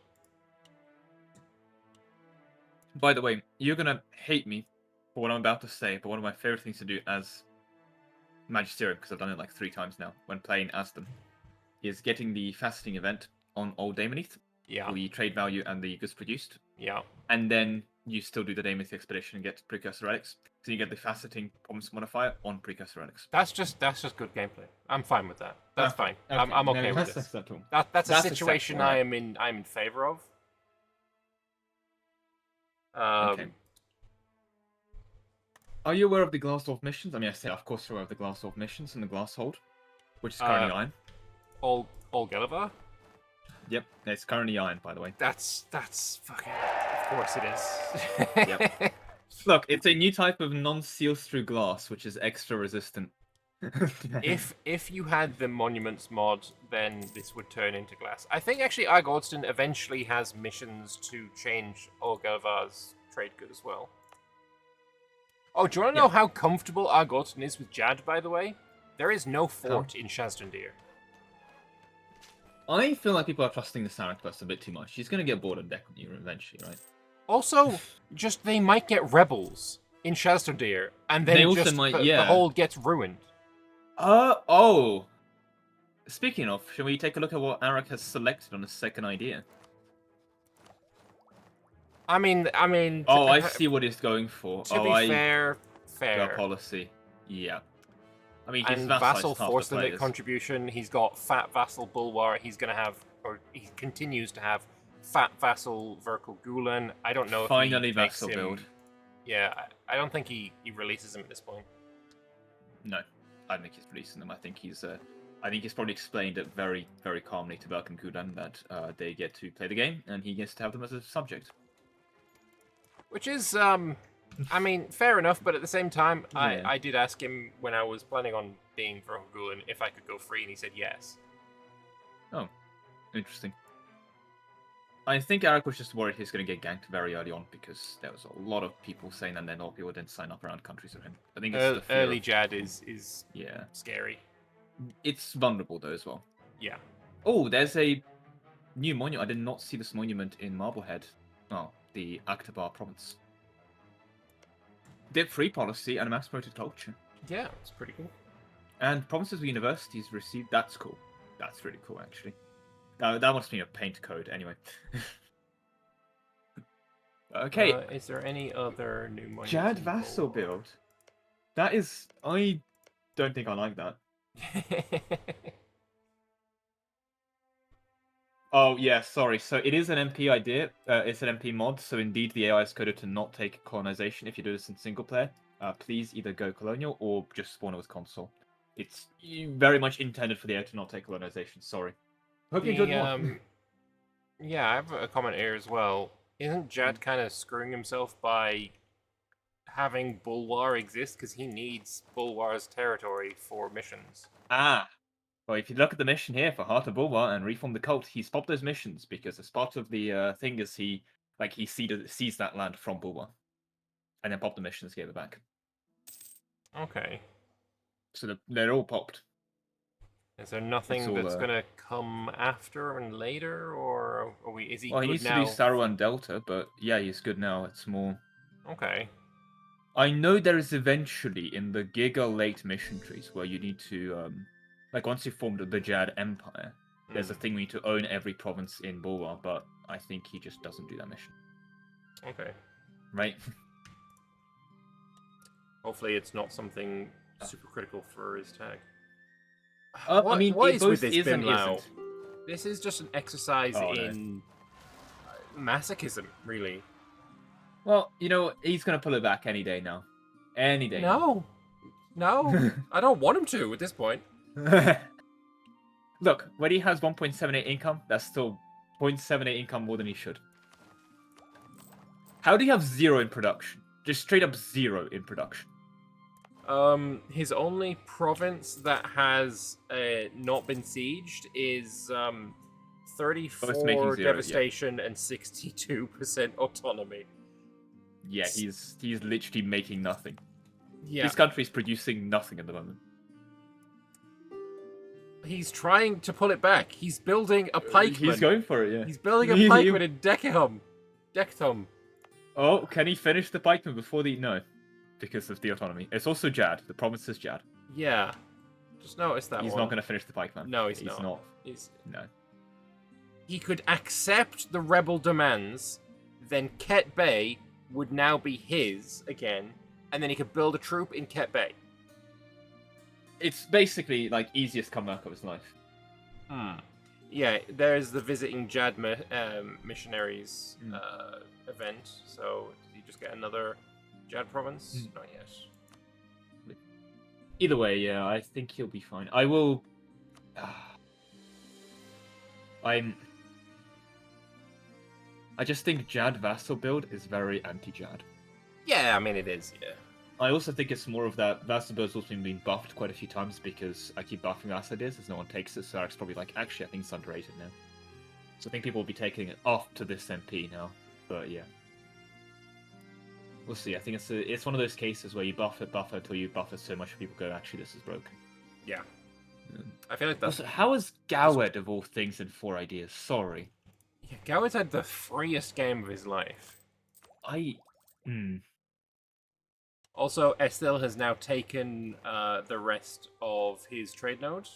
By the way, you're gonna hate me for what I'm about to say, but one of my favorite things to do as Magisterium, because I've done it like 3 times now when playing as them, is getting the faceting event on Old Damonith. Yeah. The trade value and the goods produced. Yeah. And then you still do the Damonith expedition and get precursor relics. So you get the faceting promise modifier on precursor relics. That's just good gameplay. I'm fine with that. That's fine. Okay. I'm okay with this. That's a situation I'm in favor of. Okay. Are you aware of the Glassdorf missions? I mean, I say, of course, you're aware of the Glassdorf missions and the Glass Hold, which is currently iron. All Gulliver? Yep, it's currently iron, by the way. That's fucking. Of course it is. Yep. Look, it's a new type of non-seals through glass, which is extra resistant. If you had the monuments mod, then this would turn into glass. I think actually Argordston eventually has missions to change Orgelvar's trade good as well. Oh, do you want to know how comfortable Argordston is with Jad, by the way? There is no fort in Shazdandir. I feel like people are trusting the Sarek quest a bit too much. She's going to get bored of deck on you eventually, right? Also, just they might get rebels in Shazdandir, and then the hold gets ruined. Oh. Speaking of, shall we take a look at what Arak has selected on his second idea? I mean. Oh, I see what he's going for. To be fair. The policy. Yeah. I mean, his vassal force limit contribution. He's got fat vassal Bulwar. He's gonna have, or he continues to have, fat vassal Verkal Gulen. I don't know if finally he vassal build. Yeah, I don't think he releases him at this point. No, I don't think he's releasing them. I think he's probably explained it very, very calmly to Verkal Gulen that they get to play the game and he gets to have them as a subject. Which is, I mean, fair enough, but at the same time, yeah. I did ask him when I was planning on being Verkal Gulen if I could go free, and he said yes. Oh, interesting. I think Arak was just worried he's going to get ganked very early on because there was a lot of people saying that then all people didn't sign up around countries of him. I think it's the early Jad is scary. It's vulnerable though as well. Yeah. Oh, there's a new monument. I did not see this monument in Marblehead. Oh, the Aktabar province. Debt-free policy and a mass-promoted culture. Yeah, it's pretty cool. And provinces with universities received. That's cool. That's really cool, actually. That must be a paint code, anyway. Okay. Is there any other new monuments? Jad vassal build. That is. I don't think I like that. Oh, yeah, sorry. So it is an MP idea. It's an MP mod, so indeed the AI is coded to not take colonization if you do this in single player. Please either go colonial or just spawn it with console. It's very much intended for the AI to not take colonization, sorry. Hope you enjoyed more. Yeah, I have a comment here as well. Isn't Jad kind of screwing himself by having Bulwar exist? Because he needs Bulwar's territory for missions. Ah. Well, if you look at the mission here for Heart of Bulwar and Reform the Cult, he's popped those missions because as part of the thing is he Like he seized that land from Bulwa, and then popped the missions, gave it back. Okay. So they're all popped. Is there nothing all, that's gonna come after and later, or is he Well, he good needs now? to do Saruman Delta, but yeah, he's good now. It's more. Okay. I know there is eventually in the Giga late mission trees where you need to like once you formed the Jad Empire, there's a thing where you need to own every province in Bulwa, but I think he just doesn't do that mission. Okay. Right? Hopefully, it's not something super critical for his tag. I mean, what it is with both this is and Bimlao? isn't. This is just an exercise Oh, no. in masochism, really. Well, you know, he's gonna pull it back any day now. Any day. No, I don't want him to at this point. Now. Look, when he has 1.78 income, that's still 0.78 income more than he should. How do you have 0 in production? Just straight up 0 in production. His only province that has not been sieged is 34 devastation and 62% autonomy. Yeah, he's literally making nothing. Yeah, This country is producing nothing at the moment. he's trying to pull it back. He's building a pikeman. He's going for it, yeah. He's building a pikeman in Deckham. Oh, can he finish the pikeman before the... No, because of the autonomy. It's also Jad. The province is Jad. Yeah, just notice that He's one. not going to finish the pikeman. No, he's not. No. He could accept the rebel demands, then Ket Bay would now be his again, and then he could build a troop in Ket Bay. It's basically like easiest comeback of his life. Yeah, there's the visiting Jad missionaries event. So did he just get another Jad province? Not yet. Either way, yeah, I think he'll be fine. I will. I just think Jad vassal build is very anti-Jad. Yeah, I mean it is. Yeah. I also think it's more of that vassal build's also been buffed quite a few times because I keep buffing vassal ideas as no one takes it, so Eric's probably like, actually, I think it's underrated now. So I think people will be taking it off to this MP now, but yeah. We'll see. I think it's one of those cases where you buff it until you buff it so much people go, actually, this is broken. Yeah. I feel like that's... Also, how is Gowed, of all things, in 4 ideas? Sorry. Yeah, Gowed's had the freest game of his life. Also, Esthil has now taken the rest of his trade node.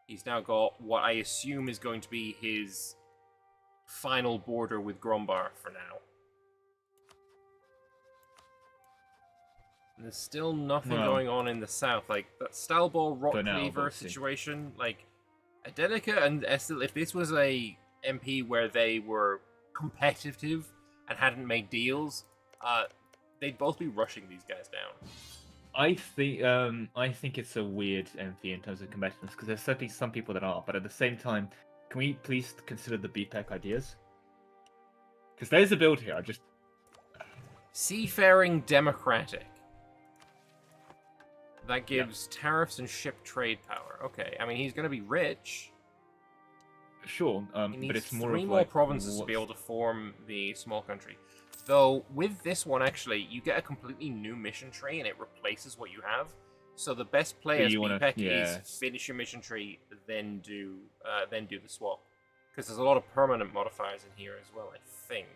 He's now got what I assume is going to be his final border with Grombar for now. And there's still nothing going on in the south. Like, that Stalbor Rock Cleaver situation, like, Adenica and Esthil, if this was a MP where they were competitive and hadn't made deals, they'd both be rushing these guys down. I think it's a weird MP in terms of competitiveness because there's certainly some people that are, but at the same time, can we please consider the BPEC ideas? Because there's a build here. Seafaring Democratic. That gives tariffs and ship trade power. Okay, I mean he's going to be rich. Sure, he needs but it's more 3 of more like, provinces to be able to form the small country. Though with this one, actually, you get a completely new mission tree, and it replaces what you have. So the best play as BPEC is finish your mission tree, then do the swap, because there's a lot of permanent modifiers in here as well. I think,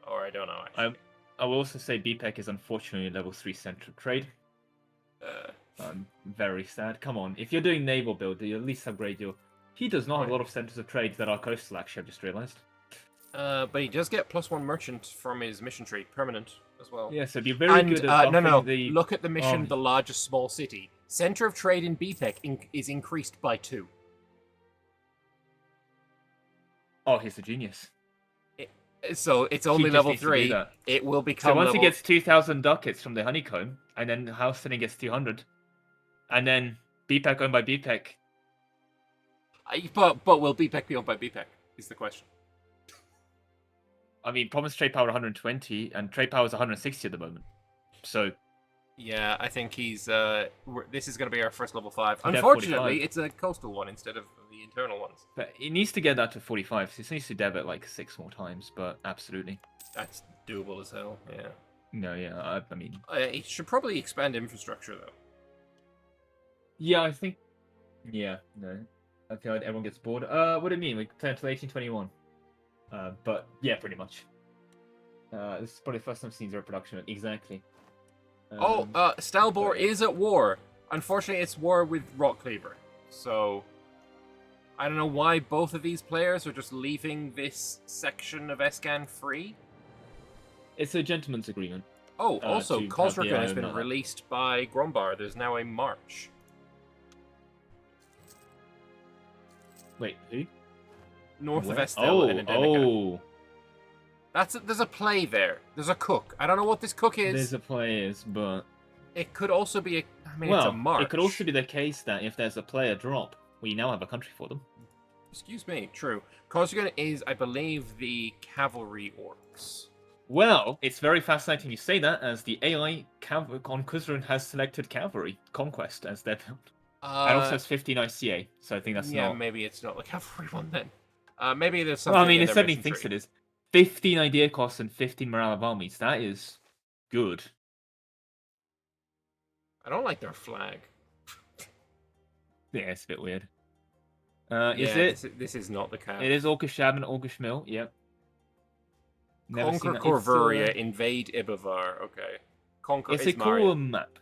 or I don't know. Actually, I will also say BPEC is unfortunately level 3 central trade. I'm very sad. Come on, if you're doing naval build, you at least upgrade your. He does not have a lot of centers of trade that are coastal. Actually, I've just realized. But he does get +1 merchant from his mission tree, permanent as well. Yeah, so be very good at buffing Look at the mission, the largest small city. Center of trade in BPEC is increased by 2. Oh, he's a genius. So it's only level 3. It will become. So once he gets 2,000 ducats from the honeycomb, and then House Thinning gets 200, and then BPEC owned by BPEC. But will BPEC be owned by BPEC? Is the question. I mean, province trade power 120, and trade power is 160 at the moment. So, Yeah, I think he's. This is going to be our first level 5. He'd have Unfortunately, 45. it's a coastal one instead of the internal ones. But he needs to get that to 45. So he needs to dev it like 6 more times, but absolutely. That's doable as hell. Yeah. No, yeah, I mean... He should probably expand infrastructure though. Yeah, I think... Yeah, no. I feel like everyone gets bored. What do you mean? We turn to 1821. But yeah, pretty much. This is probably the first time I've seen zero production. Exactly. Stalbor but yeah. is at war. Unfortunately, it's war with Rockcleaver. So, I don't know why both of these players are just leaving this section of Escan free. It's a gentleman's agreement. Oh, also, to have the Cosrican has Iron been Knight. released by Grombar. There's now a march. Wait, who? North Where? of Esthil and Anbennar. There's a play there. There's a cook. I don't know what this cook is. There's a players, but... It could also be it's a Well, march. it could also be the case that if there's a player drop, we now have a country for them. Excuse me, true. Cosrican is, I believe, the cavalry orcs. Well, it's very fascinating you say that, as the AI on Kuzrun has selected cavalry conquest as their build. And also has 15 ICA, so I think that's yeah, not... maybe it's not the cavalry one then. Maybe there's Well, something I mean, in it their certainly mission thinks tree. it is. 15 idea costs and 15 morale of armies. That is good. I don't like their flag. Yeah, it's a bit weird. Yeah, is it? This is not the cav. It is Orcish Shab and Orcish Mill, yep. Never seen Conquer that. Corveria, invade Ibavar. Okay. Conquer It's a Ismaria. cool map.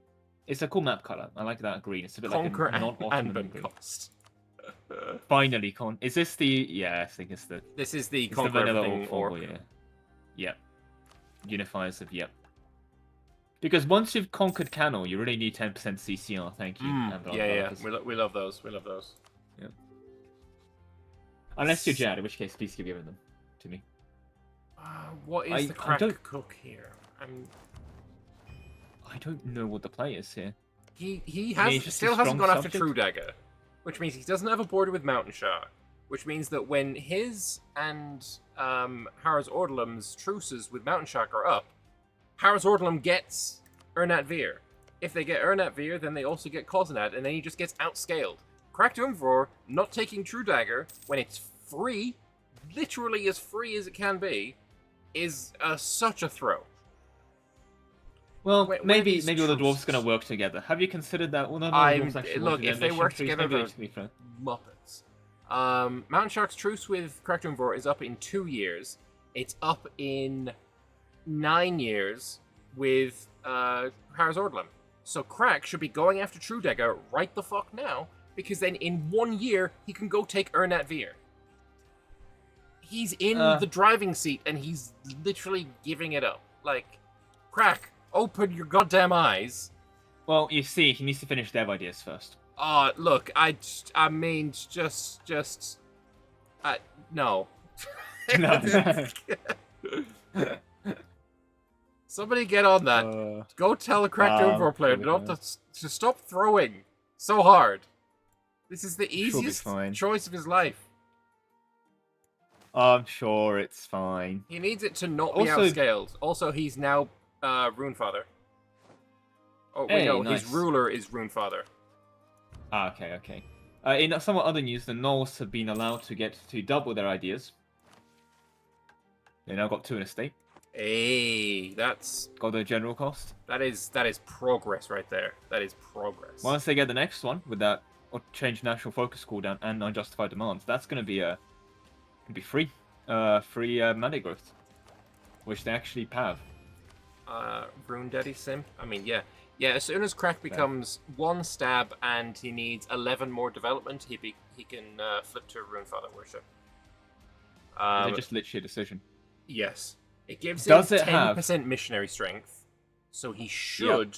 It's a cool map color. I like that green. It's a bit Conquer like a non-Ottoman Anben green. cost. Finally, Is this the... Yeah, I think it's the... This is the It's the Conquer vanilla Everything orc, orc. yeah. Yep. Unifiers of yep. Because once you've conquered Canal, you really need 10% CCR. Thank you. Anbennar Yeah. developers. We love those. We love those. Yep. Unless you're Jad, in which case, please give them to me. What is I the crack don't- cook here? I don't know what the play is here. He he's just a still hasn't strong gone after subject? True Dagger, which means he doesn't have a border with Mountain Shark, which means that when his and Harris Ordelam's truces with Mountain Shark are up, Harris Ordelam gets Ernat Veer. If they get Ernat Veer, then they also get Cosenad, and then he just gets outscaled. Cracked Umvor not taking True Dagger when it's free, literally as free as it can be, is such a throw. Well, Where are maybe these all the dwarves truces? are going to work together. Have you considered that? Well, none of the I'm dwarves actually look work if they together. work together, Maybe they're to be fair. Muppets. Mountain Shark's truce with Cracked Umvor is up in 2 years. It's up in 9 years with Harris Ordelam. So Crack should be going after True Dagger right the fuck now, because then in 1 year he can go take Ernat Veer. He's in the driving seat and he's literally giving it up. Like, Crack, open your goddamn eyes. Well, you see, he needs to finish dev ideas first. Look, I mean, no. No. Somebody get on that. Go tell a Cracked Umvor player not to stop throwing so hard. This is the easiest fine. choice of his life. I'm sure it's fine. He needs it to not be Also- outscaled. Also, he's now Runefather. Oh, Hey, wait, no, nice. his ruler is Runefather. Okay. In somewhat other news, the Gnolls have been allowed to get to double their ideas. They now got 2 in a state. Hey, that's Got the general cost. that is progress right there. That is progress. Once they get the next one with that or change national focus cooldown and unjustified demands, that's going to be free, free mandate growth, which they actually have. Rune Daddy Simp. I mean, yeah. As soon as Crack becomes 1 stab and he needs 11 more development, he can flip to Runefather worship. Is it just literally a decision? Yes, it gives Does him it have- 10% missionary strength, so he should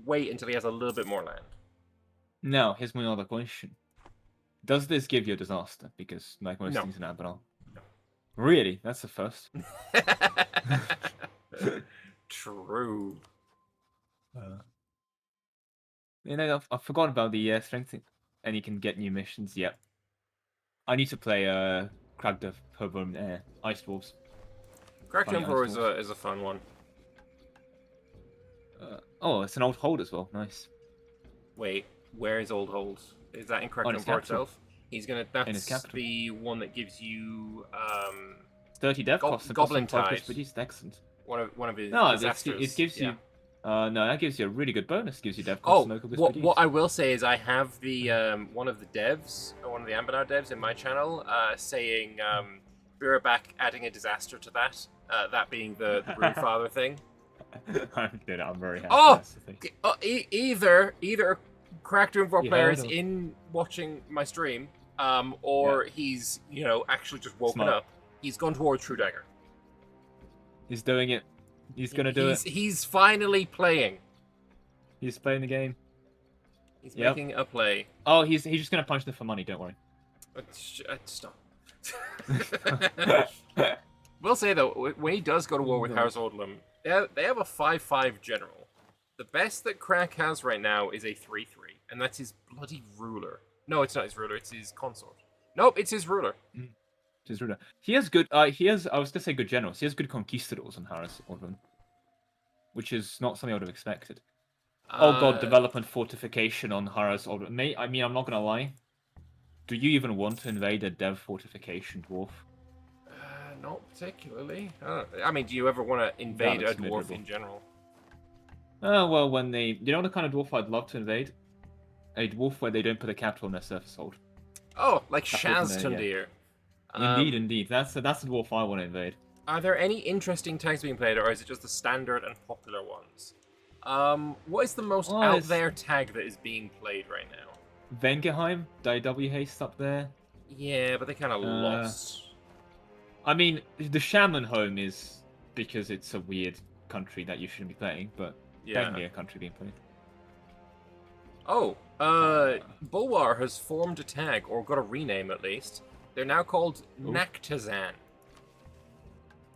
wait until he has a little bit more land. Now, here's my other question. Does this give you a disaster? Because, like most No. things in Anbennar. No. Really? That's the first. True. You know, I've forgotten about the strength thing. And you can get new missions, yep. I need to play Crag the Purple Ice Dwarves. Cracked Funny Umvor ice balls. is a fun one. Oh, it's an old hold as well. Nice. Wait, where is Old Hold? Is that in On his Correctum capital. itself? He's gonna. In his That's capital. the one that gives you 30 dev costs and costs Goblin 5 Tide. produced. Excellent. One of his No, disasters. it gives yeah. you. No, that gives you a really good bonus. Gives you dev costs Oh, and local goods what produced. I will say is I have the one of the devs, one of the Anbennar devs in my channel, saying we're back adding a disaster to that. That being the Broodfather thing. I'm very happy. Oh, That's the thing. either cracked room for You players heard of- in watching my stream, or he's actually just woken Smart. up. He's gone towards True Dagger. He's doing it. He's gonna do it. He's finally playing. He's playing the game. He's Yep. making a play. Oh, he's just gonna punch them for money. Don't worry. Stop. Will say though, when he does go to war with No. House Odlum, they have a 5/5 general. The best that Crack has right now is a 3/3, and that's his bloody ruler. No, it's not his ruler. It's his consort. Nope, it's his ruler. His ruler. He has good. He has. I was gonna say good generals. He has good conquistadors on Harris Orban, which is not something I would have expected. Oh god, development fortification on Harris Orban. I mean, I'm not gonna lie. Do you even want to invade a dev fortification dwarf? Not particularly. I mean, do you ever want to invade a looks dwarf miserable. in general? Oh well, when they, you know the kind of dwarf I'd love to invade? A dwarf where they don't put a capital on their surface hold. Oh, like That's Shaz what I'm Tundir. Indeed. That's the dwarf I want to invade. Are there any interesting tags being played, or is it just the standard and popular ones? What is the most Oh, out it's- there tag that is being played right now? Vengerheim, W Haste up there. Yeah, but they kind of lost. I mean, the Shaman home is because it's a weird country that you shouldn't be playing, but Yeah. definitely a country being played. Oh, Bulwar has formed a tag, or got a rename at least. They're now called Ooh. Naktazan.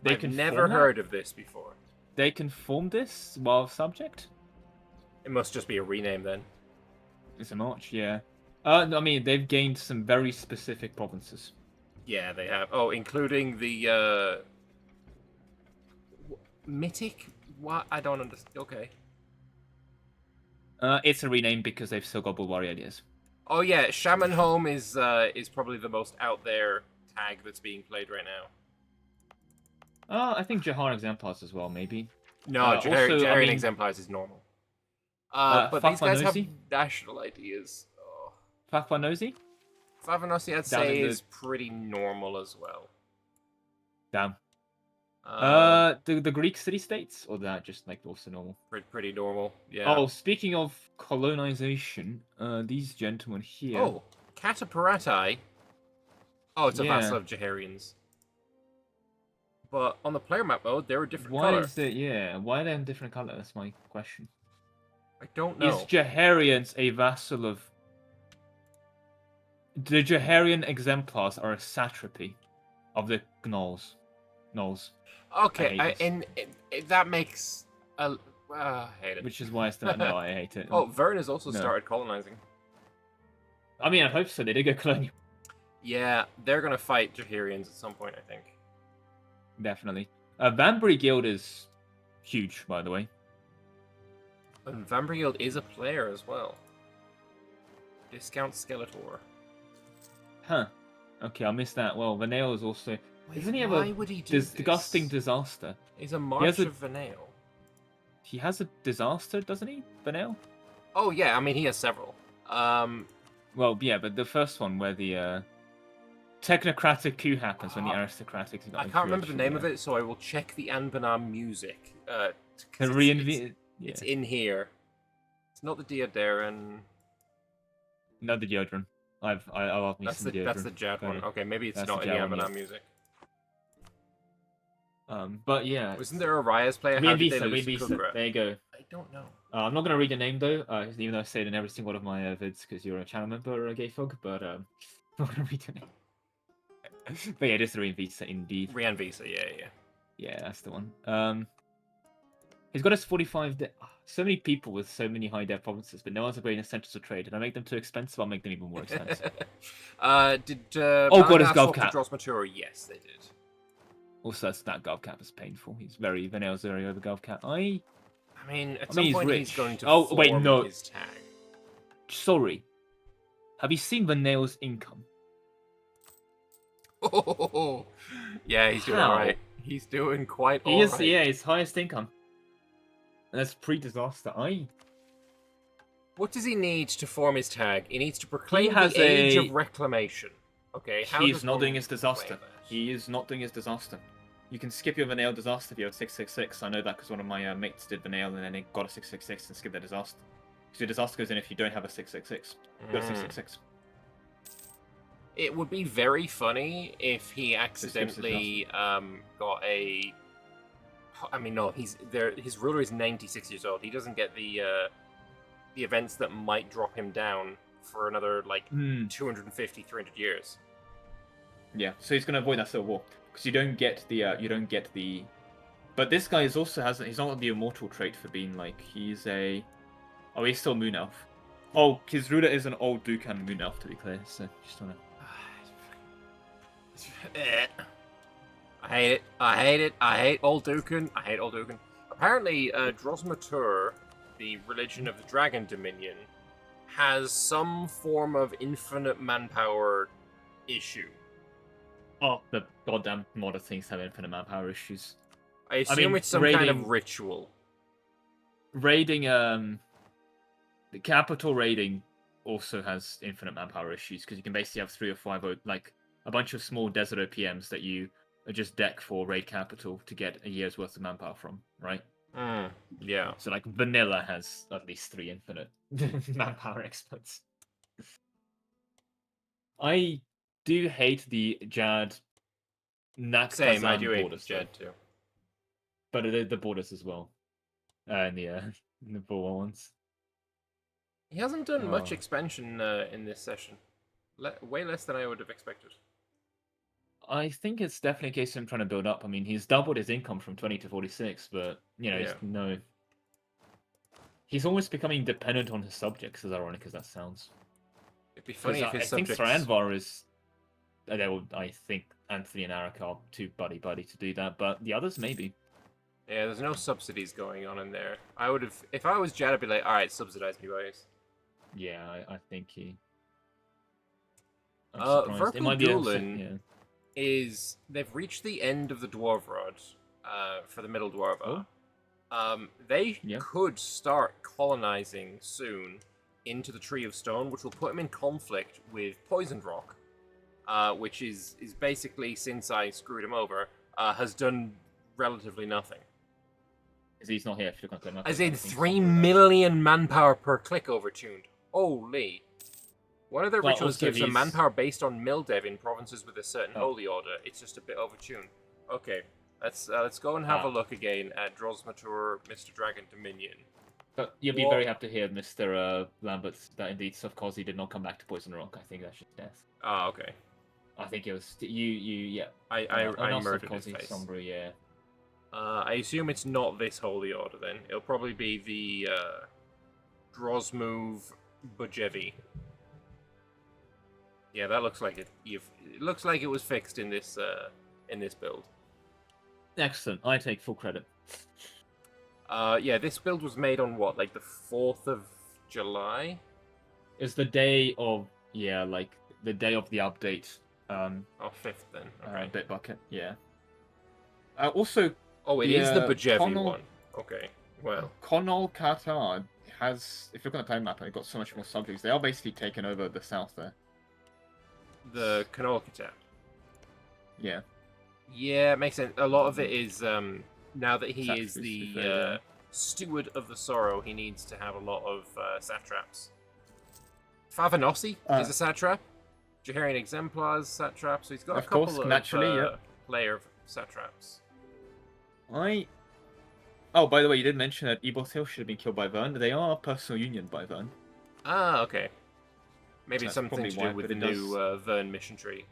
They I've can never form that? heard of this before. They can form this while subject? It must just be a rename then. It's a march, yeah. No, I mean, they've gained some very specific provinces. Yeah, they have. Oh, including the Mythic? What? I don't understand. Okay. It's a rename because they've still got Bulwari ideas. Oh yeah, Shaman Home is probably the most out there tag that's being played right now. I think Jahar Exemplars as well, maybe. No, Also, I Jaharian mean- Exemplars is normal. But these guys have Fakfanosi? national ideas. Oh. Fakfanosi? Favanosi, I'd Down in say, the- is pretty normal as well. Damn. Um, The Greek city-states? Or that just, like, also normal? pretty normal, yeah. Oh, speaking of colonization, these gentlemen here... Oh, Kataparatai. Oh, it's a Yeah. vassal of Jaharians. But on the player map mode, they're a different Why color. is it, yeah, why are they in different color? That's my question. I don't know. Is Jaharians a vassal of... The Jaharian exemplars are a satrapy of the Gnolls. Okay, I hate that makes a. I hate it. Which is why it's the... No, I hate it. Oh, Vern has also No. started colonizing. I mean, I hope so. They did go colonial. Yeah, they're gonna fight Jaharians at some point, I think. Definitely. Banbury Guild is huge, by the way. And Vambrield is a player as well. Discount Skeletor. Huh. Okay, I missed that. Well, Vanale is also... Wait, Isn't he why a would he do disgusting this? disaster? He's a March a- of Vanale. He has a disaster, doesn't he, Vanale? Oh yeah, I mean he has several. Well, yeah, but the first one where the technocratic coup happens when the aristocratic... I can't remember the name of it, so I will check the Anbennar music. The 'cause reinvent... it's in here. It's not the Diodaren. No, the deodorant. I love me That's some deodorant. the Jad one. Okay, maybe it's That's not the in the Jad one, Anbennar yeah. music. But yeah. Wasn't there a Rias player? How did they lose Kukra? There you go. I don't know. I'm not gonna read your name though, even though I say it in every single one of my vids because you're a channel member, Gay Fog. But I'm not gonna read your name. But yeah, it is the Reinvisa indeed. Rian Visa, yeah. Yeah, that's the one. He's got his 45. So many people with so many high dev provinces, but no one's upgrading centers of trade. Did I make them too expensive? I'll make them even more expensive. Did Oh, God, it's Balagnas Gov swap to Cap. Dross Mature? Yes, they did. Also, that Gov Cap is painful. He's very Vanille's very over Gov Cap. I I mean, at I some mean, he's point rich. he's going to Oh, wait, form no. his tag. Sorry. Have you seen the nail's income? Oh, yeah, he's doing How? alright. He's doing quite He is, alright. yeah, his highest income. That's pre-disaster. What does he need to form his tag? He needs to proclaim has the age a- of reclamation. Okay, how He's does not one doing his proclaim disaster. that? He is not doing his disaster. You can skip your Vanale disaster if you have 666. I know that because one of my mates did Vanale and then they got a 666 and skipped their disaster. Because your disaster goes in if you don't have a 666. Go 666. It would be very funny if he skips his accidentally got a. I mean, no, he's there. His ruler is 96 years old. He doesn't get the events that might drop him down for another like 250, 300 years. Yeah, so he's gonna avoid that civil war because you don't get the. But this guy is also he's not got the immortal trait for being like he's still moon elf. Oh, his ruler is an old Dukan moon elf to be clear. So just wanna. I hate it. I hate it. I hate Old Dukan. I hate Old Dukan. Apparently, Drosmatur, the religion of the Dragon Dominion, has some form of infinite manpower issue. Oh, the goddamn modder things have infinite manpower issues. I assume it's some kind of ritual. Raiding, the capital raiding also has infinite manpower issues because you can basically have 3 or 5, like a bunch of small desert OPMs that you just deck for raid capital to get a year's worth of manpower from, right? Yeah. So like vanilla has at least 3 infinite manpower experts. I do hate the Jad Same, I do Nakazan hate borders, Jed too. but the borders as well, and in the Boer ones. He hasn't done much expansion in this session. Way less than I would have expected. I think it's definitely a case of him trying to build up. I mean, he's doubled his income from 20 to 46, but he's almost becoming dependent on his subjects, as ironic as that sounds. It'd be funny if his subjects... I think Saranvar is... I think Anthony and Arak are too buddy-buddy to do that, but the others maybe. Yeah, there's no subsidies going on in there. I would have... If I was Jad, I'd be like, alright, subsidize me, boys. Yeah, I think he... Verkul is... They've reached the end of the Dwarvrod for the Middle Dwarva. Oh? They could start colonizing soon into the Tree of Stone, which will put him in conflict with Poisoned Rock, which is basically, since I screwed him over, has done relatively nothing. He's not here if you're going to play nothing. As in 3 million manpower per click overtuned. Holy. One of their rituals gives them manpower based on Mildev in provinces with a certain holy order. It's just a bit overtuned. Okay, let's go and have a look again at Drosmatur, Mr. Dragon Dominion. But you'll be very happy to hear, Mr. Lambert, that indeed Sovkozy did not come back to Poison Rock. I think that's just death. Ah, okay. I think it was yeah. I murdered his face. Sombra, yeah. I assume it's not this holy order then. It'll probably be the Drosmove Bujevi. Yeah, that looks like it. It looks like it was fixed in this build. Excellent. I take full credit. Yeah, this build was made on what, like the 4th of July? It's the day of the day of the update. 5th then. Okay. Bitbucket, yeah. Also. Oh, it is the Bujevi one. Okay, well. Conol Qatar has, if you're going to play map, they've got so much more subjects. They are basically taking over the south there. The Conol Qatar. Yeah. Yeah, it makes sense. A lot of it is, now that he is the steward of the sorrow, he needs to have a lot of satraps. Favanossi is a satrap. Jaharian Exemplars satrap, so he's got a couple of player satraps. Oh, by the way, you did mention that Ebothiel should have been killed by Vern. They are personal union by Vern. Ah, okay. Maybe something to do with the new Vern mission tree.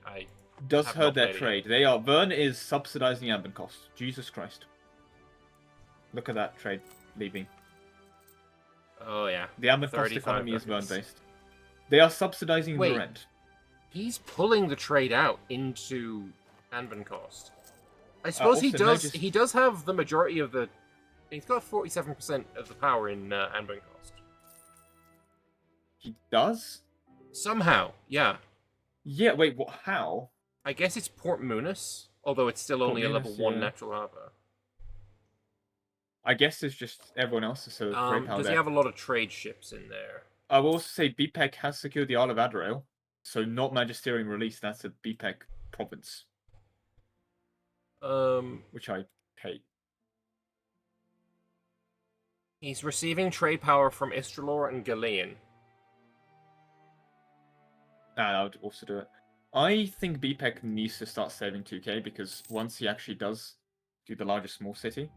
Does hurt their trade. Vern is subsidizing admin costs. Jesus Christ. Look at that trade leaving. Oh, yeah. The admin cost economy is Vern based. They are subsidizing Lorent. He's pulling the trade out into admin cost. I suppose he does. He does have the majority of the He's got 47% of the power in Anbennar cost. He does? Somehow, yeah. Yeah, wait, what? How? I guess it's Port Munis, although it's still only a level Munis, 1 yeah. natural harbor. I guess it's just everyone else is so great power Does he there. have a lot of trade ships in there? I will also say BPEC has secured the Isle of Adarail, so not Magisterium release, that's a BPEC province, which I hate. He's receiving trade power from Istrelor and Galean. I would also do it. I think BPEC needs to start saving 2k, because once he actually does do the largest small city,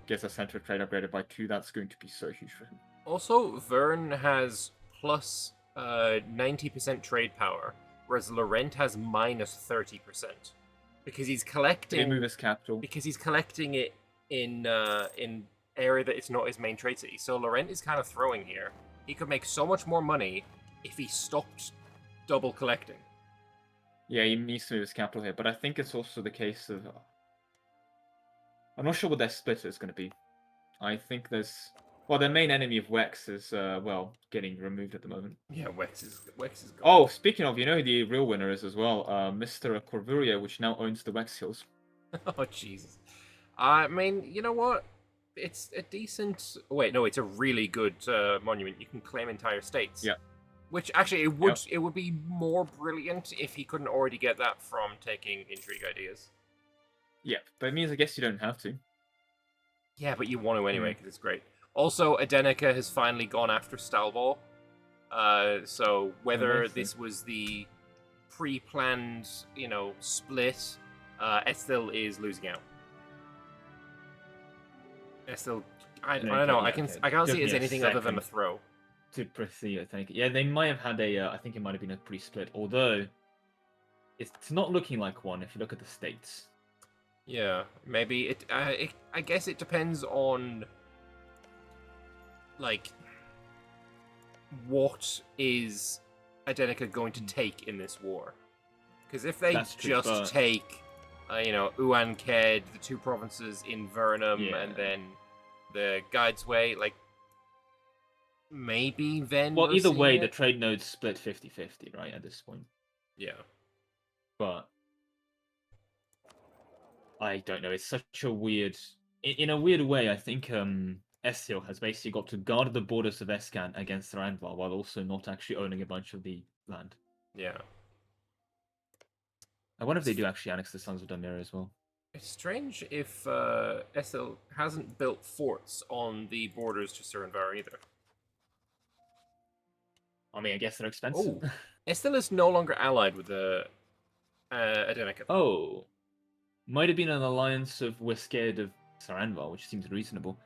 gets a center of trade upgraded by 2, that's going to be so huge for him. Also, Vern has plus 90% trade power, whereas Lorent has minus 30%. Because he's collecting... Did he move his capital? Because he's collecting it in area that it's not his main trade city. So Lorent is kind of throwing here. He could make so much more money if he stopped double collecting. Yeah, he needs to move his capital here, but I think it's also the case of... I'm not sure what their split is going to be. I think there's... Well, their main enemy of Wex is, well, getting removed at the moment. Yeah, Wex is gone. Oh, speaking of, you know who the real winner is as well? Mr. Corvuria, which now owns the Wex Hills. Oh, Jesus. I mean, you know what? It's a decent... Wait, no, it's a really good monument. You can claim entire states. Yeah. Which, actually, it would be more brilliant if he couldn't already get that from taking intrigue ideas. Yeah, but it means I guess you don't have to. Yeah, but you want to anyway, because it's great. Also, Adenica has finally gone after Stalball. So whether this was the pre-planned, split, Esthil is losing out. Esthil, I don't know. I can't see it as anything other than a throw. To proceed, I think. Yeah, they might have had I think it might have been a pre-split, although it's not looking like one if you look at the states. Yeah, maybe I guess it depends on what is Adenica going to take in this war? Because if they take, Uan Ked, the 2 provinces in Vernum, and then the Guide's Way, maybe then. Well, either way, the trade nodes split 50-50, right, at this point. Yeah. But I don't know. It's such a weird... In a weird way, I think Esthil has basically got to guard the borders of Escan against Saranvar while also not actually owning a bunch of the land. Yeah. I wonder if they do actually annex the Sons of Damir as well. It's strange if Esthil hasn't built forts on the borders to Saranvar either. I mean, I guess they're expensive. Oh, Esthil is no longer allied with the Adenica. Oh. Might have been an alliance of we're scared of Saranvar, which seems reasonable.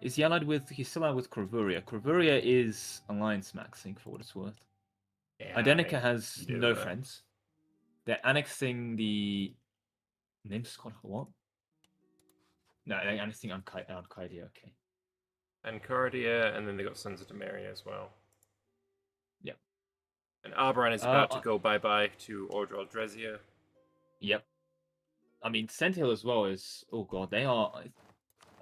Is he allied with... He's still allied with Corvuria. Corvuria is alliance maxing, for what it's worth. Yeah, Adenica has no friends. They're annexing the... Name's called what? No, they're annexing Arcadia, okay. Ancardia, and then they got Sons of Demaria as well. Yep. And Albaran is about to go bye-bye to Ordral Drezia. Yep. I mean, Senthill as well is... Oh god, they are...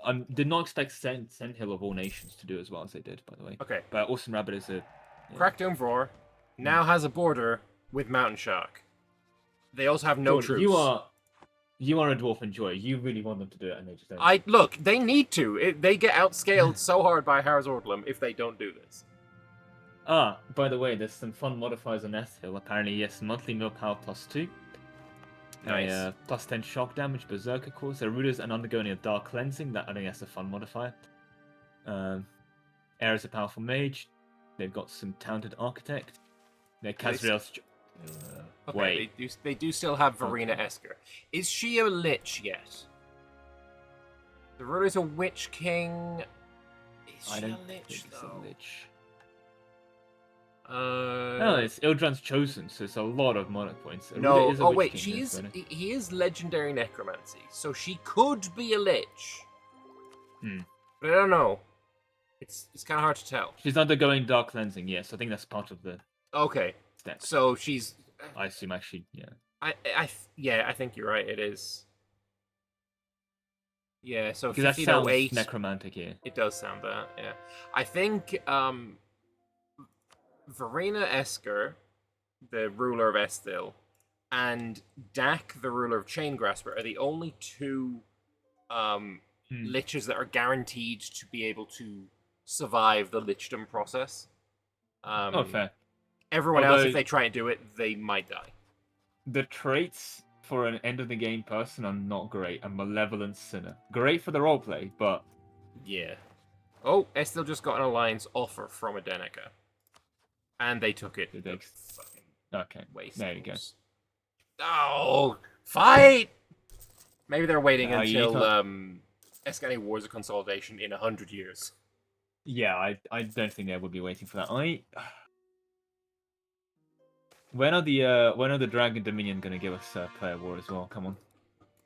I did not expect Senthill of all nations to do as well as they did, by the way. Okay. But Awesome Rabbit is a... Yeah. Crackdown now has a border with Mountain Shark. They also have no George, troops. You are a dwarf enjoyer. You really want them to do it, and they just don't. Look, they need to. They get outscaled so hard by Harz Ordlum if they don't do this. Ah, by the way, there's some fun modifiers on Esthil. Apparently, yes, monthly mill power +2. Nice. +10 shock damage, Berserker Course. Their rulers and undergoing a dark cleansing. That I think that's a fun modifier. Air is a powerful mage. They've got some talented architect. Their Kazriel's... Okay, wait. they do still have Verena Esker. Is she a lich yet? The ruler's a Witch King. Is she a lich, though? No, it's Ildran's chosen, so it's a lot of monarch points. No, wait, he is legendary necromancy, so she could be a lich. But I don't know. It's kind of hard to tell. She's undergoing dark cleansing, yes. I think that's part of the... Okay. Step. So she's... I assume actually, yeah. I think you're right, it is. Yeah, so Because that sounds 1508. necromantic here. It does sound that, yeah. I think Verena Esker, the ruler of Esthil, and Dak, the ruler of Chaingrasper, are the only two liches that are guaranteed to be able to survive the lichdom process. Oh, fair. Everyone else, Although- if they try and do it, they might die. The traits for an end of the game person are not great. A malevolent sinner. Great for the roleplay, but Yeah. Oh, Esthil just got an alliance offer from Adenica. And they took it. Did they- The fucking okay. waste. There you go. Oh, fight! Maybe they're waiting You until can't- Escany Wars of Consolidation in 100 years. Yeah, I don't think they would be waiting for that. When are the Dragon Dominion gonna give us player war as well? Come on.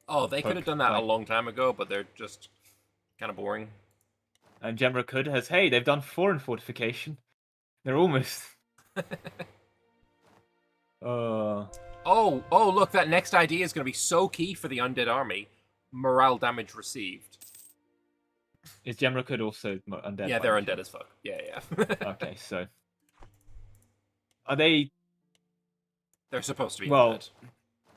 Oh, they could have done that a Like- long time ago, but they're just kind of boring. And Gemra Kud has, hey, they've done 4 in fortification. They're almost. Oh, look, that next idea is going to be so key for the undead army. Morale damage received. Is Gemra Kud also undead? Yeah, by they're any undead chance? as fuck. Yeah. Okay, so are they? They're supposed to be Well, undead.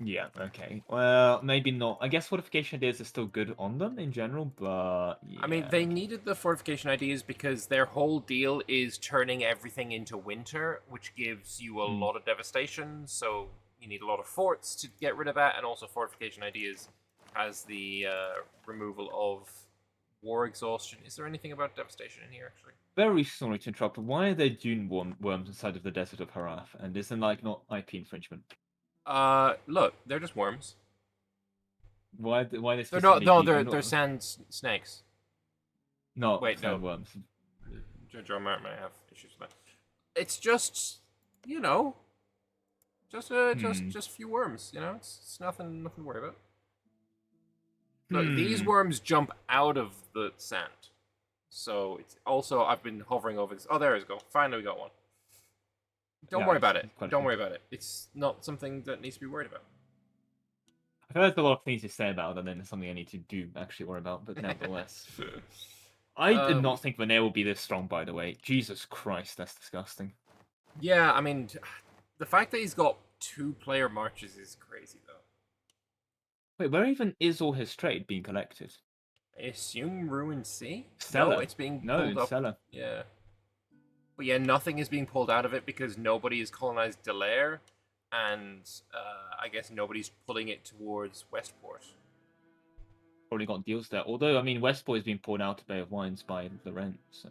yeah, okay. Well, maybe not. I guess fortification ideas are still good on them in general, but yeah. I mean, they needed the fortification ideas because their whole deal is turning everything into winter, which gives you a lot of devastation. So you need a lot of forts to get rid of that, and also fortification ideas has the removal of war exhaustion. Is there anything about devastation in here, actually? Very sorry to interrupt. Why are there dune worms inside of the desert of Harath? And isn't not IP infringement? Look, they're just worms. Why they They're specifically no, vegan? they're sand snakes. Not Wait, no. sandworms. Judge Martin may have issues with that. It's just, you know, just a few worms. You know, it's nothing to worry about. Look, these worms jump out of the sand, so it's also I've been hovering over this. Oh, there we go. Finally, we got one. Don't Yeah, worry about it's it. quite a Don't few. worry about it. It's not something that needs to be worried about. I feel like there's a lot of things to say about, and then it's something I need to do actually worry about. But nevertheless, I did not think Veneer would be this strong. By the way, Jesus Christ, that's disgusting. Yeah, I mean, the fact that he's got 2-player marches is crazy, though. Wait, where even is all his trade being collected? I assume Ruin Sea? Cellar. No, it's being No, pulled up. Cellar. Yeah. But yeah, nothing is being pulled out of it because nobody has colonized Delaire, and I guess nobody's pulling it towards Westport. Probably got deals there. Although, I mean, Westport is being poured out to Bay of Wines by Lorent, so.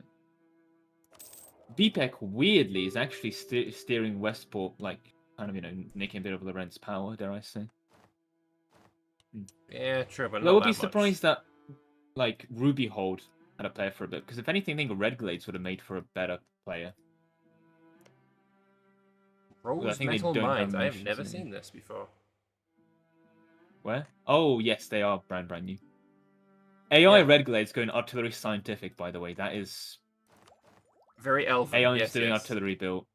VPEC, weirdly, is actually steering Westport, like, kind of, making a bit of Lorent's power, dare I say. Yeah, true, but I not would that be much. surprised that, like, Ruby Hold had a player for a bit, because if anything, I think Red Glades would have made for a better player. Rose think they Metal don't have Mines. I have motions never in it. seen this before. Where? Oh, yes, they are brand new. AI Yeah. Red Glades going artillery scientific, by the way. That is... Very elfin. AI yes, is doing yes. artillery build.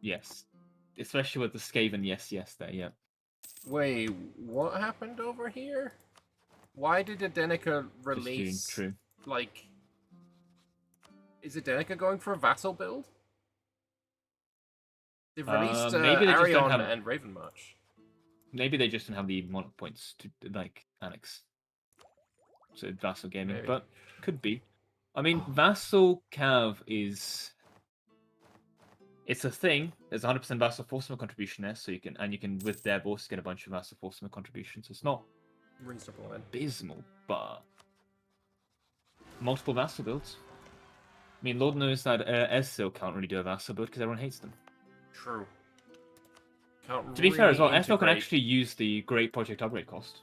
Yes. Especially with the Skaven yes there, yeah. Wait, what happened over here? Why did Adenica release... True. Like... Is Adenica going for a vassal build? They've released maybe they just don't Arion have- and Ravenmarch. Maybe they just don't have the monarch points to, like, annex. So vassal gaming, Maybe. but could be. I mean, vassal cav is... It's a thing. There's 100% vassal forceman contribution there, so you can with their boss get a bunch of vassal forceman contributions. So it's not Reasonable then. abysmal, but multiple vassal builds. I mean, Lord knows that Esthil can't really do a vassal build because everyone hates them. True. Can't To be fair as well, really Esthil can integrate- actually use the Great Project upgrade cost.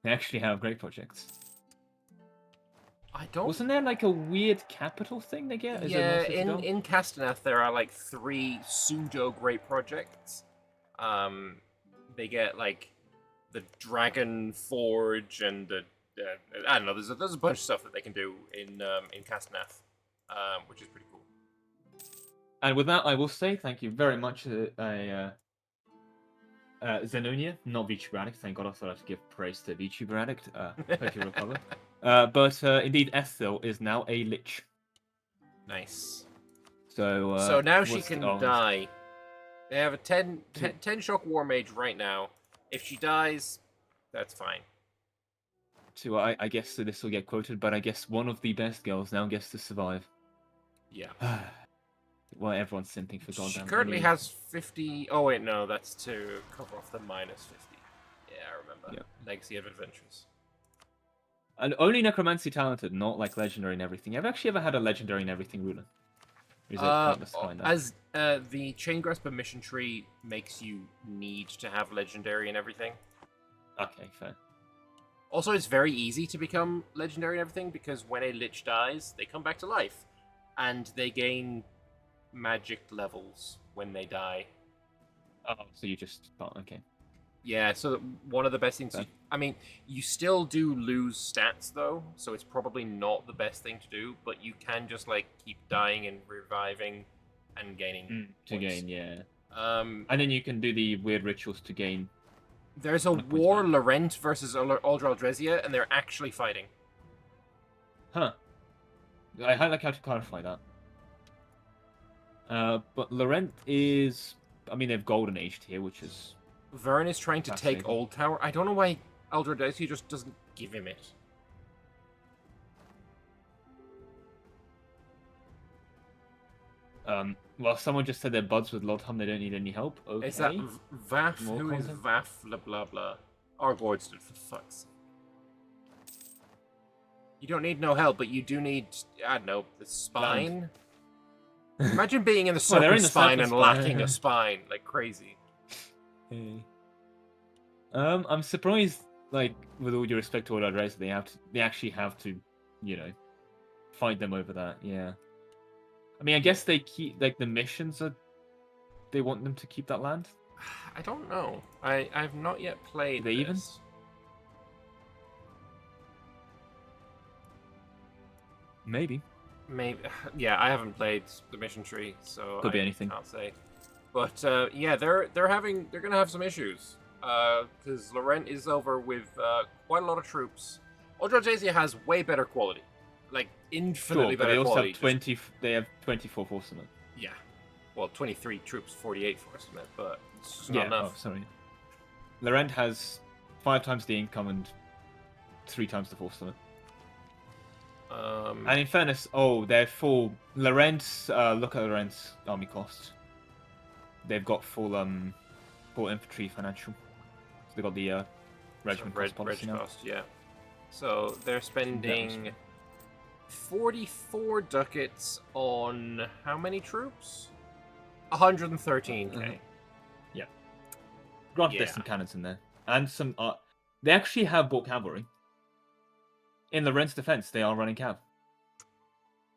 They actually have great projects. I don't... Wasn't there like a weird capital thing they get? Is it Yeah, not Citadel? in Castanet there are like 3 pseudo great projects. They get like the Dragon Forge and the I don't know. There's a bunch of stuff that they can do in Castanet, which is pretty cool. And with that, I will say thank you very much, Zenonia, not Vici Braddock. Thank God I thought I had to give praise to Vici Braddock. Hope you recover. But indeed, Esthil is now a lich. Nice. So So now she what's the- can oh, die. They have a 10 To- shock war mage right now. If she dies, that's fine. So I guess this will get quoted, but I guess one of the best girls now gets to survive. Yeah. Well, everyone's simping for She goddamn. currently anyway. has 50. Oh wait, no, that's to cover off the minus 50. Yeah, I remember. Yeah. Legacy of Adventures. And only necromancy talented, not like legendary and everything. Have you actually ever had a legendary and everything ruler? Or is it pointless to find that? As the Chain Grasper mission tree makes you need to have legendary and everything. Okay, fair. Also, it's very easy to become legendary and everything because when a lich dies, they come back to life, and they gain magic levels when they die. Oh, so you just oh, okay. Yeah, so one of the best things. Okay. I mean, you still do lose stats though, so it's probably not the best thing to do. But you can just like keep dying and reviving, and gaining To points. gain, yeah. And then you can do the weird rituals to gain. there's a points war back. Lorent versus Aldra Aldresia, and they're actually fighting. Huh. I had like how to clarify that. But Lorent is, I mean, they've golden aged here, which is Vern is trying to take Fascinating. Old Tower. I don't know why Aldra Aldresia just doesn't give him it. Well, someone just said they're buds with Lodham, they don't need any help. Okay. Is that Vaf? More Who is content? Vaf? Blah blah blah. Argord stood for fuck's sake. You don't need no help, but you do need, I don't know, the spine. Imagine being in the Well, they're serpent in the spine serpent and spine. lacking a spine, like crazy. Hey. I'm surprised, like, with all due respect to Order Race, they actually have to, you know, fight them over that. Yeah. I mean, I guess they keep like the missions are. They want them to keep that land. I don't know. I've not yet played. They even? this. Maybe. Maybe. Yeah, I haven't played the mission tree, so Could be I anything. can't say. But yeah, they're gonna have some issues. Because Lorent is over with quite a lot of troops. Aldra Aldresia has way better quality, like infinitely Sure, but better they also quality. have 20. They have 24 force limit. Yeah. Well, 23 troops, 48 force limit, but it's just Yeah. not enough. Oh, sorry. Lorent has 5 times the income and 3 times the force limit. And in fairness, they're full. Lorent's look at Lorent's army cost. They've got full infantry financial. So they've got the regiment cost policy now. cost, yeah. So they're spending 44 ducats on how many troops? 113k. Yeah. Granted, Yeah. there's some cannons in there, and some. They actually have bought cavalry. In Lorent's defense, they are running cav.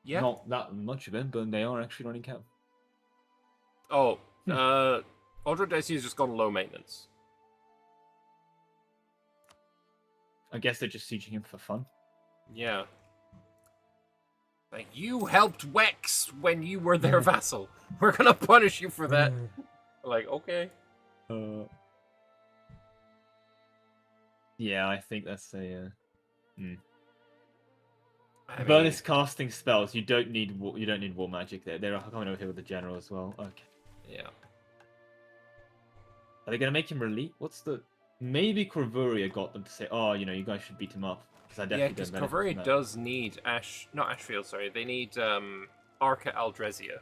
Yeah. Not that much of it, but they are actually running cav. Oh, Aldra Aldresia has just gone low maintenance. I guess they're just sieging him for fun. Yeah. Like, you helped Wex when you were their vassal. We're gonna punish you for that. Like, okay. Yeah, I think that's a. I Bonus casting spells. You don't need war magic there. They're coming over here with the general as well. Okay. Yeah. Are they gonna make him relief? What's the? Maybe Corvuria got them to say, "Oh, you guys should beat him up." Because Yeah, because Corvuria does need not Ashfield. Sorry, they need Arca Aldresia.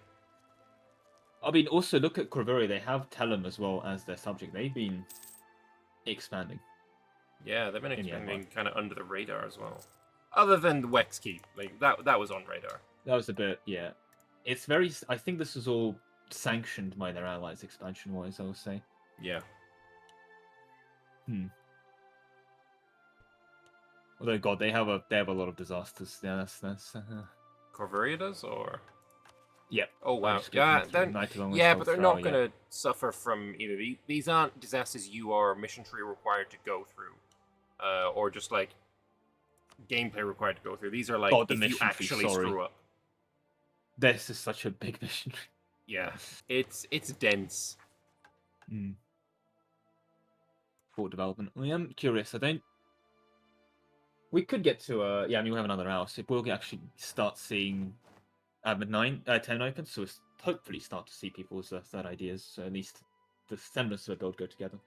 I mean, also look at Corvuria. They have Telem as well as their subject. They've been expanding. Yeah, they've been In the expanding kind of under the radar as well. Other than the Wex Keep, like that was on radar. That was a bit, yeah. It's very. I think this was all sanctioned by their allies, expansion-wise. I would say. Yeah. Although, God, they have a lot of disasters. Yeah, that's. Corvuria does, or Yeah. oh wow, just yeah, got then Knight along with yeah, but they're Thrall, not gonna suffer from either. These aren't disasters you are mission tree required to go through, or just like gameplay required to go through. These are like Oh, the if you mission tree, actually sorry. screw up. This is such a big mission. Yeah, it's dense. Fort development. I am curious. I don't. We could get to yeah. I mean, we have another hour, so we'll actually start seeing Admin 10 open. So we'll hopefully start to see people's third ideas. So at least the semblance of a build go together.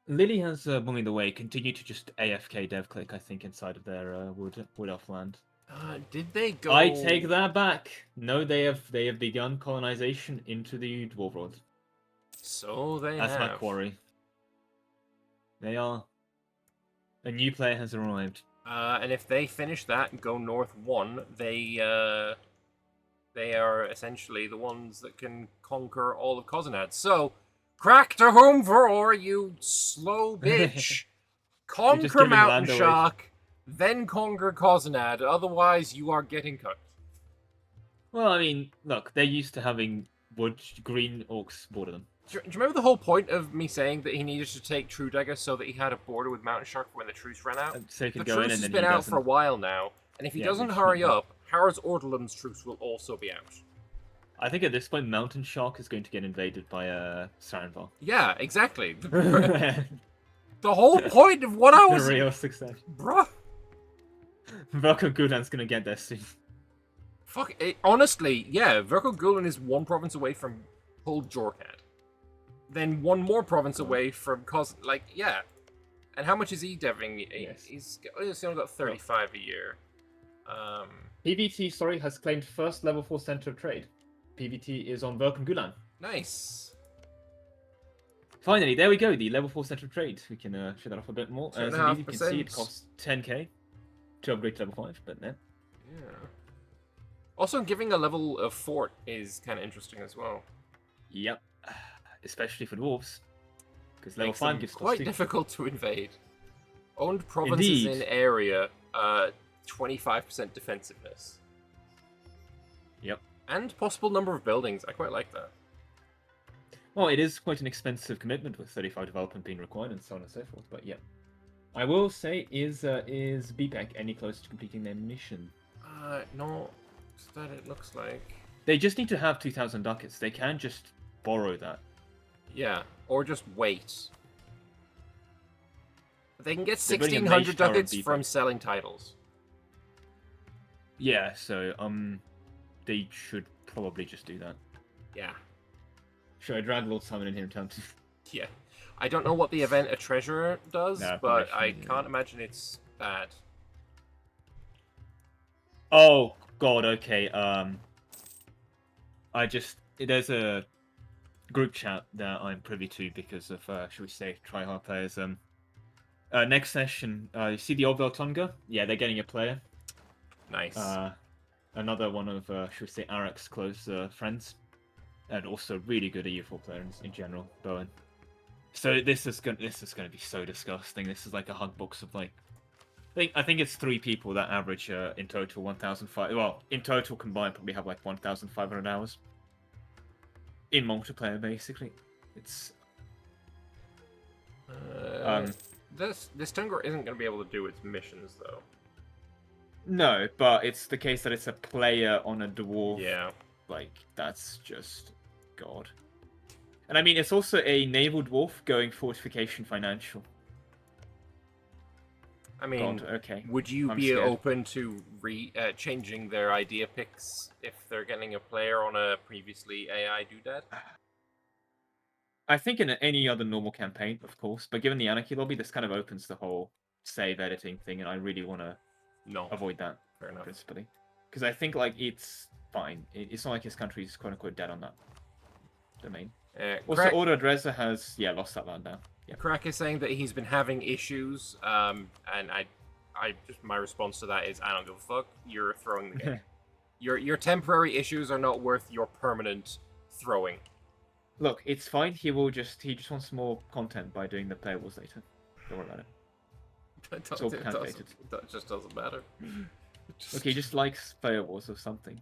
Lily has moving the way. Continue to just AFK dev click. I think inside of their wood elf land. Did they go? I take that back. No, they have begun colonization into the dwarf world. So they That's my have. quarry. They are. A new player has arrived. And if they finish that and go north 1, they are essentially the ones that can conquer all of Kozanad. So, crack to home for or you slow bitch. Conquer giving Mountain land away. Shark, then conquer Kozanad. Otherwise, you are getting cooked. Well, I mean, look, they're used to having wood green orcs border them. Do you remember the whole point of me saying that he needed to take True Dagger so that he had a border with Mountain Shark when the truce ran out? So he The could go in truce and has then been he out doesn't. for a while now, and if he Yeah, doesn't which hurry not- up, Harald's Orderland's truce will also be out. I think at this point, Mountain Shark is going to get invaded by Saranvar. Yeah, exactly. The The whole point of what I was... real success. Bruh. Verko Gudan's gonna get there soon. Fuck it. Honestly, yeah, Verko Gulen is one province away from Hull Jorkad. Then one more province away from like, yeah. And how much is he deving? Yes. He's only got 35 a year. PVT, sorry, has claimed first level 4 center of trade. PVT is on Verko Gulan. Nice. Finally, there we go. The level 4 center of trade. We can show that off a bit more. As indeed, you can see, it 2.5%. costs 10k to upgrade to level 5, but no. Yeah. Also, giving a level of fort is kind of interesting as well. Yep. Especially for dwarves. Because level Makes 5 them gives cost quite 6. difficult to invade. Owned provinces Indeed. in area, 25% defensiveness. Yep. And possible number of buildings. I quite like that. Well, it is quite an expensive commitment with 35 development being required and so on and so forth, but yeah. I will say, is BPEC any closer to completing their mission? No, that it looks like. They just need to have 2,000 ducats. They can just borrow that. Yeah, or just wait. They can get They're building a 1,600 mage tower in ducats BPEC. from selling titles. Yeah, so they should probably just do that. Yeah. Should I drag Lord Simon in here in time to... Yeah. I don't know what the event a treasurer does, Nah, but probably I shouldn't, can't imagine it's bad. Oh god, okay. There's a group chat that I'm privy to because of should we say tryhard players. Next session, you see the Obel Tunga? Yeah, they're getting a player. Nice. Another one of should we say Arak's close friends, and also really good EU4 player in general, Bowen. So this is gonna be so disgusting. This is like a hug box of like. I think it's 3 people that average in total 1,500. Well, in total combined, probably have like 1,500 hours in multiplayer. Basically, it's This Tungar isn't going to be able to do its missions though. no, but it's the case that it's a player on a dwarf. Yeah. Like that's just god. And I mean, it's also a naval dwarf going fortification financial. I mean, God, okay. would you I'm be scared. open to changing their idea picks if they're getting a player on a previously AI doodad? I think in any other normal campaign, of course, but given the Anarchy lobby, this kind of opens the whole save editing thing, and I really want to No. avoid that, Fair enough. principally. Because I think, like, it's fine. It's not like his country's quote-unquote dead on that domain. Also, Crack, Order Dresser has, lost that land now. Yeah. Crack is saying that he's been having issues, and I just my response to that is I don't give a fuck. You're throwing the game. Your temporary issues are not worth your permanent throwing. Look, it's fine. He just wants more content by doing the player wars later. Don't worry about it. It's all calculated. That just doesn't matter. Look, he just likes player wars or something.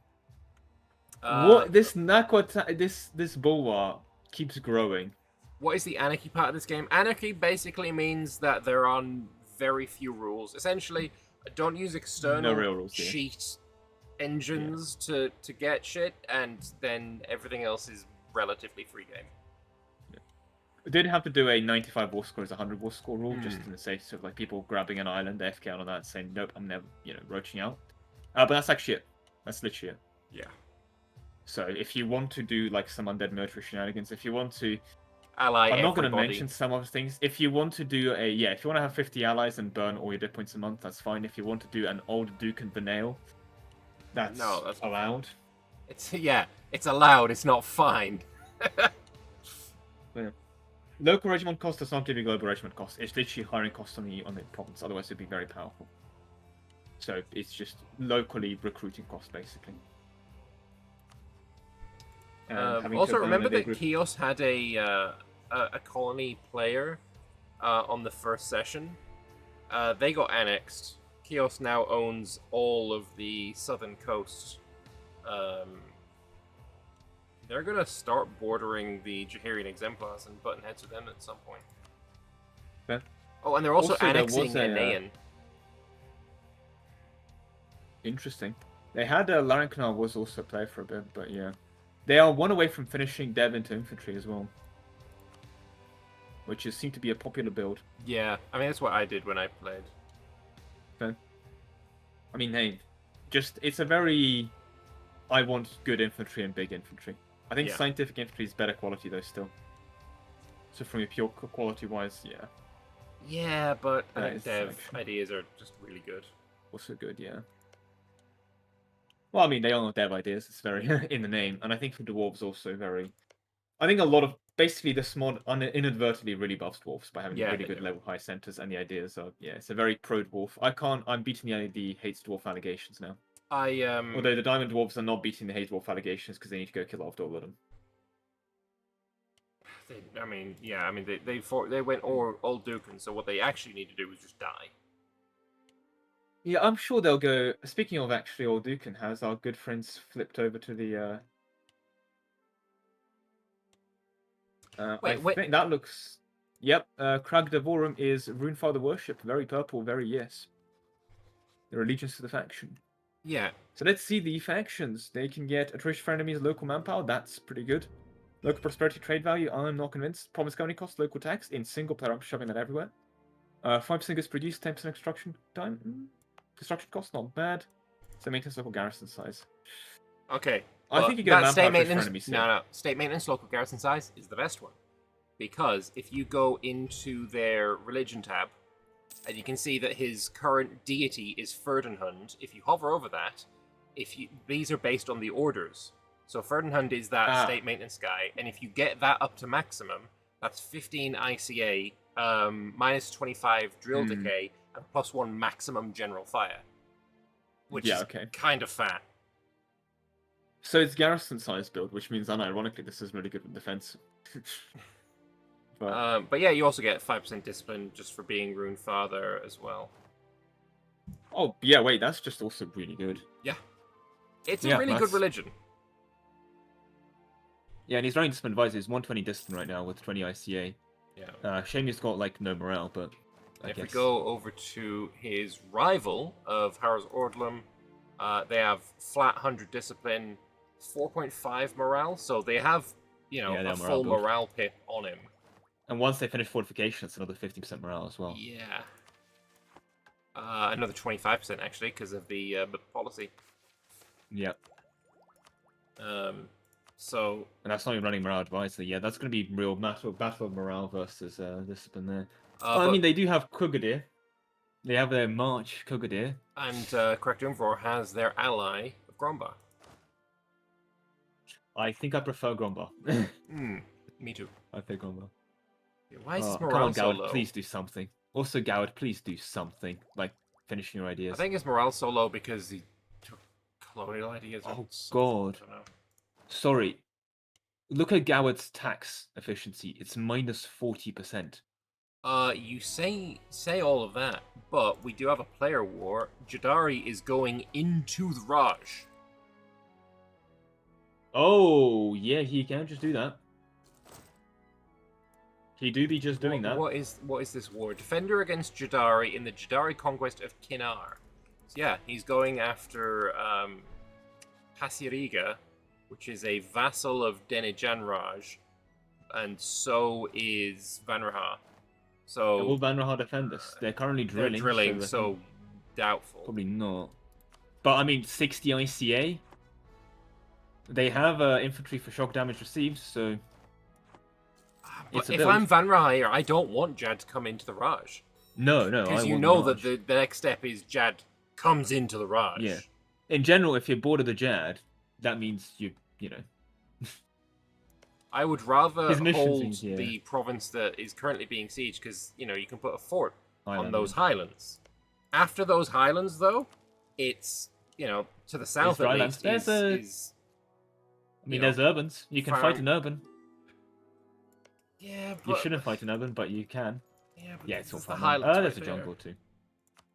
Uh, What this this bulwark keeps growing. What is the anarchy part of this game? Anarchy basically means that there are very few rules. Essentially, don't use external No real rules, yeah. cheat engines to get shit, and then everything else is relatively free game. did have to do a 95 war score as a 100 war score rule, just in the sake of like people grabbing an island, AFK on that, saying nope, I'm never, roaching out. But that's actually it. That's literally it. Yeah. So if you want to do like some undead military shenanigans, if you want to, Ally I'm not going to everybody. mention some other things. If you want to do if you want to have 50 allies and burn all your dead points a month, that's fine. If you want to do an old Duke and Benail, that's allowed. It's allowed. It's not fine. Yeah. Local regiment cost does not give you global regiment cost. It's literally hiring costs on the province. Otherwise, it'd be very powerful. So it's just locally recruiting cost, basically. Also, remember that Kios had a colony player on the first session. They got annexed. Kios now owns all of the southern coast. They're gonna start bordering the Jahirian exemplars and button heads with them at some point. Yeah. Oh, and they're also annexing Anayan. Interesting. They had Lorent was also a player for a bit, but yeah. They are one away from finishing Dev into infantry as well. Which seemed to be a popular build. Yeah, I mean, that's what I did when I played. Okay. I mean, hey, it's a very... I want good infantry and big infantry. I think scientific infantry is better quality, though, still. So from a pure quality-wise, yeah. Yeah, but I think Dev ideas are just really good. Also good, yeah. Well, I mean, they are not Dev ideas. It's very in the name. And I think for Dwarves also very... I think a lot of... Basically, this mod inadvertently really buffs Dwarves by having really good level high centers, and the ideas are... Yeah, it's a very pro-Dwarf. I'm beating the hates Dwarf allegations now. Although the Diamond Dwarves are not beating the hate Dwarf allegations because they need to go kill off all of them. They went all Dukan, so what they actually need to do is just die. Yeah, I'm sure they'll go... Speaking of actually all Dukan, has our good friends flipped over to the... I think that looks... Yep, Krag Devorum is Runefather Worship. Very purple, very yes. Their allegiance to the faction. Yeah. So let's see the factions. They can get attrition for enemies, local manpower. That's pretty good. Local prosperity trade value. I'm not convinced. Province colony cost, local tax. In single player, I'm shoving that everywhere. 5% goods produced, 10% construction time. Construction cost, not bad. So maintenance local garrison size. Okay. I think you get manpower state maintenance. for enemies. No. State maintenance local garrison size is the best one. Because if you go into their religion tab, and you can see that his current deity is Ferdinand. If you hover over that, these are based on the orders. So Ferdinand is that state maintenance guy, and if you get that up to maximum, that's 15 ICA, minus 25 drill decay, and plus 1 maximum general fire. Which is kind of fat. So it's garrison size build, which means unironically this is really good with defense. But yeah, you also get 5% discipline just for being Rune Father as well. Oh, yeah, wait, that's just also really good. Yeah. It's a really good religion. Yeah, and he's running Discipline Advisor. He's 120 discipline right now with 20 ICA. Yeah. Shame he's got, like, no morale, but I guess. If we go over to his rival of Harrows Ordlum, they have flat 100 discipline, 4.5 morale, so they have, a full morale pip on him. And once they finish fortification, it's another 50% morale as well. Yeah. Another 25% actually, because of the policy. Yep. So. And that's not even running morale advisor. Yeah, that's going to be real battle of morale versus discipline there. I mean, they do have Kugadir. They have their March Kugadir. And Krakdumvor has their ally of Grombar. I think I prefer Grombar. Me too. I think Grombar. Why is this morale come on, so Goward, low? please do something. Also, Goward, please do something. Like, finishing your ideas. I think his morale so low because he took colonial ideas. Oh, God. Sorry. Look at Goward's tax efficiency. It's minus 40%. You say all of that, but we do have a player war. Jadari is going into the Raj. Oh, yeah, he can just do that. He do be just doing that. What is this war? Defender against Jadari in the Jadari conquest of Kinar. So yeah, he's going after Pasiriga, which is a vassal of Denijanraj, and so is Vanraha. Will So Vanraha defend this? They're currently they're drilling. drilling, I so think doubtful. probably not. But I mean, 60 ICA. They have infantry for shock damage received, so But it's a if build. I'm Vanraha here, I don't want Jad to come into the Raj. No, I Because you want know Raj. that the next step is Jad comes into the Raj. Yeah. In general, if you're bored of the Jad, that means you know. I would rather His mission hold seems, yeah. the province that is currently being sieged, because, you know, you can put a fort on Highland, those yeah. highlands. After those highlands, though, it's, you know, to the south at dry least, land. is I mean, you know, there's urbans. You can farm- fight an urban. yeah, but You shouldn't fight an urban, but you can. but Yeah, it's all there's the fine. highlands There's right a there. jungle too.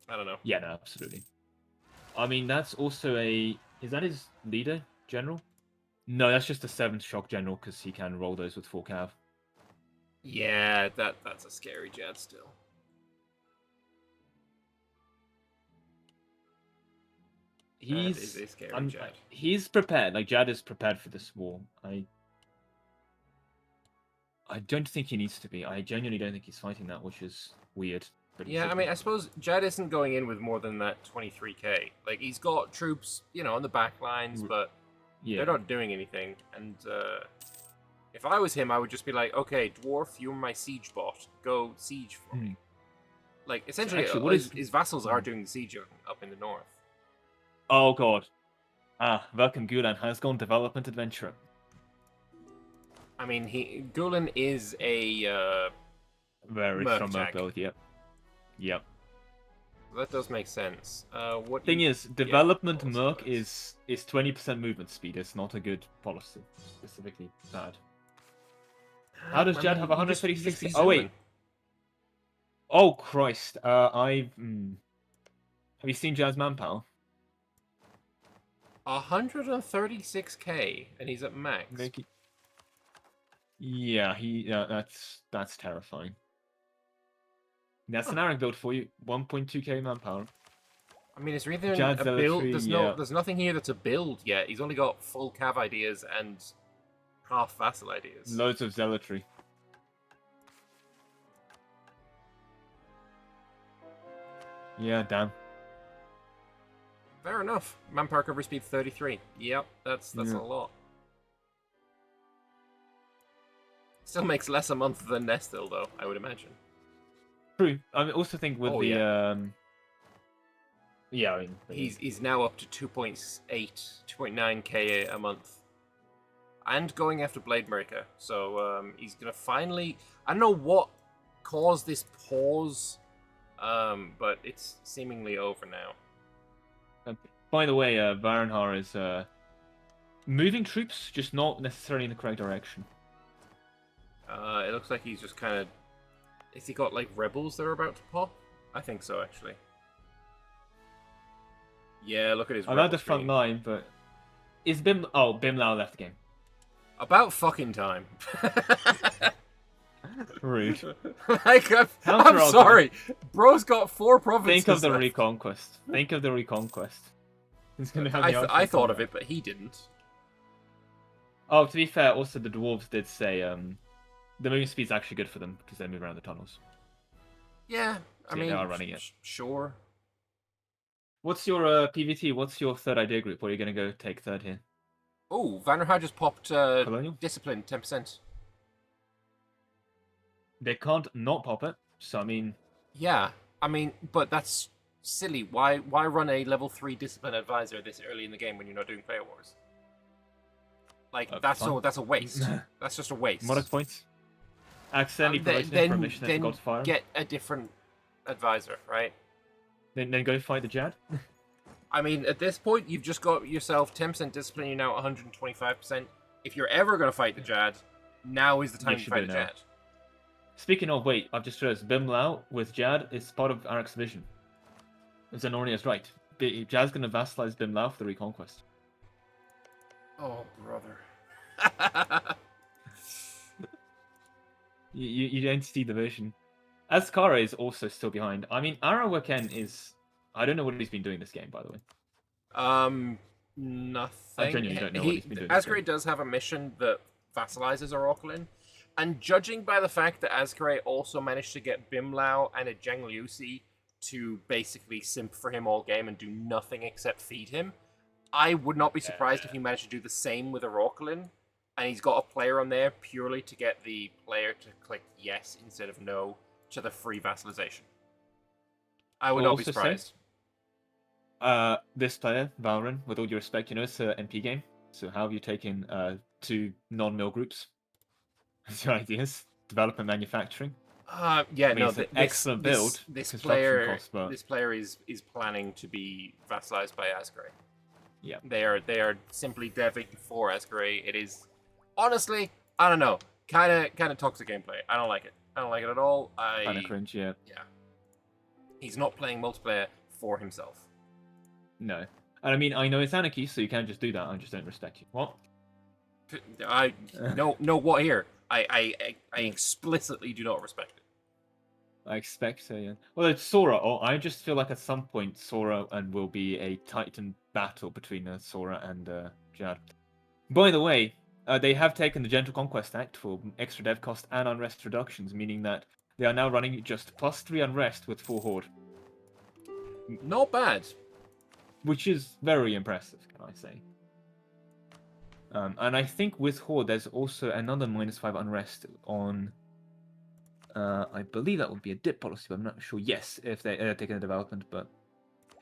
I don't know. Yeah, no, absolutely. I mean, that's also a... Is that his leader, general? No, that's just a 7th shock general, because he can roll those with 4 cav. Yeah, that's a scary Jad still. That is a scary Jad. He's prepared. Like, Jad is prepared for this war. I don't think he needs to be. I genuinely don't think he's fighting that, which is weird. But Yeah, I mean, I suppose Jad isn't going in with more than that 23k. Like, he's got troops, you know, on the back lines, but yeah. they're not doing anything. And if I was him, I would just be like, okay, Dwarf, you're my siege bot. Go siege for me. Like, essentially, actually, what his vassals are doing the siege up in the north. Oh, God. Welcome Gulan has gone development adventurer. I mean, Gulen is a Very Merc strong jag. build, yep. Yep. that does make sense. What Thing you- is, development yeah, Merc policy-wise. is 20% movement speed. It's not a good policy. Specifically bad. How does I Jad mean, have you just 136? be Oh, wait. zooming. Oh, Christ. Have you seen Jad's manpower? 136k, and he's at max. Yeah, that's terrifying. That's an Arag build for you. 1.2k manpower. I mean, is there Jad's a build? zealotry, There's yeah. there's nothing here that's a build yet. He's only got full cav ideas and half vassal ideas. Loads of zealotry. Yeah, damn. Fair enough. Manpower cover speed 33. Yep, that's Yeah. a lot. Still makes less a month than Esthil, though, I would imagine. True. I also think with yeah, I mean, He's now up to 2.8, 2.9k a month. And going after Bladebreaker. So he's going to finally... I don't know what caused this pause, but it's seemingly over now. By the way, Varanhar is moving troops, just not necessarily in the correct direction. It looks like he's just kind of... Has he got, like, rebels that are about to pop? I think so, actually. Yeah, look at his I'm rebel at the front screen. line, but... Is Bim... Oh, Bim Lao left the game. About fucking time. Rude. Like, I'm Counter-argument. sorry. Bro's got 4 provinces Think of the left. Reconquest. Think of the Reconquest. He's gonna have the I thought Arctic of it, but he didn't. Oh, to be fair, also the dwarves did say the moving speed's actually good for them because they move around the tunnels. Yeah, I So mean, they are running it. Sure. What's your PVT? What's your third idea group? What are you gonna go take third here? Oh, Vanderhaar just popped Colonial? Discipline 10%. They can't not pop it. So I mean, Yeah, I mean, but that's silly. Why run a level 3 Discipline Advisor this early in the game when you're not doing Player Wars? Like, that's a waste. That's just a waste. Monarch points. Accidentally promoted him for a mission and forgot to fire him. Get a different advisor, right? Then go fight the Jad. I mean, at this point, you've just got yourself 10% discipline. You're now at 125%. If you're ever going to fight the Jad, now is the time to should fight do the now. Jad. Speaking of, wait, I've just realized Bim Lao with Jad is part of Arak's vision. Zenorian is right. Jad's gonna vassalize Bim Lao for the Reconquest. Oh, brother. You don't see the vision. Azkara is also still behind. I mean, Arawaken is... I don't know what he's been doing this game, by the way. Nothing. I genuinely don't know what he's been doing. Asgari does have a mission that vassalizes Oracle in, And judging by the fact that Asgray also managed to get Bimlau and a Zhang to basically simp for him all game and do nothing except feed him, I would not be surprised if he managed to do the same with a Rocklin, and he's got a player on there purely to get the player to click yes instead of no to the free vassalization. I would not be surprised. This player, Valorant, with all due respect, it's an MP game. So how have you taken 2 non-mill groups? What's your ideas? Development, manufacturing. Yeah, I mean, no, it's an excellent build. This Construction player, cost, but... this player is planning to be vassalized by Asgray. Yeah, they are simply deving for Asgray. It is honestly, I don't know, kind of toxic gameplay. I don't like it. I don't like it at all. kind of cringe. Yeah. Yeah. He's not playing multiplayer for himself. No, and I mean, I know it's Anarchy, so you can't just do that. I just don't respect you. What? I no what here? I explicitly do not respect it. I expect so, yeah. Well, it's Sora. Oh, I just feel like at some point Sora and will be a titan battle between Sora and Jad. By the way, they have taken the Gentle Conquest Act for extra dev cost and unrest reductions, meaning that they are now running just +3 unrest with full Horde. Not bad. Which is very impressive, can I say. And I think with Horde, there's also another -5 unrest on... I believe that would be a dip policy, but I'm not sure. Yes, if they're taking a development, but...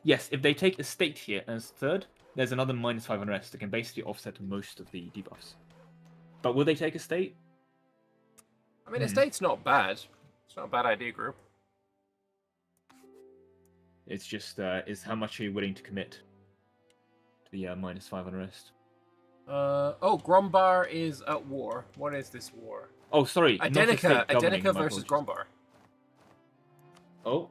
Yes, if they take Estate here as third, there's another -5 unrest that can basically offset most of the debuffs. But will they take Estate? I mean, Estate's not bad. It's not a bad idea, group. It's just, is how much are you willing to commit to the -5 unrest? Oh, Grombar is at war. What is this war? Oh, sorry. Identica versus Grombar. Oh.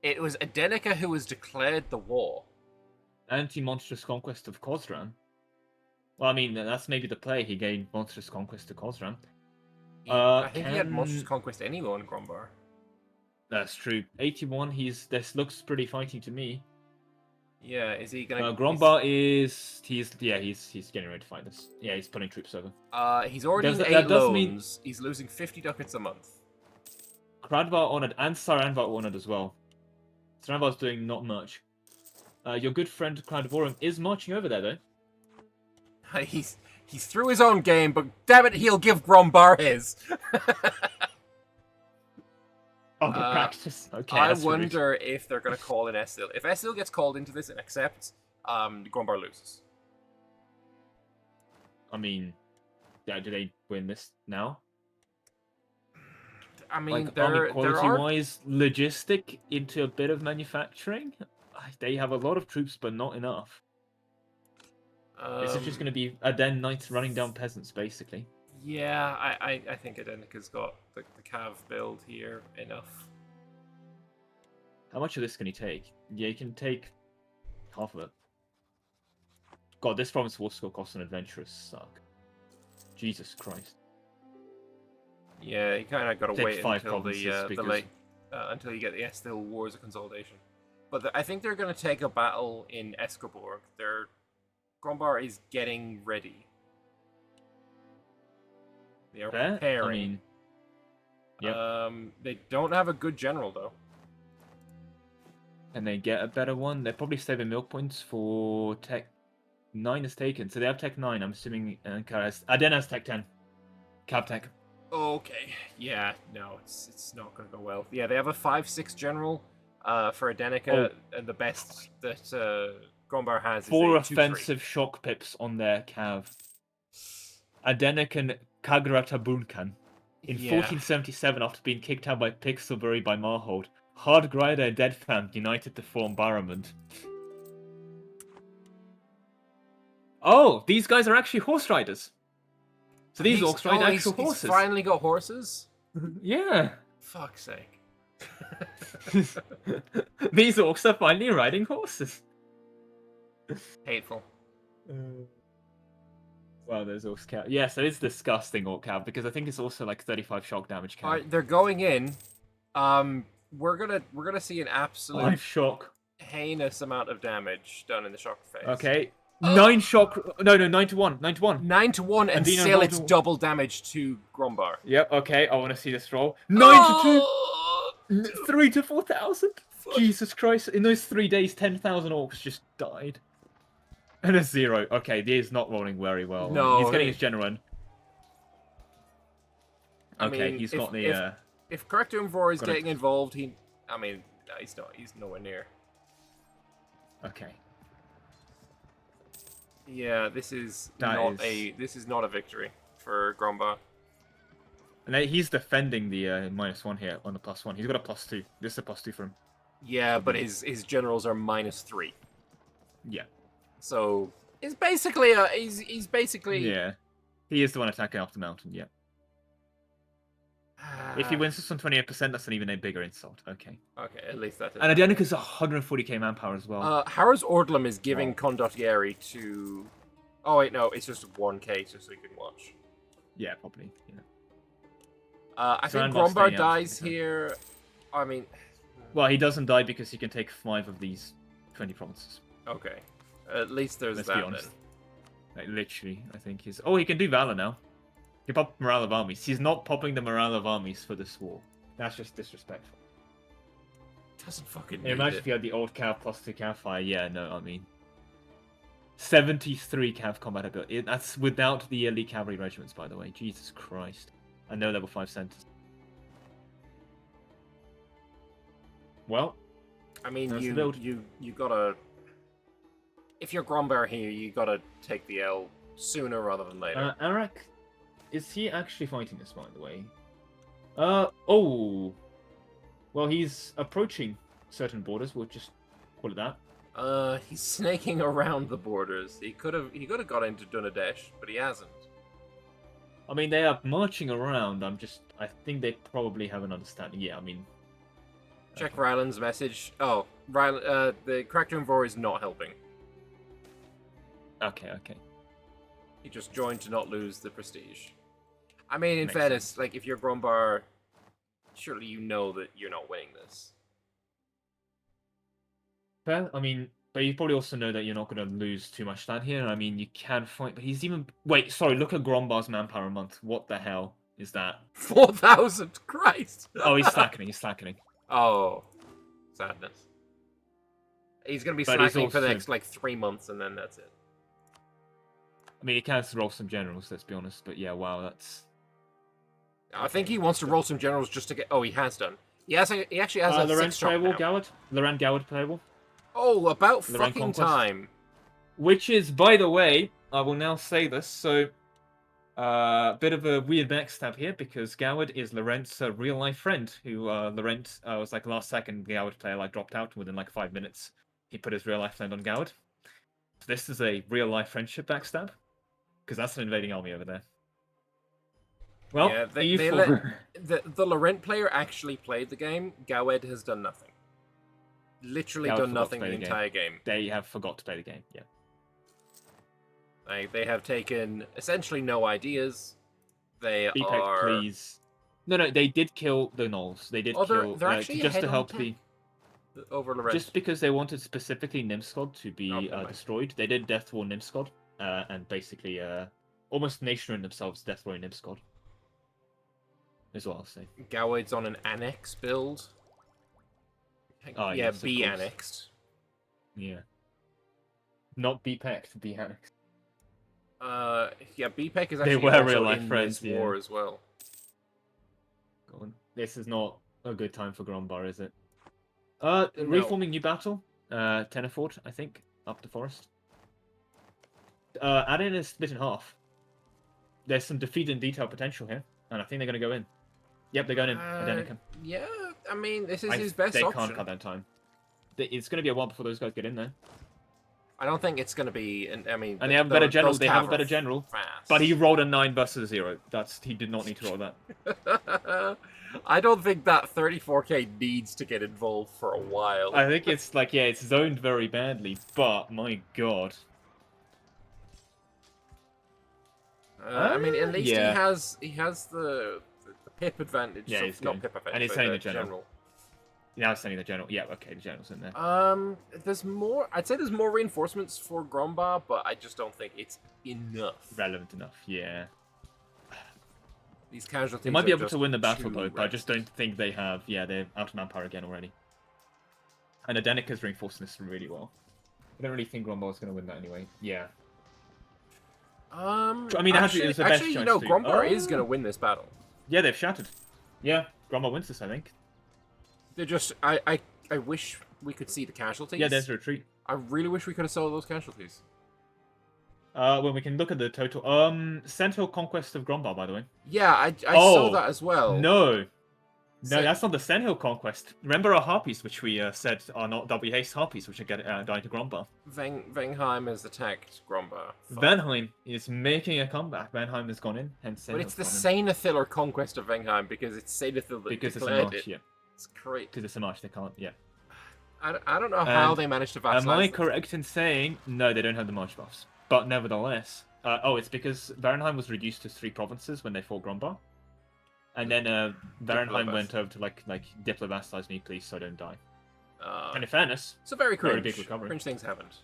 It was Identica who was declared the war. Anti-monstrous conquest of Khosran. Well, I mean, that's maybe the play. He gained monstrous conquest to Khosran. I think he had monstrous conquest anyway on Grombar. That's true. 81. This looks pretty fighting to me. Yeah, is he gonna? Grombar he's getting ready to fight this. Yeah, he's putting troops over. He's already in 8 loans. He's losing 50 ducats a month. Kradvar honored and Saranvar honored as well. Saranvar's doing not much. Your good friend Kradvorum is marching over there though. He's through his own game, but damn it, he'll give Grombar his. Oh, good practice. Okay. I wonder if they're going to call in Esthil. If Esthil gets called into this and accepts, Grombar loses. I mean, yeah, do they win this now? I mean, like, there quality-wise, logistic into a bit of manufacturing. They have a lot of troops, but not enough. This is just going to be Aden Knights running down peasants, basically. Yeah, I think Adenica's got the Cav build here enough. How much of this can he take? Yeah, he can take half of it. God, this province war score costs an adventurous suck. Jesus Christ. Yeah, you kind of got to wait until because... until you get the Esthil Wars of Consolidation. But I think they're going to take a battle in Escoborg. Grombar is getting ready. They are preparing. I mean, yep. They don't have a good general though. Can they get a better one? They're probably saving milk points for Tech 9 is taken. So they have Tech 9. I'm assuming Aden has Tech 10. Cav Tech. Okay. Yeah. No, it's not going to go well. Yeah, they have a 5/6 general for Adenica, and the best that Grombar has is 4 a 2/3. offensive shock pips on their Cav. Adenican Kagratabunkan. In 1477, after being kicked out by Pixelbury by Marhold, Hardgrider and Deadfam united to form Barramund. Oh, these guys are actually horse riders. So these orcs ride actual horses. He's finally got horses? Yeah. Fuck's sake. These orcs are finally riding horses. Hateful. Well, there's Orc Cav. Yes, it is disgusting Orc Cav because I think it's also like 35 shock damage Cav. Alright, they're going in. We're gonna see an absolute shock heinous amount of damage done in the shock phase. Okay. 9 shock. No, 9 to 1. 9 to 1. 9 to 1, and Dino still rolled it's a- double damage to Grombar. Yep. Okay. I want to see this roll. 9 to 2. 3 to 4,000. Jesus Christ! In those 3 days, 10,000 orcs just died. And a 0. Okay, he is not rolling very well. No, He's getting his general in. I Okay, mean, he's got the. If Cartoonvore is Got it. getting involved, I mean, he's not. He's nowhere near. Okay. Yeah, this is This is not a victory for Grombar. And then he's defending the -1 here on the +1. He's got a +2. This is a +2 for him. Yeah, but his generals are -3. Yeah. So it's basically he's basically Yeah. He is the one attacking off the mountain. Yeah. If he wins this on 28%, that's an even a bigger insult. Okay. Okay, at least that is. And Adenika's 140k manpower as well. Harrow's Ordlum is giving Wow. Condottieri to. Oh wait, no, it's just 1k, just so you can watch. Yeah, probably. Yeah. I think Saranvar's Grombar staying out, dies okay. here. I mean, Well, he doesn't die because he can take 5 of these 20 provinces. okay, at least there's Let's that be then. honest. Like, literally, I think he's... Oh, he can do Valor now. He can pop Morale of Armies. He's not popping the Morale of Armies for this war. That's just disrespectful. Doesn't fucking. Yeah, Need imagine it. if you had the old Cav +2 Cav fire. Yeah, no, I mean... 73 Cav combat ability. That's without the elite cavalry regiments, by the way. Jesus Christ. And no level 5 centers. Well, I mean, That's the build. you gotta. If you're Grombar here, you gotta take the L sooner rather than later. Arak, is he actually fighting this, by the way? Oh. Well, he's approaching certain borders. We'll just call it that. He's snaking around the borders. He could have got into Dunadesh, but he hasn't. I mean, they are marching around. I think they probably have an understanding. Yeah, I mean. Check Ryland's message. Oh, Ryland, the Cartoonvore is not helping. Okay. He just joined to not lose the prestige. I mean, in Makes fairness, sense. like, if you're Grombar, surely you know that you're not winning this. Fair. I mean, but you probably also know that you're not going to lose too much land here. I mean, you can fight, but he's even. Wait, sorry. Look at Grombar's manpower a month. What the hell is that? 4,000! Christ! Oh, he's slackening. He's slackening. Oh, sadness. He's gonna be But he's slacking for the also- next, like, 3 months, and then that's it. I mean, he can roll some generals. Let's be honest. But yeah, wow, that's. I think he wants to roll some generals just to get... Oh, he has done. He actually has a Lorent 6-shot playable, now. Goward. Lorent Goward playable. Oh, about Lorent fucking Conquest. time. Which is, by the way, I will now say this. So, bit of a weird backstab here because Goward is Lorent's real life friend. Who Lorent was like last second Goward player like dropped out within like 5 minutes. He put his real life friend on Goward. So this is a real life friendship backstab because that's an invading army over there. Well, Yeah, the Lorent player actually played the game. Gowed has done nothing. Literally Gowed done forgot to nothing play the the game. entire game. They have forgot to play the game. Yeah. Like, they have taken essentially no ideas. They BPEC, are... please. No, they did kill the Gnolls. They did Oh, kill they're actually just ahead to on help tech. the. Over Lorent. Just because they wanted specifically Nimskod to be Oh, never mind. destroyed, they did Death War Nimskod, and basically almost nation themselves Death War Nimskod. Is what I'll say. Gowed's on an annex build. Ah, yeah, yes, of be course. annexed. Yeah. Not be pecked, be annexed. Yeah, BPEC is They actually were also real-life in friends, this war yeah. as well. Go on. This is not a good time for Grombar, is it? No. Reforming new battle. Tenefort, I think, up the forest. Add in is split in half. There's some defeat and detail potential here, and I think they're going to go in. Yep, they're going in. Adenica. Yeah, I mean, this is his best They option. can't cut that time. It's going to be a while before those guys get in there. I don't think it's going to be. I mean, And they have a better general. those They have a cav better are general. fast. But he rolled a 9 versus 0. He did not need to roll that. I don't think that 34k needs to get involved for a while. I think it's like, yeah, it's zoned very badly, but my god. I mean, at least yeah. he has the pip advantage. Yeah, so, he's not good. pip advantage, And he's but saying the the general. Now sending the general. Yeah, okay, the general's in there. There's more. I'd say there's more reinforcements for Grombar, but I just don't think it's enough. Relevant enough, yeah. These casualties. They might be are able just to win the battle, too though, but I just rested. don't think they have... Yeah, they're out of manpower again already. And Adenica's reinforcing this really well. I don't really think Grombar's going to win that anyway. Yeah. I mean, actually, it's the best you choice know, to- Grombar is Oh. going to win this battle. Yeah, they've shattered. Yeah, Grombar wins this, I think. They're just. I wish we could see the casualties. Yeah, there's a retreat. I really wish we could have saw those casualties. When we can look at the total... Central Conquest of Grombar, by the way. Yeah, I saw Oh, that as well. No. No, So- that's not the Sandhill Conquest. Remember our harpies, which we said are not double haste harpies, which are dying to Grombar. Vengheim has attacked Grombar. Venheim is making a comeback. Venheim has gone in, hence But it's the Sandhill's Sainathil or conquest of Vengheim because it's Sainathil that gone in. Because it's a declared march, it. yeah. It's great. Because it's a march, they can't, yeah. I don't know how And they managed to Am I vassalize. correct in saying... No, they don't have the march buffs. But nevertheless... it's because Varenheim was reduced to 3 provinces when they fought Grombar. And then Varenheim went over to like diplo-vassalize me, please, so I don't die. And in fairness, So very very cringe. big recovery. Cringe things happened.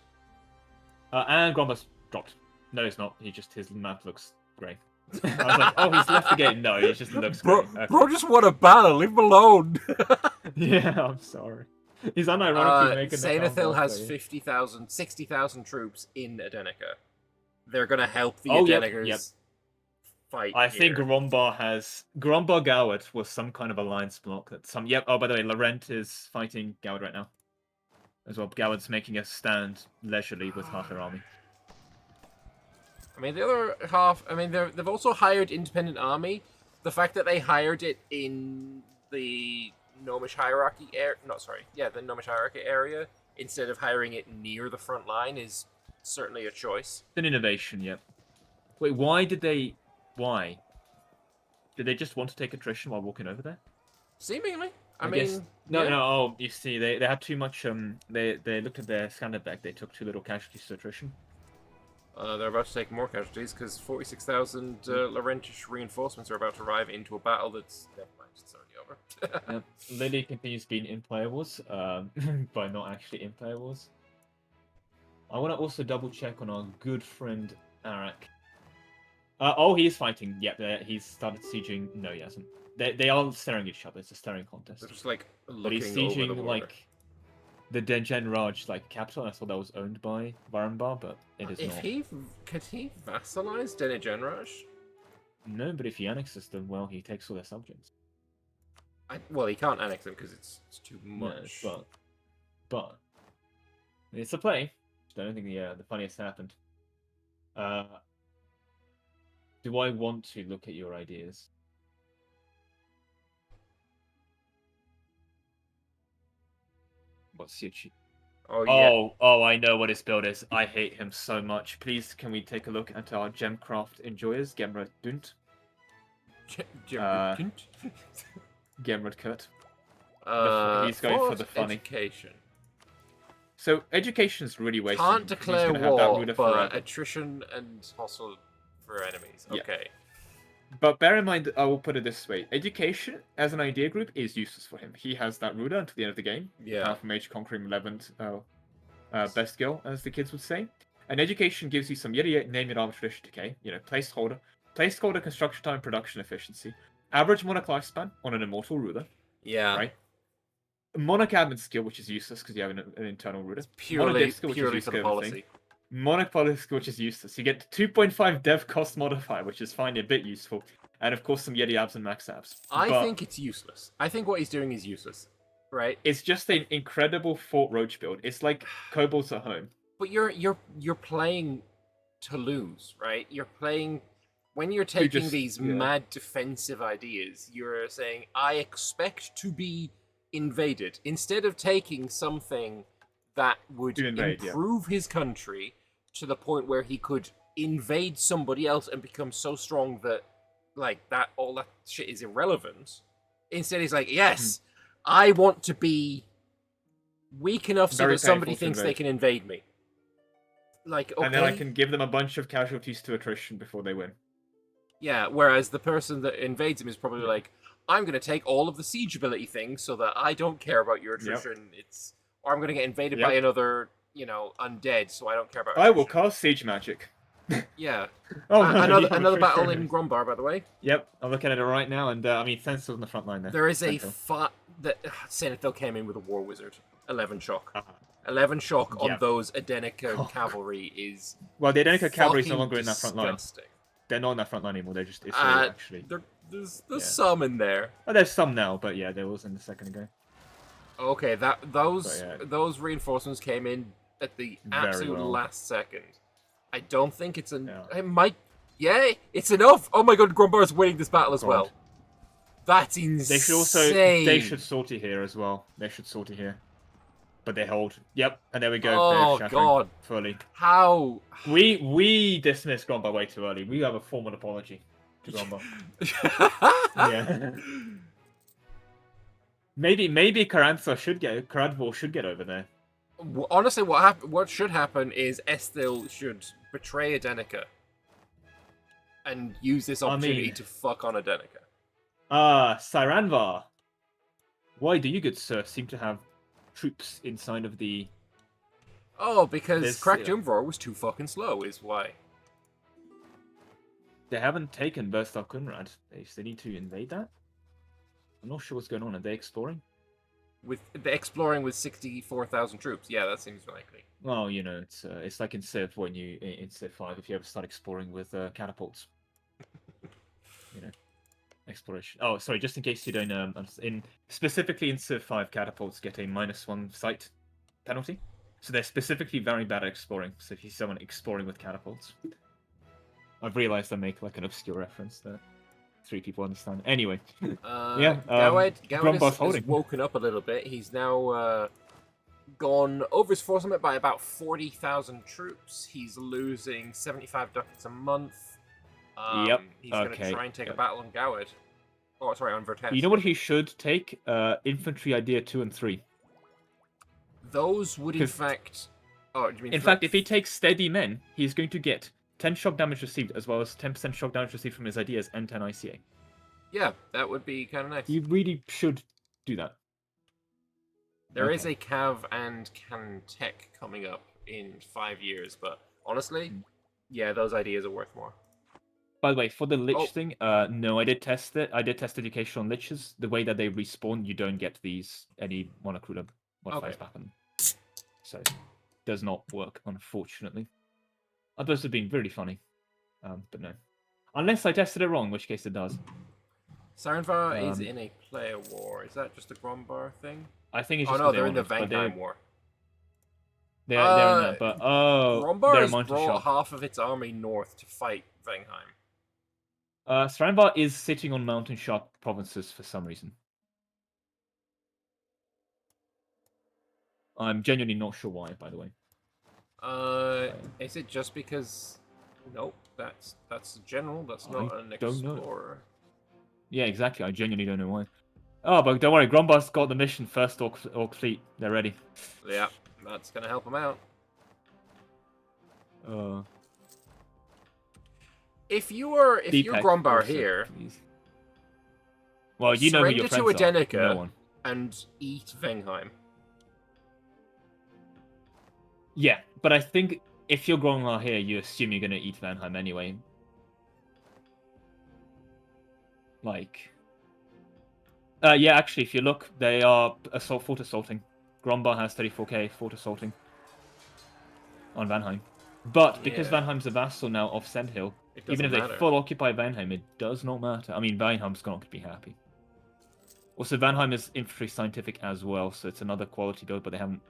And Grombar's dropped. No, he's not. His map looks grey. I was like, oh, he's left the game. No, he just looks grey. Okay. just won a battle. Leave him alone. Yeah, I'm sorry. He's unironically making the Sainathil comeback, has though, 50,000, 60,000 troops in Adenica. They're going to help the Oh, yep, Adenicers yep. fight. I think here. Grombar Goward was some kind of alliance block that some. Yep. Oh, by the way, Lorent is fighting Goward right now, as well. Goward's making a stand leisurely with half their army. I mean, the other half. I mean, they've also hired independent army. The fact that they hired it in the Gnomish hierarchy the Gnomish hierarchy area instead of hiring it near the front line is certainly a choice. It's an innovation. Yep. Wait, why did they? Why? Did they just want to take attrition while walking over there? Seemingly, I guess- mean, No, yeah. no. Oh, you see, they had too much. They looked at their standard deck. They took too little casualties to attrition. They're about to take more casualties because 46,000 Laurentish reinforcements are about to arrive into a battle that's never mind, it's already over. Lily continues being in player wars, but not actually in player wars. I want to also double check on our good friend Arak. He's fighting. Yep, he's started sieging. No, he hasn't. They are staring at each other. It's a staring contest. They're just like But he's looking over the sieging border. like the Dejen Raj capital. I thought that was owned by Varanbar, but it is not. Could he vassalize Denegenraj? No, but if he annexes them, well, he takes all their subjects. Well, he can't annex them because it's too No, much. but it's a play. I don't think the funniest happened. Do I want to look at your ideas? What's your Oh yeah. Oh, I know what his build is. I hate him so much. Please, can we take a look at our Gemcraft enjoyers? Gemrod Dunt. Gemrod Kurt. He's going for the funny. Education. So, education's really wasted. Can't He's declare gonna have that war, ruler but forever. attrition and hostile for enemies. Yeah. Okay. But bear in mind, I will put it this way. Education, as an idea group, is useless for him. He has that ruler until the end of the game. Yeah. Half mage conquering 11th best skill, as the kids would say. And education gives you some name it arbitrary decay. Placeholder construction time, production efficiency. Average monarch lifespan on an immortal ruler. Yeah. Right. Monarch admin skill, which is useless because you have an internal ruler. Purely, Monarch skill, which is purely used for the to everything. policy. Monarch policy skill, which is useless. You get 2.5 dev cost modifier, which is finally a bit useful. And of course some Yeti abs and max abs. I But think it's useless. I think what he's doing is useless. Right? it's just an incredible Fort Roach build. It's like kobolds at home. But you're playing to lose, right? You're playing when you're taking just- these yeah. mad defensive ideas, you're saying, I expect to be invaded. Instead of taking something that would To invade, yeah. improve his country to the point where he could invade somebody else and become so strong that all that shit is irrelevant. Instead he's like, yes, I want to be weak enough so Very that somebody painful to thinks they invade. can invade me. Like, okay. And then I can give them a bunch of casualties to attrition before they win. Yeah, whereas the person that invades him is probably like, I'm going to take all of the siege ability things so that I don't care about your attrition. Or I'm going to get invaded by another, undead, so I don't care about I attrition. will cast Siege Magic. Yeah. Oh no, Another battle in Grombar, by the way. Yep, I'm looking at it right now, and I mean, Sentinel's on the front line there. There is Sentinel. Senethil came in with a War Wizard. 11 shock. Uh-huh. 11 shock on Yep. those Adenica cavalry is. Well, the Adenica cavalry is no fucking longer in that front line. disgusting. They're not in that front line anymore. They're just Esthil, actually. There's some in there. Oh, there's some now, but yeah, there was in the second ago. Okay, those reinforcements came in at the absolute last second. I don't think it's it might. Yeah, it's enough. Oh my god, Grombar is winning this battle as well. That's insane. They should sortie here as well. They should sortie here. But they hold. Yep, and there we go. Oh They're shattering god. fully. How? We dismissed Grombar way too early. We have a formal apology to Grombar. Yeah. Maybe Caradvor should get over there. Honestly, what should happen is Esthil should betray Adenica and use this opportunity to fuck on Adenica. Saranvar. Why do you, good sir, seem to have troops inside of the... Oh, because Krakjumvar was too fucking slow, is why. They haven't taken Burstar Kunrad. They need to invade that? I'm not sure what's going on. Are they exploring? They're exploring with 64,000 troops. Yeah, that seems likely. Well, it's like in Civ in Civ 5 if you ever start exploring with catapults. Exploration. Oh, sorry, just in case you don't know, specifically in Civ 5, catapults get a -1 sight penalty. So they're specifically very bad at exploring. So if you see someone exploring with catapults, I've realized I make like an obscure reference that 3 people understand. Anyway, Gawed has holding. woken up a little bit. He's now gone over his force limit by about 40,000 troops. He's losing 75 ducats a month. He's going to try and take a battle on Gawad. Oh, sorry, on Vertes. You know what he should take? Infantry idea 2 and 3. Those would in fact... Oh, do you mean... In fact, if he takes steady men, he's going to get 10 shock damage received, as well as 10% shock damage received from his ideas, and 10 ICA. Yeah, that would be kind of nice. You really should do that. There is a Cav and Cantech coming up in 5 years, but honestly, yeah, those ideas are worth more. By the way, for the Lich thing, no, I did test it. I did test education on Liches. The way that they respawn, you don't get any monocruda modifiers back on them. So, it does not work, unfortunately. Others have been really funny, but no. Unless I tested it wrong, in which case it does. Saranvar is in a player war. Is that just a Grombar thing? I think it's just they're in the Vangheim war. They're in that, but Grombar has brought half of its army north to fight Vangheim. Saranvar is sitting on Mountain Sharp provinces for some reason. I'm genuinely not sure why, by the way. Is it just because? Nope, that's a general. That's not an don't explorer. Know. Yeah, exactly. I genuinely don't know why. Oh, but don't worry, Grombar's got the mission. First Orc fleet, they're ready. Yeah, that's gonna help him out. If you're Grombar here, please. Well, you know who your friends to Adenica are. No one. And eat Vangheim. Yeah, but I think if you're Grombar here, you assume you're gonna eat Vangheim anyway. Yeah, actually, if you look, they are fort assaulting. Grombar has 34k fort assaulting on Vangheim. But because Vangheim's a vassal now of Esthil, even if they full occupy Vangheim, it does not matter. I mean, Vangheim's not going to be happy. Also, Vangheim is infantry scientific as well, so it's another quality build, but they haven't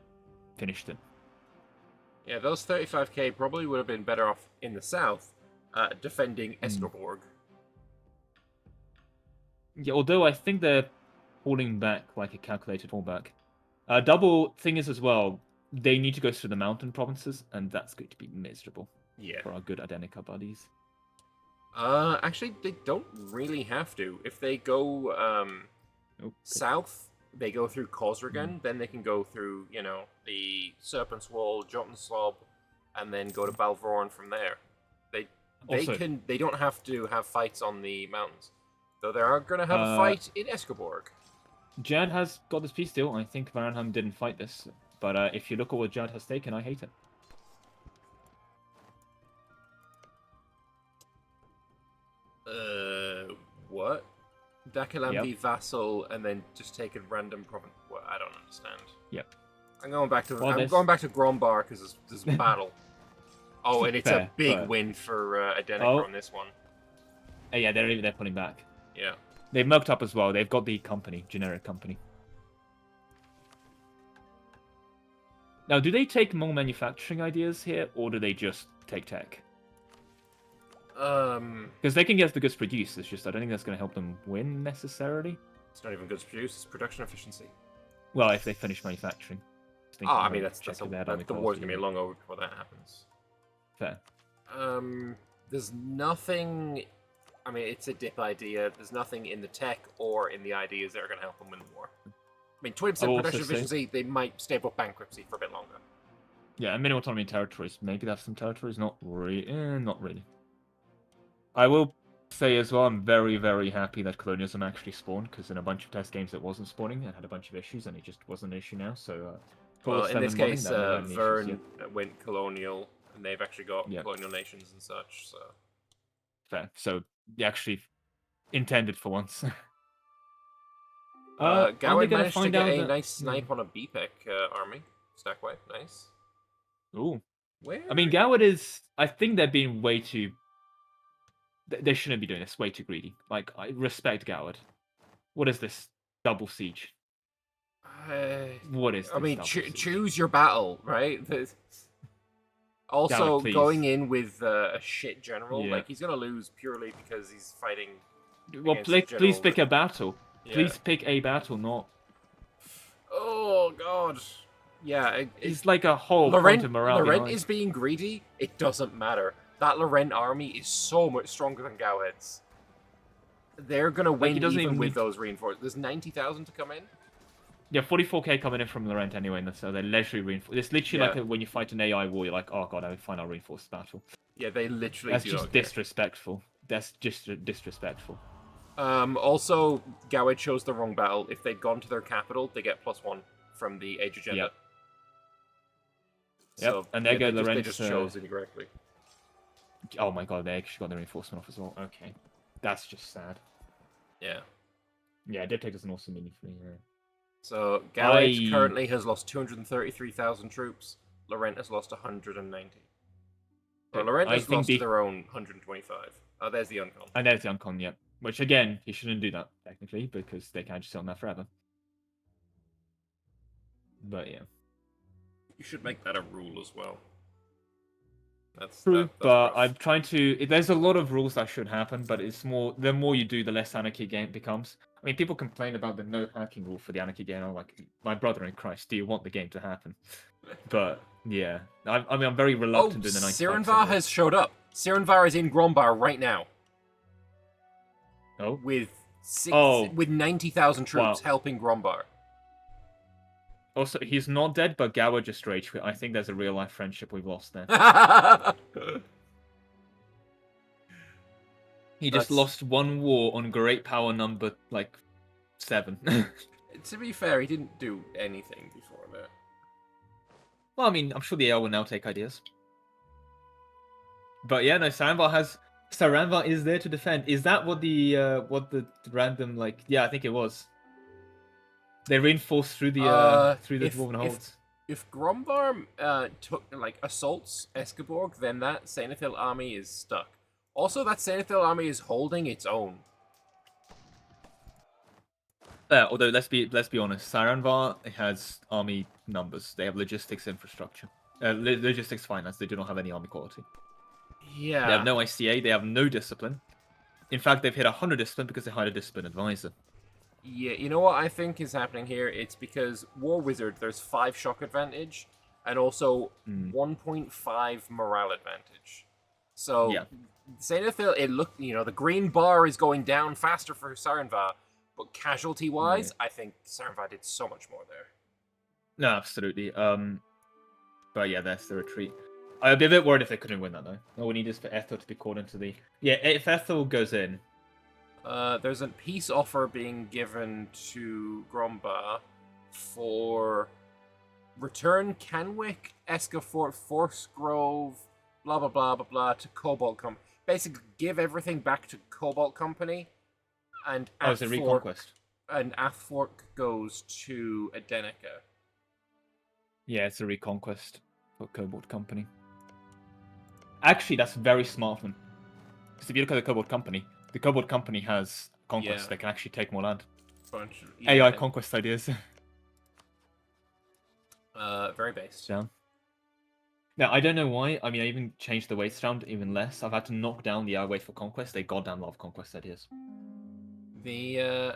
finished it. Yeah, those 35k probably would have been better off in the south, defending Estorborg. Yeah, although I think they're falling back like a calculated fallback. Double thing is as well, they need to go through the mountain provinces, and that's going to be miserable. Yeah. For our good Adenica buddies. Actually, they don't really have to. If they go south, they go through Khosragan, then they can go through, the Serpent's Wall, Jotun-Slob, and then go to Balvorn from there. They don't have to have fights on the mountains. Though they are going to have a fight in Escoborg. Jad has got this peace deal. I think Varanham didn't fight this. But if you look at what Jad has taken, I hate it. What? Dakilambi vassal and then just take a random province. Well, I don't understand. Yep. I'm going back to Grombar because there's a battle. Oh, and it's a big win for Adenica on this one. Yeah, they're pulling back. Yeah. They've mucked up as well. They've got the company, generic company. Now, do they take more manufacturing ideas here, or do they just take tech? Because they can get the goods produced. It's just I don't think that's going to help them win necessarily. It's not even goods produced. It's production efficiency. Well, if they finish manufacturing. I mean that's the war's going to be long over before that happens. Fair. There's nothing. I mean, it's a dip idea. There's nothing in the tech or in the ideas that are going to help them win the war. I mean, 20% production efficiency, they might stave off bankruptcy for a bit longer. Yeah, and minimal autonomy in territories. Maybe that's some territories. Not really. Not really. I will say as well, I'm very, very happy that colonialism actually spawned, because in a bunch of test games it wasn't spawning and had a bunch of issues, and it just wasn't an issue now. So, well, in this case, Vern went colonial, and they've actually got colonial nations and such. So fair. So they actually intended for once. Gawain managed to get a nice snipe on a BPEC army. Stackway, nice. Ooh. Where? I mean, Goward is. I think they're being way too. They shouldn't be doing this. Way too greedy. Like, I respect Goward. What is this double siege? What is this? I mean, choose your battle, right? Also, Goward, going in with a shit general, like he's gonna lose purely because he's fighting. Well, please pick a battle. Yeah. Please pick a battle, not. Oh God. Yeah, it's like a whole point of morale. Lorent is being greedy. It doesn't matter. That Lorent army is so much stronger than Gowhead's. They're gonna win even with those reinforcements. There's 90,000 to come in. Yeah, 44k coming in from Lorent anyway, so they're leisurely reinforced. It's literally like when you fight an AI war, you're like, oh god, I would find our reinforced battle. Yeah, they literally. That's just disrespectful. That's just disrespectful. Also, Gowed chose the wrong battle. If they'd gone to their capital, they get +1 from the Age Agenda. Yep. So, and they just chose incorrectly. Oh my god, they actually got the reinforcement off as well. Okay. That's just sad. Yeah. Yeah, it did take us an awesome mini for me. So, Gowed currently has lost 233,000 troops. Lorent has lost 190. Well, Lorent has lost their own 125. Oh, there's the Uncon. And there's the Uncon, yep. Which, again, he shouldn't do that, technically, because they can't just sit on that forever. But, yeah. You should make that a rule as well. That's true, but I'm trying to. There's a lot of rules that should happen, but it's more. The more you do, the less Anarchy game becomes. I mean, people complain about the no hacking rule for the Anarchy game. I'm like, my brother in Christ, do you want the game to happen? But yeah, I mean, I'm very reluctant in the 95. Saranvar has showed up. Saranvar is in Grombar right now. Oh, with 90,000 troops helping Grombar. Also, he's not dead, but Gower just rage quit. I think there's a real life friendship we've lost there. He just lost one war on great power number, 7. To be fair, he didn't do anything before that. Well, I mean, I'm sure the AL will now take ideas. But yeah, no, Saranvar is there to defend. Is that what the random, Yeah, I think it was. They reinforced through the Dwarven holds. If Grombar took assaults Escoborg, then that Sainethil army is stuck. Also, that Sainethil army is holding its own. Although let's be honest, Saranvar has army numbers. They have logistics infrastructure, logistics finance. They do not have any army quality. Yeah. They have no ICA. They have no discipline. In fact, they've hit 100 discipline because they hired a discipline advisor. Yeah, you know what I think is happening here? It's because War Wizard, there's 5 shock advantage, and also 1.5 morale advantage. So, Sainethil, the green bar is going down faster for Saranvar, but casualty-wise, I think Saranvar did so much more there. No, absolutely. But yeah, that's the retreat. I'd be a bit worried if they couldn't win that, though. All we need is for Esthil to be called into the... Yeah, if Esthil goes in... There's a peace offer being given to Gromba for return Canwick, Escafort, Force Grove, blah blah blah blah blah to Cobalt Company. Basically, give everything back to Cobalt Company, and it's a reconquest. And Athfork goes to Adenica. Yeah, it's a reconquest for Cobalt Company. Actually, that's very smart of them. Because if you look at the Cobalt Company has conquest. Yeah. They can actually take more land. Bunch of, AI conquest ideas. Very based. Down. Now, I don't know why. I mean, I even changed the weights round even less. I've had to knock down the weight for conquest. They goddamn lot of conquest ideas. I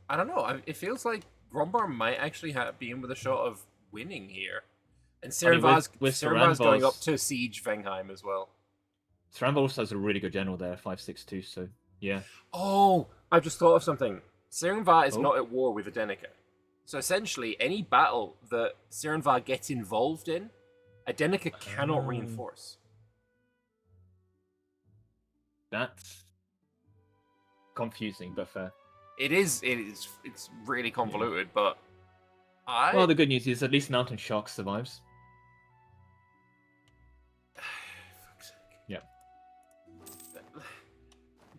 don't know. It feels like Grombar might actually be in with a shot of winning here. And Saranvar's going up to siege Vengheim as well. Saranvar also has a really good general there, 562, so yeah. Oh, I just thought of something. Saranvar is not at war with Adenica. So essentially, any battle that Saranvar gets involved in, Adenica cannot reinforce. That's confusing, but fair. It's really convoluted, but Well, the good news is at least Mountain Shark survives. Yeah.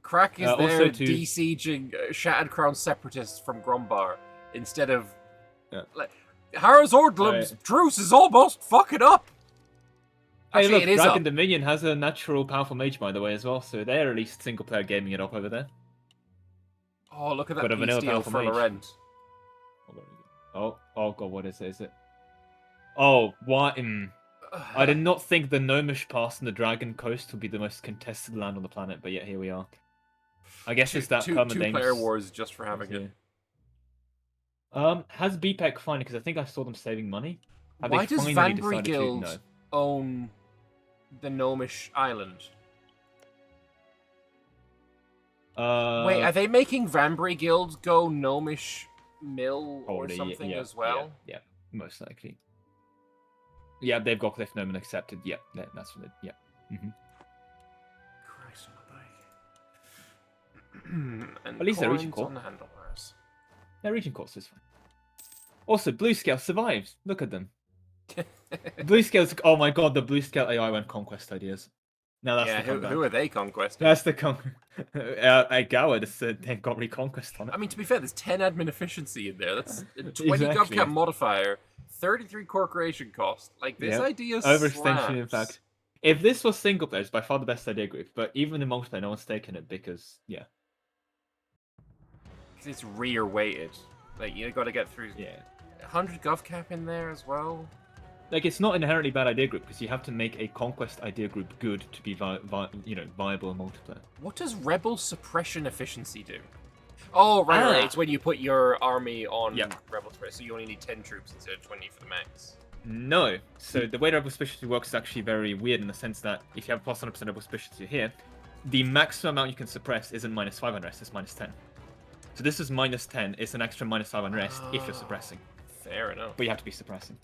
Crack is there de-sieging Shattered Crown separatists from Grombar instead of like Harrow's Ordlum's truce is almost fucking up. Actually, hey, look, Dragon Dominion has a natural powerful mage, by the way, as well, so they're at least single-player gaming it up over there. Oh, look at that peace deal for Lorent. Oh god, what is it? Oh, what? I did not think the Gnomish Pass and the Dragon Coast would be the most contested land on the planet, but yet here we are. I guess it's that two-player wars just for having it. Has BPEC finally, because I think I saw them saving money. Why does Vanbury Guild own the Gnomish Island? Wait, are they making Vanbury Guild go Gnomish Mill or something as well? Yeah, most likely. Yeah, they've got Cliff Noman accepted. Yeah, that's what it. Yeah. Christ on at least they're reaching court. They're reaching courts is fine. Also, Blue Scale survives. Look at them. Blue Scale's. Oh my god, the Blue Scale AI went conquest ideas. Now that's who are they conquesting? That's the Gower. They've got reconquest on it. I mean, to be fair, there's 10 admin efficiency in there. That's 20 GovCap modifier, 33 core creation cost. Like this idea overextension. In fact, if this was single player, it's by far the best idea group. But even in multiplayer, no one's taken it because it's rear weighted. Like you got to get through. 100 GovCap in there as well. Like, it's not inherently bad idea group, because you have to make a conquest idea group good to be viable in multiplayer. What does rebel suppression efficiency do? Oh, right. It's when you put your army on rebel suppression, so you only need 10 troops instead of 20 for the max. No. So the way rebel suppression works is actually very weird in the sense that if you have plus 100% rebel suppression here, the maximum amount you can suppress isn't minus 5 unrest, it's minus 10. So this is minus 10, it's an extra minus 5 unrest if you're suppressing. Fair enough. But you have to be suppressing.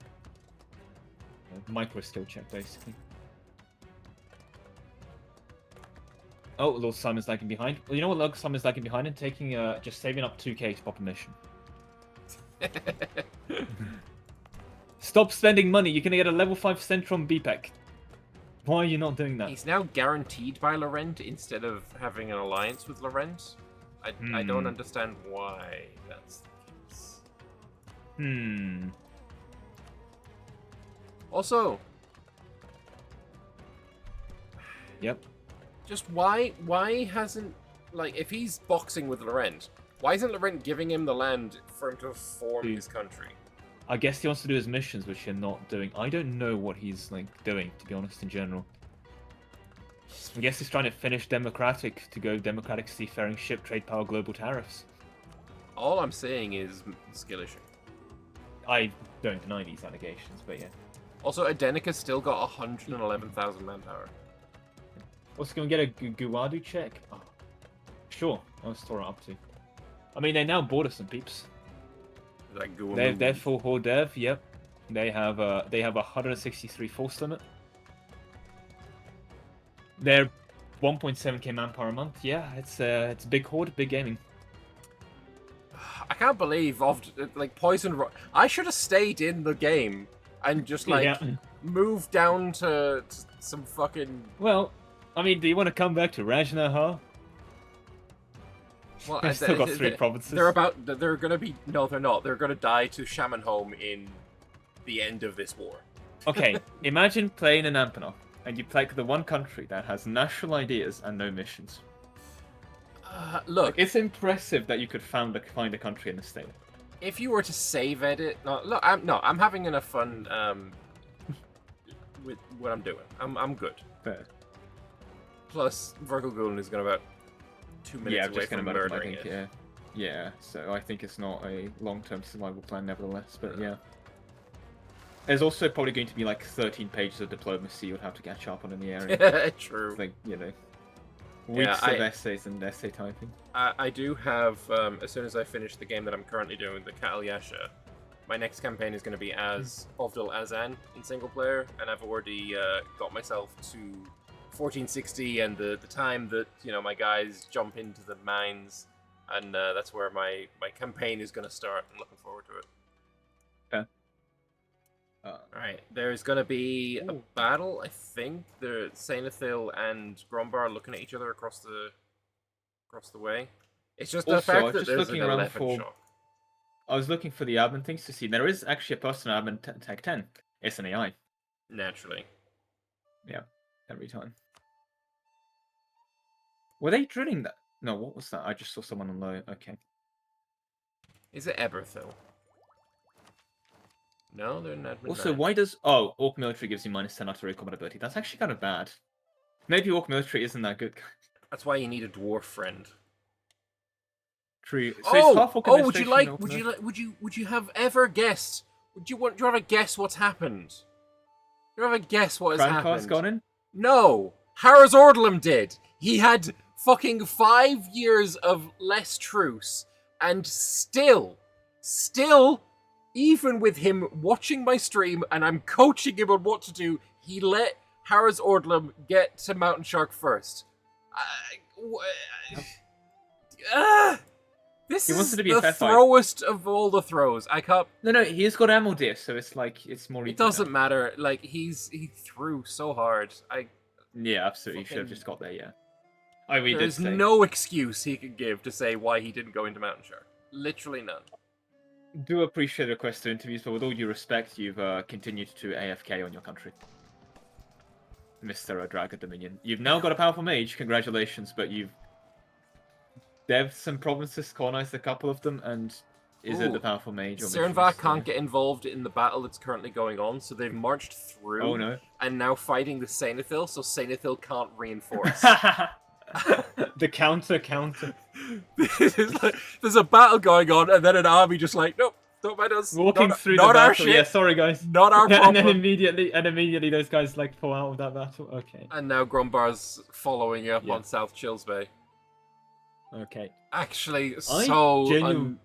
Micro skill check, basically. Oh, Lord Simon's lagging behind. Well, you know what Lord Simon's lagging behind? And taking, just saving up 2k to pop a mission. Stop spending money. You're gonna get a level 5 Centron BPEC. Why are you not doing that? He's now guaranteed by Lorent instead of having an alliance with Lorent. I don't understand why that's the case. Also, just why hasn't, like, if he's boxing with Lorent, why isn't Lorent giving him the land for him to form his country? I guess he wants to do his missions, which you're not doing. I don't know what he's doing, to be honest, in general. I guess he's trying to finish democratic to go democratic seafaring ship trade power global tariffs. All I'm saying is skill issue. I don't deny these allegations, but yeah. Also, Adenica's still got 111,000 manpower. Also, can we get a Guadu check? Oh, sure, I'll store it up to. I mean, they now border some peeps. They're full Horde dev, yep. They have 163 force limit. They're 1.7k manpower a month. Yeah, it's a big horde, big gaming. I can't believe like Poison Rock. I should have stayed in the game and just like Yeah. moved down to some fucking. Well, I mean, do you want to come back to Rajnahar? Well, I've still got 3 provinces. They're gonna be. No, they're not. They're gonna die to Shaman Home in the end of this war. Okay, imagine playing in Anbennar, and you play the one country that has national ideas and no missions. Look, It's impressive that you could find a country in the state. if you were to save edit, I'm having enough fun with what I'm doing. I'm good. Fair. Plus, Virgil Gulin is gonna about 2 minutes Yeah, I'm away just from gonna murder murdering I think, it. yeah. So I think it's not a long-term survival plan, nevertheless. But yeah, there's also probably going to be like 13 pages of diplomacy you'll have to catch up on in the area. True. Like weeks Yeah, of essays and essay typing. I do have, as soon as I finish the game that I'm currently doing, the Katal Yasha, my next campaign is going to be as Ovdal Azan in single player, and I've already got myself to 1460 and the time that, my guys jump into the mines, and that's where my campaign is going to start. I'm looking forward to it. Okay. Alright, there's going to be a battle, I think. The Sainathil and Grombar looking at each other across the way. It's just the Also, fact I'm that just there's looking an around 11 shock. I was looking for the admin things to see. There is actually a person admin tag 10. It's an AI. Naturally. Yeah, every time. Were they drilling that? No, what was that? I just saw someone on low. Okay. Is it Eberthil? No, they're not. Also, why does... Oh, Orc Military gives you -10 artillery combat ability. That's actually kind of bad. Maybe Orc Military isn't that good. That's why you need a dwarf friend. True. So it's half Orc would you administration, like? Orc Would you Military. like? Would you have ever guessed? Do you want to guess what's happened? Do you ever guess what has Crankar's happened? gone in? No, Harris Ordlam did. He had fucking 5 years of less truce, and still, even with him watching my stream and I'm coaching him on what to do, he let Harris Ordlam get to Mountain Shark first. This He is wanted to be the a fair fight. throwest of all the throws. I can't. No, he's got ammo deer, so it's like, it's more... It doesn't matter. Like he threw so hard. Yeah, absolutely. Should have Fucking- just got there, yeah. I mean, There's no excuse he could give to say why he didn't go into Mountain Shark. Literally none. Do appreciate the request to interviews, but with all due respect, you've continued to AFK on your country. Mr. Dragon Dominion. You've now got a powerful mage, congratulations, but you've devved some provinces, colonized a couple of them, and is it the powerful mage or Saranvar missions? can't get involved in the battle that's currently going on, so they've marched through Oh no. and now fighting the Sainathil, so Sainathil can't reinforce. The counter. There's a battle going on, and then an army just like, nope, don't mind us. Walking not, through not the our battle. shit, Yeah, sorry guys. not our problem. And then immediately those guys like fall out of that battle. Okay. And now Grombar's following up Yeah. on South Chills Bay. Okay. Actually, I so genu- I love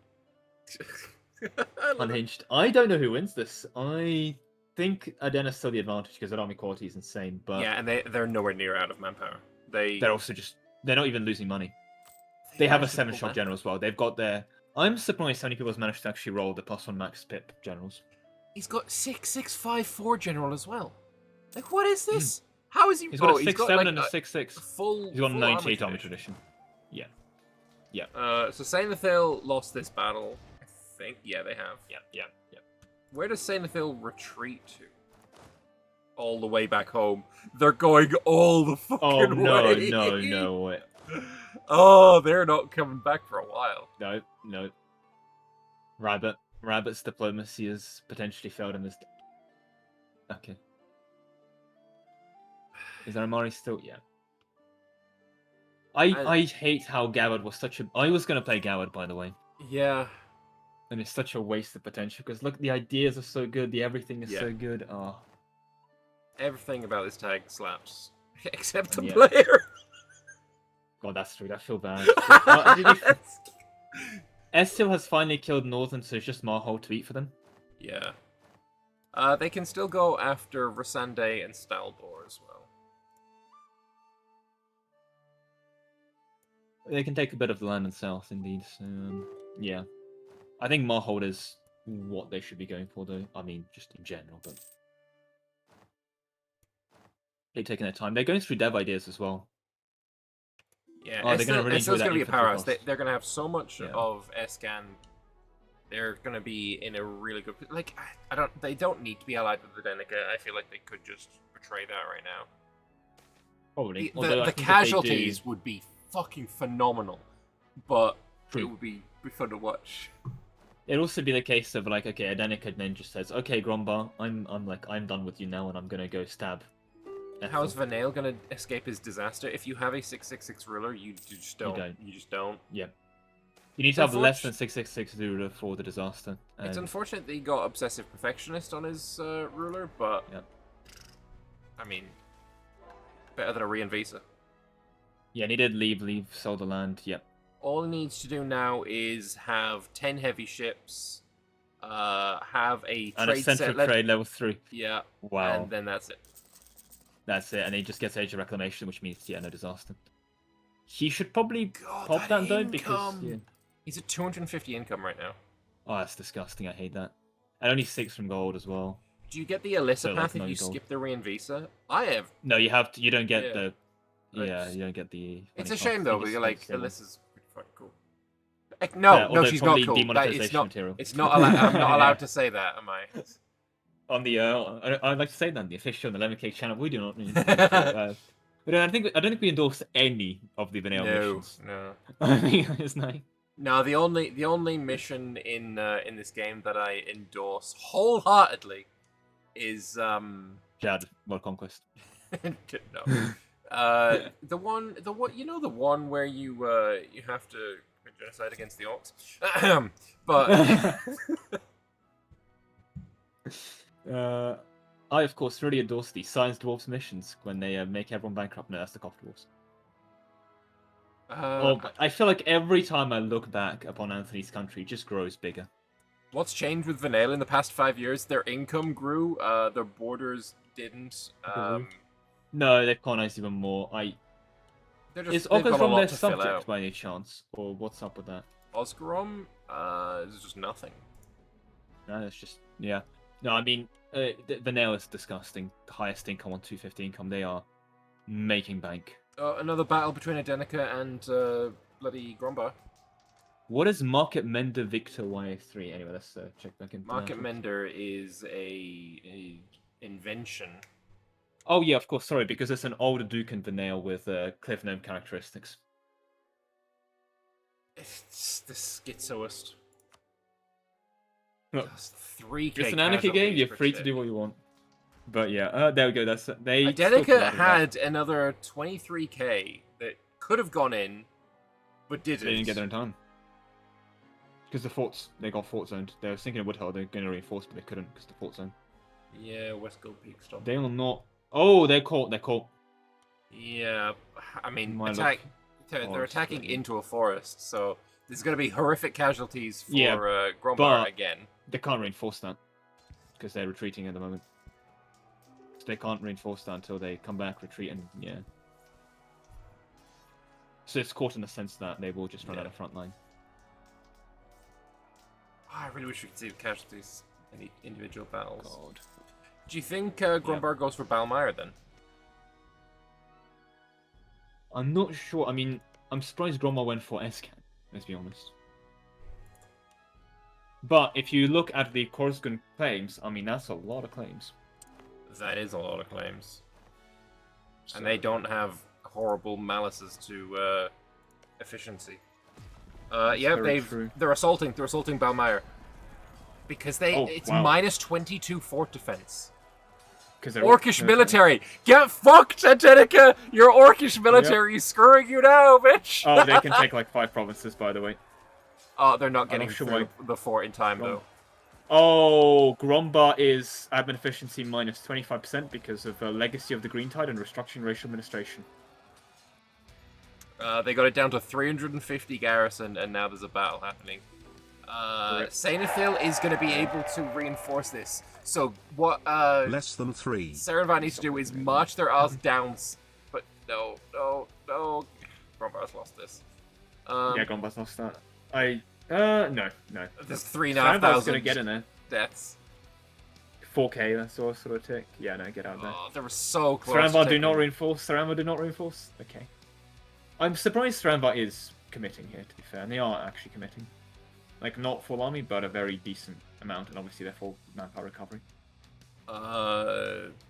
it. Unhinged. I don't know who wins this. I think Adena's still the advantage because their army quality is insane, but Yeah, and they're nowhere near out of manpower. they're also they're not even losing money. They have a managed to 7-shot pull that. general as well. They've got their... I'm surprised how many people have managed to actually roll the +1 max pip generals. He's got 6-6-5-4 general as well. Like, what is this? How is he? He's got a he's 6-7 got, like, and a 6-6. full. He's got a full 98 armor army tradition. tradition. Yeah. So Sainathil lost this battle. I think. Yeah, they have. Yeah. Where does Sainathil retreat to? All the way back home. They're going all the fucking Oh, no, way. no way. Oh, they're not coming back for a while. No. Rabbit's diplomacy has potentially failed in this... Okay. Is Aramari still... Yeah. I hate how Gawad was such a... I was going to play Gawad, by the way. Yeah. And it's such a waste of potential, because look, the ideas are so good, the everything is Yeah. so good. Oh. Everything about this tag slaps. Except the Yeah. player. God, that's true, I feel bad. Esthil has finally killed Northern, so it's just Marhold to eat for them. Yeah. They can still go after Rasande and Stalbor as well. They can take a bit of the land in south, indeed. So, yeah. I think Marhold is what they should be going for, though. I mean, just in general, but they're taking their time. They're going through dev ideas as well. Yeah, Oh, they're going to really enjoy Esthil's that going to be a infantry powerhouse. cost. They're going to have so much Yeah. of Escan. They're going to be in a really good... Like, I don't... They don't need to be allied with the Danica. I feel like they could just betray that right now. Probably. The casualties would be fucking phenomenal, but True. it would be fun to watch. It'd also be the case of like, okay, Danica then just says, okay, Grombar, I'm done with you now, and I'm gonna go stab. How is Vanail gonna escape his disaster? If you have a 666 ruler, you just don't. You just don't. Yeah. You need to have less than 666 ruler for the disaster. It's unfortunate that he got Obsessive Perfectionist on his ruler, but yeah. I mean, better than a Reinvisa. Yeah, and he did leave, sell the land. Yep. All he needs to do now is have 10 heavy ships, have a and a central trade level 3. Yeah. Wow. And then that's it. That's it, and he just gets Age of Reclamation, which means, yeah, no disaster. He should probably pop that though, because yeah. He's at 250 income right now. Oh, that's disgusting. I hate that. And only 6 from gold as well. Do you get the Alyssa So, path like, if you no gold. skip the Reinvisa? I have. No, you have to. You don't get Yeah. the. Yeah, you don't get the. It's a funny shame cost. though, You because just like disable. Alyssa's pretty fucking cool. No, Yeah, no, although she's not probably cool. demonetization material. It's not allowed. I'm not allowed to say that, am I? On the, I'd like to say that on the official on the Lemon Cake channel, we do not. But I don't think we endorse any of the vanilla missions. No. I think it's nice. No, the only mission in this game that I endorse wholeheartedly is Jad, World Conquest. no. The one where you have to commit genocide against the orcs. But I of course really endorse the Science Dwarfs missions when they make everyone bankrupt. No, that's the Cough Dwarfs. I feel like every time I look back upon Anthony's country, it just grows bigger. What's changed with Vanilla in the past 5 years? Their income grew, their borders didn't. No, they've colonized even more. Is Osgrom their subject by any chance? Or what's up with that? Osgrom? Is just nothing. No, it's just, yeah. No, I mean, Vanilla is disgusting. The highest income on 250 income. They are making bank. Another battle between Adenica and bloody Grombar. What is Market Mender Victor YA3? Anyway, let's check back in. Market Mender is a invention. Oh yeah, of course. Sorry, because it's an older Duke and Vanille with Cliff Gnome characteristics. It's the schizoist. Look, 3K. it's an Anarchy game. You're free to do what you want. But yeah, there we go. That's they. Adenica had another 23k that could have gone in, but didn't. They didn't get there in time. Because the forts, they got fort zoned. They were thinking of Woodhull, they're going to reinforce, but they couldn't because the fort zone. Yeah, West Gold Peak stopped. They are not. Oh, they're caught. They're caught. Yeah, I mean, They're attacking into a forest, so there's going to be horrific casualties for Grombar but again. They can't reinforce that because they're retreating at the moment. So they can't reinforce that until they come back, retreat, and yeah. So it's caught in the sense that they will just run out of front line. I really wish we could see the casualties in the individual battles. God. Do you think Grombar goes for Balmire then? I'm not sure. I mean, I'm surprised Grombar went for Escan, let's be honest. But if you look at the Korsgun claims, I mean, that's a lot of claims. That is a lot of claims. So, and they don't have horrible malices to efficiency. Yeah, they're assaulting Balmire. Because it's minus 22 fort defense. Orcish military! Get fucked, Adenica! Your Orcish military is screwing you now, bitch! Oh, they can take like 5 provinces, by the way. Oh, they're not getting through the fort in time, though. Oh, Grombar is admin efficiency minus 25% because of Legacy of the Green Tide and Restructuring Racial Administration. They got it down to 350 garrison, and now there's a battle happening. Esthil is going to be able to reinforce this. So what less than 3. Saranvar needs to do is march their ass down. But no. Grombar's lost this. Yeah, Grombar's lost that. No. There's 3,500 Saranvar's gonna get in there. deaths. 4k, that's all sort of tick. Yeah, no, get out of there. Oh, they were so close. Saranvar, to do not taking- reinforce. Saranvar, do not reinforce. Okay. I'm surprised Saranvar is committing here, to be fair, and they are actually committing. Like, not full army, but a very decent amount, and obviously they're full manpower recovery.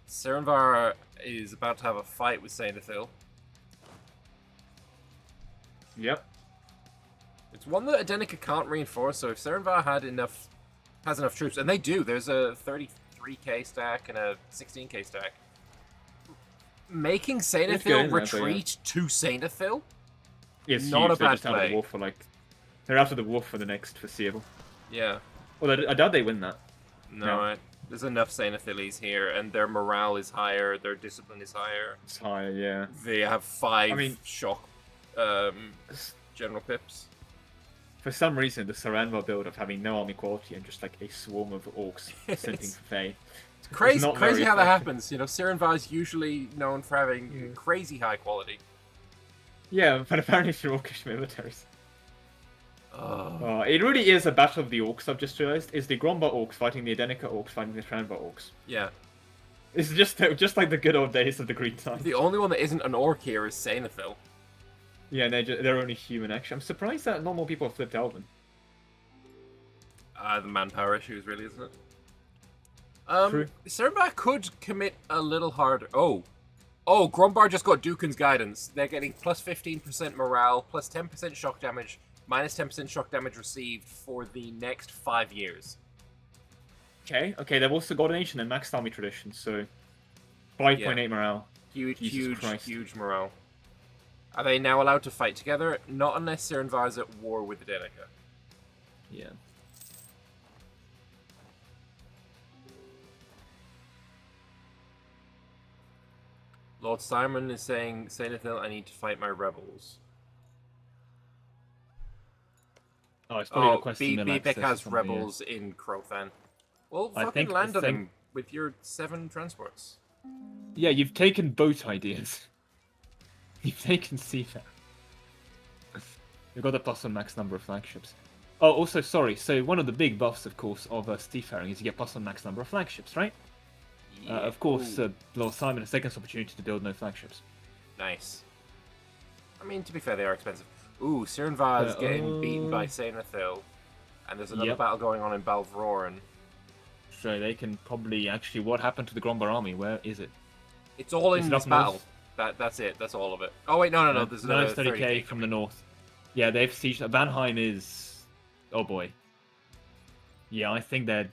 Saranvar is about to have a fight with Saint Esthil. Yep. It's one that Adenica can't reinforce, so if Saranvar has enough troops, and they do, there's a 33k stack and a 16k stack. Making Saint It's good, Esthil isn't it? retreat to Saint Esthil? It's Not huge. a They're bad just out of play. the war for like. They're out of the war for the next foreseeable. Yeah. Well, I doubt they win that. No, there's enough Saint Ethiles here, and their morale is higher, their discipline is higher. It's higher, yeah. They have 5 I mean- shock general pips. For some reason, the Saranvar build of having no army quality and just like a swarm of orcs scenting It's for Fae. It's crazy, not crazy very how that effective. happens. You know, Saranvar is usually known for having crazy high quality. Yeah, but apparently for orcish militaries. Oh. It really is a battle of the orcs, I've just realized. It's the Grombar orcs fighting the Adenica orcs fighting the Saranvar orcs. Yeah. It's just like the good old days of the Green Tide. The only one that isn't an orc here is Saint Esthil. Yeah, and they're only human action. I'm surprised that not more people have flipped Elven. The manpower issues, really, isn't it? True. Saranvar could commit a little harder. Oh, Grombar just got Dukin's guidance. They're getting plus 15% morale, plus 10% shock damage, minus 10% shock damage received for the next 5 years. Okay, they've also got an ancient and maxed army tradition, so 5.8 morale. Jesus Christ. Huge morale. Are they now allowed to fight together? Not unless Saranvar is at war with the Adenica. Yeah. Lord Simon is saying, Saint Esthil, I need to fight my rebels. Oh, it's probably Oh, requesting mill Bebek access has from rebels in Crothan. Well, I fucking think land the on thing- them with your 7 transports. Yeah, you've taken boat ideas. You've taken seafarer. You've got a plus on max number of flagships. Oh, also, sorry. So one of the big buffs, of course, of seafaring is you get plus on max number of flagships, right? Yeah. Of course, Ooh, Lord Simon has taken this opportunity to build no flagships. nice. I mean, to be fair, they are expensive. Ooh, Saranvar is getting beaten by Saint Esthil. And there's another Yep. battle going on in Balvroren. So they can probably actually. What happened to the Grombar army? Where is it? It's all Is in it this up battle. north? That's it. That's all of it. Oh, wait, no. There's another 30k from the north. Yeah, they've sieged. Vanheim is. Oh boy. Yeah, I think they've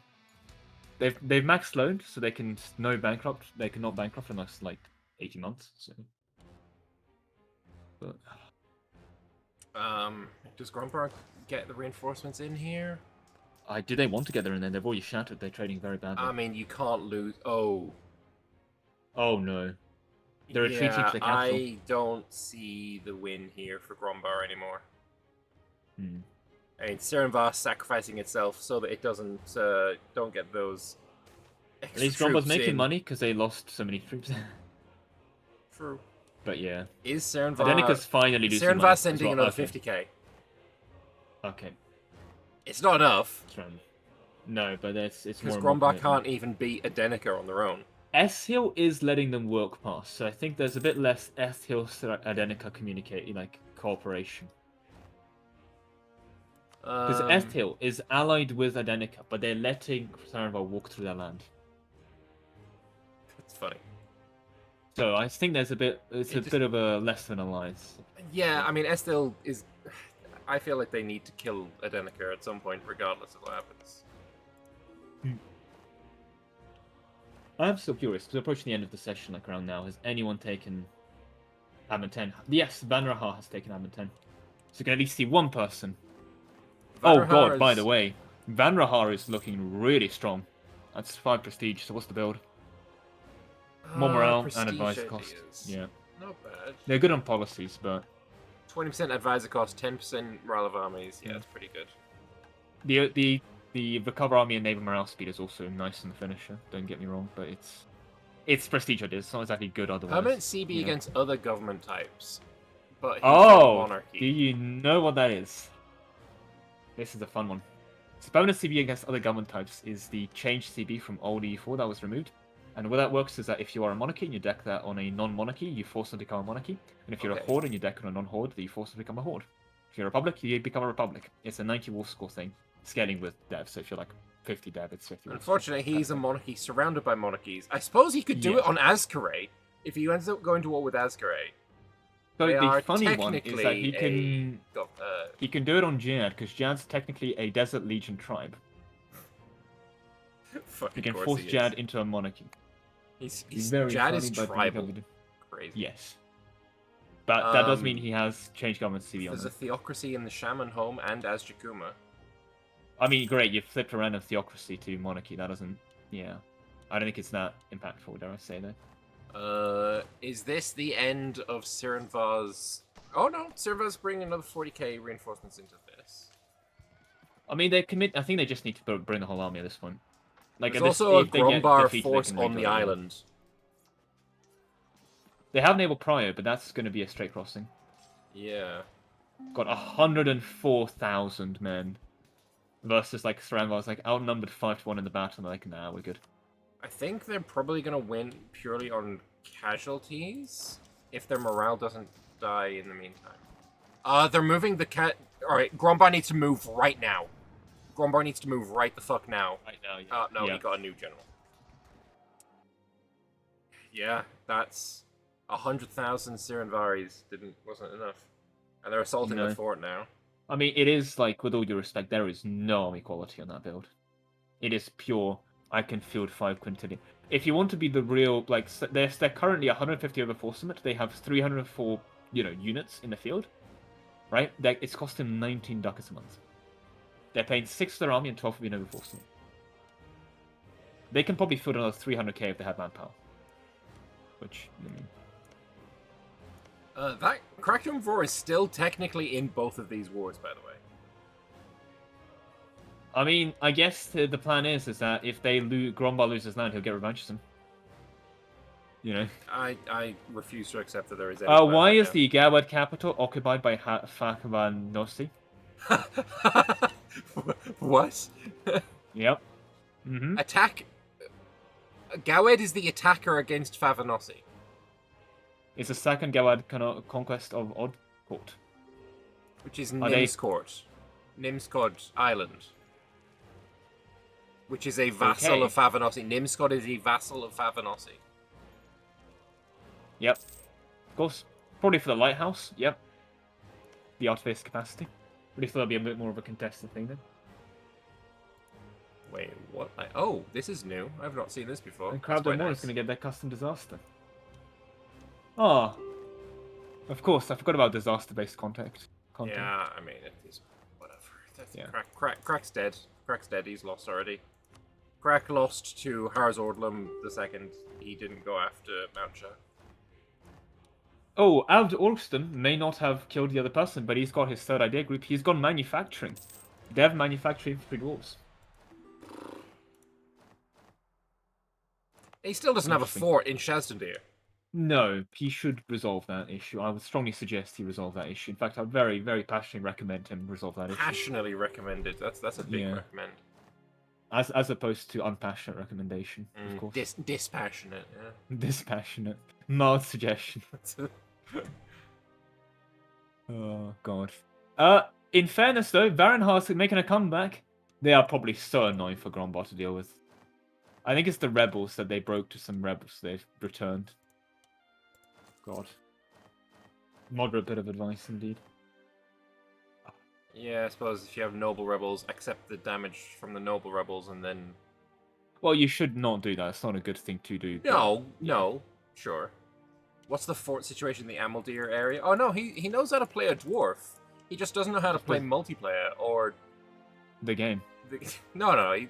maxed load, so they can no bankrupt. They cannot bankrupt for the next like 18 months. So. But Does Grombar get the reinforcements in here? do they want to get there and then they've already shattered. They're trading very badly. I mean, you can't lose. Oh. Oh no. They're retreating to the capital. I don't see the win here for Grombar anymore. Hmm. I mean, Saranvar sacrificing itself so that it don't get those At extra least Grombar's troops making in. money because they lost so many troops. True. But yeah. Is Saranvar... Adenica's finally losing money Saranvar as sending well. another Okay. 50k. Okay. It's not enough, That's right. No, but it's because more and more Grombar commitment. can't even beat Adenica on their own. Esthil is letting them work past, so I think there's a bit less Esthil Adenica cooperation. Because Esthil is allied with Adenica, but they're letting Saranvar walk through their land. It's funny. So I think there's a bit of a less than alliance. Yeah, I mean, Esthil is... I feel like they need to kill Adenica at some point, regardless of what happens. I'm still curious, because we're approaching the end of the session like around now. Has anyone taken Admin 10? Yes, Vanrahar has taken Admin 10. So you can at least see one person. Oh god, by the way, Vanrahar is looking really strong. That's 5 prestige, so what's the build? More morale and prestige advisor cost. ideas. Yeah. Not bad. They're good on policies, but 20% advisor cost, 10% morale of armies. Yeah, that's pretty good. the recover army and naval morale speed is also nice in the finisher, don't get me wrong, but it's prestige ideas, it's not exactly good otherwise. Permanent CB you know. against other government types. but he's Oh, do monarchy. you know what that is? This is a fun one. So bonus CB against other government types is the change CB from old E4 that was removed. And what that works is that if you are a monarchy and you deck that on a non-monarchy, you force them to become a monarchy. And if you're a horde and you deck on a non-horde, you force them to become a horde. If you're a republic, you become a republic. It's a 90 war score thing, scaling with dev. So if you're like 50 dev, it's 50 war score. Unfortunately, he's a monarchy surrounded by monarchies. I suppose he could do it on Azkaray if he ends up going to war with Azkaray. So They the are funny one is that he can do it on Jihad because Jihad's technically a desert legion tribe. He can force Jihad into a monarchy. He's Jihad is tribal. Crazy. Yes. But that does mean he has changed government CB on There's a theocracy in the Shaman home and as Jakuma. I mean, great, you flipped around a theocracy to monarchy. That doesn't... Yeah. I don't think it's that impactful, dare I say, though. Is this the end of Saranvar's... Oh no, Saranvar's bringing another 40k reinforcements into this. I mean, they commit... I think they just need to bring the whole army at this point. Like, there's also a Grombar force on the island. They have naval prior, but that's going to be a straight crossing. Yeah. Got 104,000 men. Versus, like, Saranvar's, like, outnumbered 5-1 in the battle, and they're like, nah, we're good. I think they're probably going to win purely on casualties, if their morale doesn't die in the meantime. They're moving the cat... Alright, Grombar needs to move right now. Grombar needs to move right the fuck now. Right now, yeah. No, yeah. He got a new general. Yeah, that's... 100,000 Saranvaris wasn't enough. And they're assaulting the fort now. I mean, it is, like, with all due respect, there is no army quality on that build. It is pure, I can field 5 quintillion. If you want to be the real, like, they're currently 150 over force limit. They have 304, units in the field. Right? It's costing them 19 ducats a month. They're paying 6 for their army and 12 for being over force limit. They can probably field another 300k if they had manpower. Which, that Crackdown 4 is still technically in both of these wars, by the way. I mean, I guess the plan is that if they Grombar loses land, he'll get revenge on them. I refuse to accept that there is any why is the Gawad capital occupied by Fakabanossi? What? Yep. Attack... Gawed is the attacker against Favanossi. It's the second Gawad conquest of Oddcourt. Which is Nimscourt. Nimscourt Island. Which is a vassal of Favanossi. Nimscourt is a vassal of Favanossi. Yep. Of course. Probably for the lighthouse. Yep. The artifice capacity. Probably thought that'd be a bit more of a contested thing then. Wait, what? Oh, this is new. I've not seen this before. And Crowdon Moore is going to get their custom disaster. Oh. Of course, I forgot about disaster-based content. Yeah, I mean, it is whatever. Crack's dead. Crack's dead. He's lost already. Crack lost to Hars Ordlum the second. He didn't go after Mountshire. Oh, Alv Orkston may not have killed the other person, but he's got his third idea group. He's gone manufacturing. Dev manufacturing for dwarves. He still doesn't have a fort in Shazdandir. No, he should resolve that issue. I would strongly suggest he resolve that issue. In fact, I'd very, very passionately recommend him resolve that issue. Passionately recommended. That's a big recommend. As opposed to unpassionate recommendation, of course. Dispassionate, yeah. Dispassionate. Mild suggestion. Oh, God. In fairness, though, Varanhas making a comeback. They are probably so annoying for Grombar to deal with. I think it's the rebels that they broke to some rebels. They've returned. God. Moderate bit of advice, indeed. Yeah, I suppose if you have noble rebels, accept the damage from the noble rebels, and then... Well, you should not do that. It's not a good thing to do. No, sure. What's the fort situation in the Amaldir area? Oh no, he knows how to play a dwarf. He just doesn't know how to play multiplayer, or... The game. No,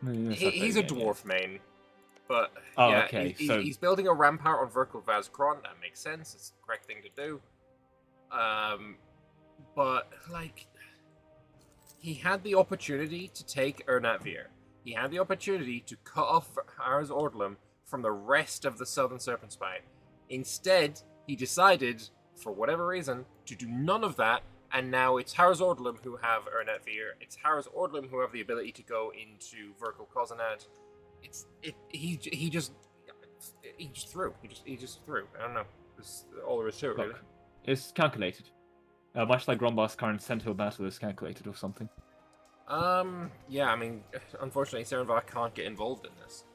he's a dwarf main. But, he's building a rampart on Verkal Vazkron. That makes sense. It's the correct thing to do. But, like... He had the opportunity to take Ernatvir. He had the opportunity to cut off Ars Ordlum from the rest of the Southern Serpent Spine. Instead, he decided, for whatever reason, to do none of that, and now it's Harz Ordlum who have Ernetvir. It's Harz Ordlum who have the ability to go into Virgo Kozanad. He just threw. He just threw. I don't know. That's all there is to it, really. Look, it's calculated. Much like Grombar's current Centaur battle is calculated or something. Yeah, I mean, unfortunately, Saranvar can't get involved in this.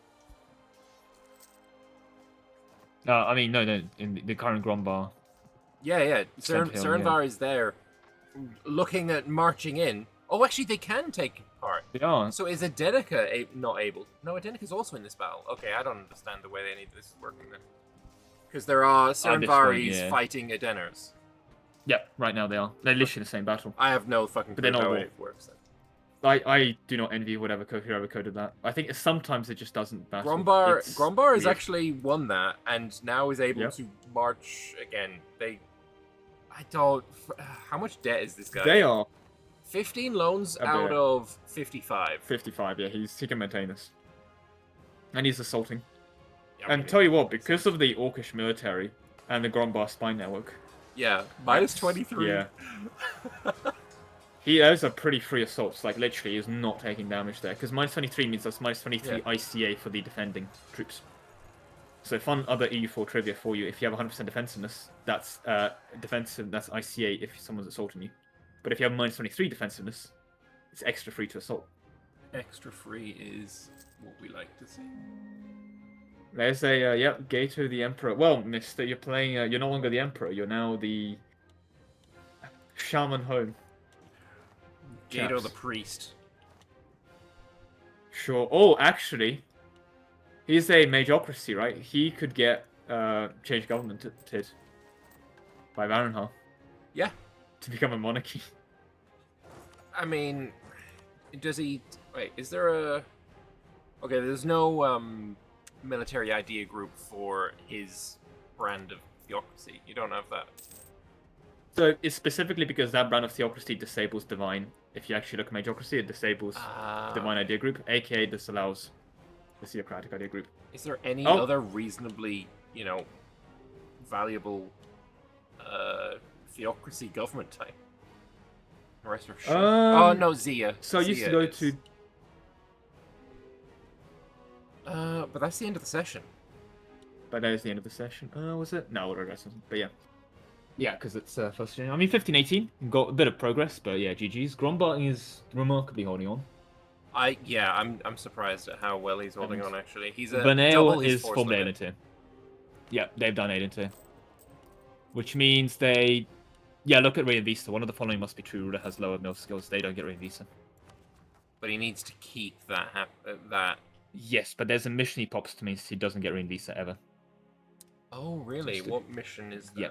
I mean, no, in the current Grombar. Yeah. Centaur, Saranvar is there, looking at marching in. Oh, actually, they can take part. They are. So is Adenica not able? No, Adenica's also in this battle. Okay, I don't understand the way they need this working then. Because there are Saranvaris fighting Adenars. Yep, right now they are. They're literally the same battle. I have no fucking clue how it works then. I do not envy whoever coded that. I think sometimes it just doesn't battle. Grombar has actually won that and now is able to march again. How much debt is this guy? They are 15 loans out of 55. 55, yeah, he can maintain this. And he's assaulting. Yeah, and tell you what, because of the Orcish military and the Grombar spy network. Yeah, minus 23. Yeah. He has a pretty free assaults, like literally is not taking damage there. Because minus 23 means that's minus 23 ICA for the defending troops. So fun other EU4 trivia for you. If you have 100% defensiveness, that's defensive, that's ICA if someone's assaulting you. But if you have minus 23 defensiveness, it's extra free to assault. Extra free is what we like to see. There's a, Gato the Emperor. Well, mister, you're playing, you're no longer the Emperor, you're now the Shaman Home. Gato the Priest. Sure. Oh, actually, he's a Magocracy, right? He could get change government by Varanhal. Yeah. To become a monarchy. I mean, does he... Wait, is there a... Okay, there's no military idea group for his brand of theocracy. You don't have that. So it's specifically because that brand of theocracy disables divine. If you actually look at Magocracy, it disables divine idea group, aka disallows the theocratic idea group. Is there any other reasonably, valuable theocracy government type? The rest are shit. Oh no, Zia. So I used to go to. But that's the end of the session. But that is the end of the session. Was it? No, but yeah. Yeah, because it's first gen. I mean, 15-18 got a bit of progress, but yeah, GG's. Grombar is remarkably holding on. I'm surprised at how well he's holding on. Actually, he's a Banale is formed Aedentir. Yeah, they've done Aedentir, which means they. Yeah, look at Ray and Visa. One of the following must be true. Ruler has lower mill skills. They don't get Ray and Visa. But he needs to keep that. Yes, but there's a mission he pops to me. So he doesn't get Ray and Visa ever. Oh really? What mission is that? Yeah.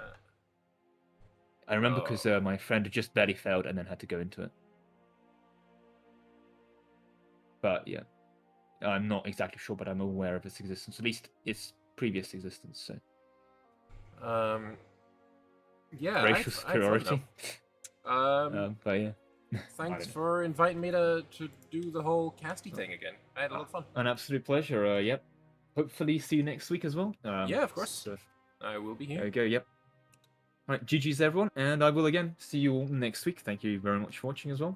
I remember because my friend just barely failed and then had to go into it. But yeah, I'm not exactly sure, but I'm aware of its existence, at least its previous existence. So. Yeah. Racial superiority. But yeah. Thanks for inviting me to do the whole casty thing again. I had a lot of fun. An absolute pleasure. Yep. Hopefully see you next week as well. Yeah, of course. So, I will be here. There you go. Yep. Right, GG's everyone, and I will again see you all next week. Thank you very much for watching as well.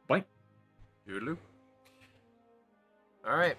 Bye. Toodaloo. All right.